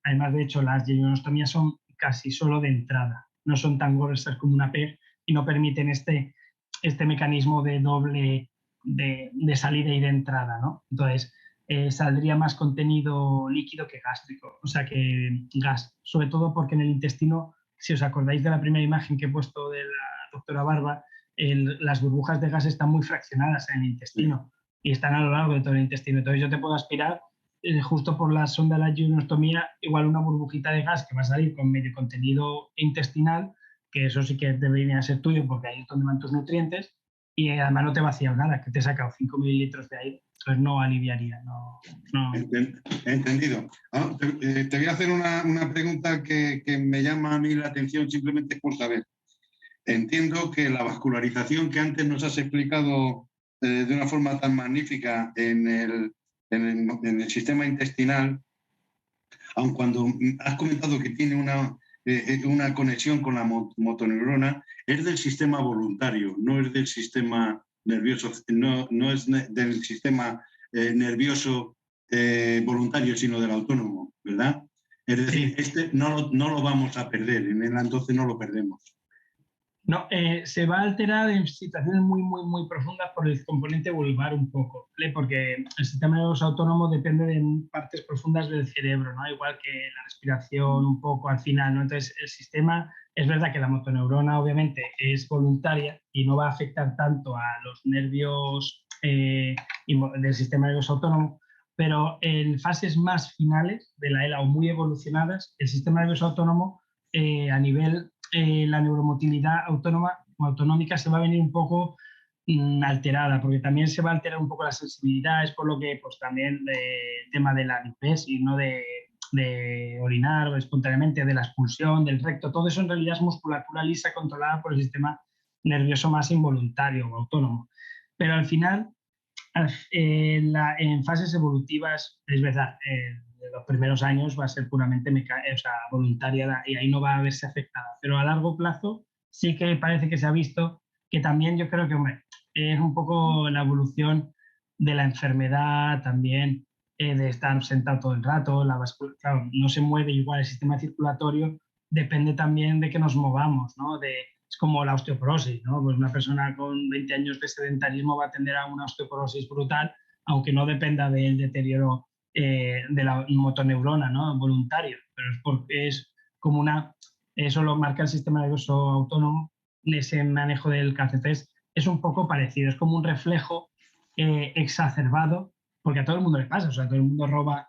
Además, de hecho, las yeyunostomías son casi solo de entrada, no son tan gruesas como una PEG y no permiten este mecanismo de doble de salida y de entrada, ¿no? Entonces, saldría más contenido líquido que gástrico, o sea, que gas, sobre todo porque en el intestino, si os acordáis de la primera imagen que he puesto de la doctora Barba, las burbujas de gas están muy fraccionadas en el intestino y están a lo largo de todo el intestino. Entonces yo te puedo aspirar justo por la sonda de la yeyunostomía igual una burbujita de gas que va a salir con medio contenido intestinal, que eso sí que debería ser tuyo porque ahí es donde van tus nutrientes, y además no te vacías nada, que te he sacado 5 mililitros de aire, entonces no aliviaría. No. Entendido. Te voy a hacer una pregunta que me llama a mí la atención simplemente por saber. Entiendo que la vascularización que antes nos has explicado de una forma tan magnífica en el sistema intestinal, aun cuando has comentado que tiene una conexión con la motoneurona, es del sistema voluntario, no es del sistema nervioso, no es del sistema nervioso voluntario, sino del autónomo, ¿verdad? Es decir, este no lo vamos a perder, en el entonces no lo perdemos. No, se va a alterar en situaciones muy, muy, muy profundas por el componente vulvar un poco, ¿vale? Porque el sistema nervioso autónomo depende de partes profundas del cerebro, ¿no? Igual que la respiración un poco al final, ¿no? Entonces, el sistema, es verdad que la motoneurona obviamente es voluntaria y no va a afectar tanto a los nervios del sistema nervioso autónomo, pero en fases más finales de la ELA o muy evolucionadas, el sistema nervioso autónomo a nivel la neuromotilidad autónoma o autonómica se va a venir un poco alterada, porque también se va a alterar un poco la sensibilidad, es por lo que pues también el tema de la diuresis, ¿no? de orinar espontáneamente, de la expulsión, del recto, todo eso en realidad es musculatura lisa controlada por el sistema nervioso más involuntario o autónomo. Pero al final, en fases evolutivas, es verdad, en los primeros años va a ser puramente voluntaria y ahí no va a verse afectada. Pero a largo plazo sí que parece que se ha visto que también yo creo que, hombre, es un poco la evolución de la enfermedad también, de estar sentado todo el rato, claro, no se mueve igual el sistema circulatorio, depende también de que nos movamos, ¿no? Es como la osteoporosis, ¿no? Pues una persona con 20 años de sedentarismo va a tender a una osteoporosis brutal, aunque no dependa del deterioro de la motoneurona, ¿no? Voluntario, pero es porque es como eso lo marca el sistema nervioso autónomo, ese manejo del cáncer. Entonces, es un poco parecido, es como un reflejo exacerbado, porque a todo el mundo le pasa, o sea, todo el mundo roba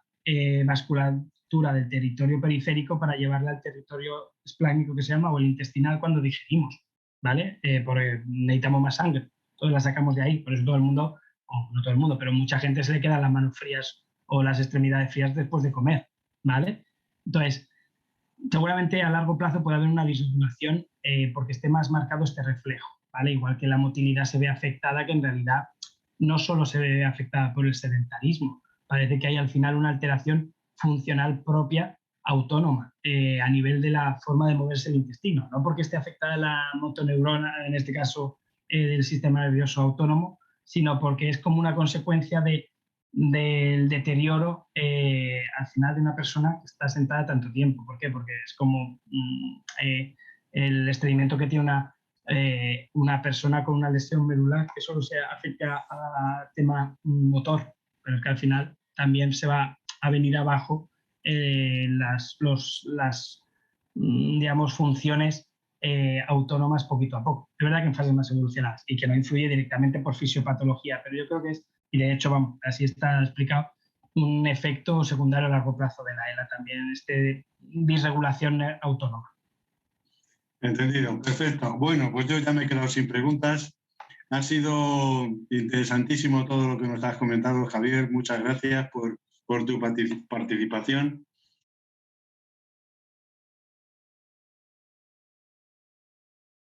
vasculatura del territorio periférico para llevarla al territorio esplánico que se llama, o el intestinal cuando digerimos, ¿vale? Porque necesitamos más sangre, todos la sacamos de ahí, por eso todo el mundo, o no todo el mundo, pero mucha gente se le quedan las manos frías o las extremidades frías después de comer, ¿vale? Entonces, seguramente a largo plazo puede haber una disminución porque esté más marcado este reflejo, ¿vale? Igual que la motilidad se ve afectada, que en realidad no solo se ve afectada por el sedentarismo, parece que hay al final una alteración funcional propia autónoma a nivel de la forma de moverse el intestino, no porque esté afectada la motoneurona, en este caso del sistema nervioso autónomo, sino porque es como una consecuencia del deterioro al final de una persona que está sentada tanto tiempo. ¿Por qué? Porque es como el estreñimiento que tiene una persona con una lesión medular que solo se afecta al tema motor, pero es que al final también se va a venir abajo las digamos, funciones autónomas poquito a poco. Es verdad que en fases más evolucionadas y que no influye directamente por fisiopatología, pero yo creo que es, y de hecho, vamos, así está explicado, un efecto secundario a largo plazo de la ELA también, disregulación autónoma. Entendido, perfecto. Bueno, pues yo ya me he quedado sin preguntas. Ha sido interesantísimo todo lo que nos has comentado, Javier. Muchas gracias por tu participación.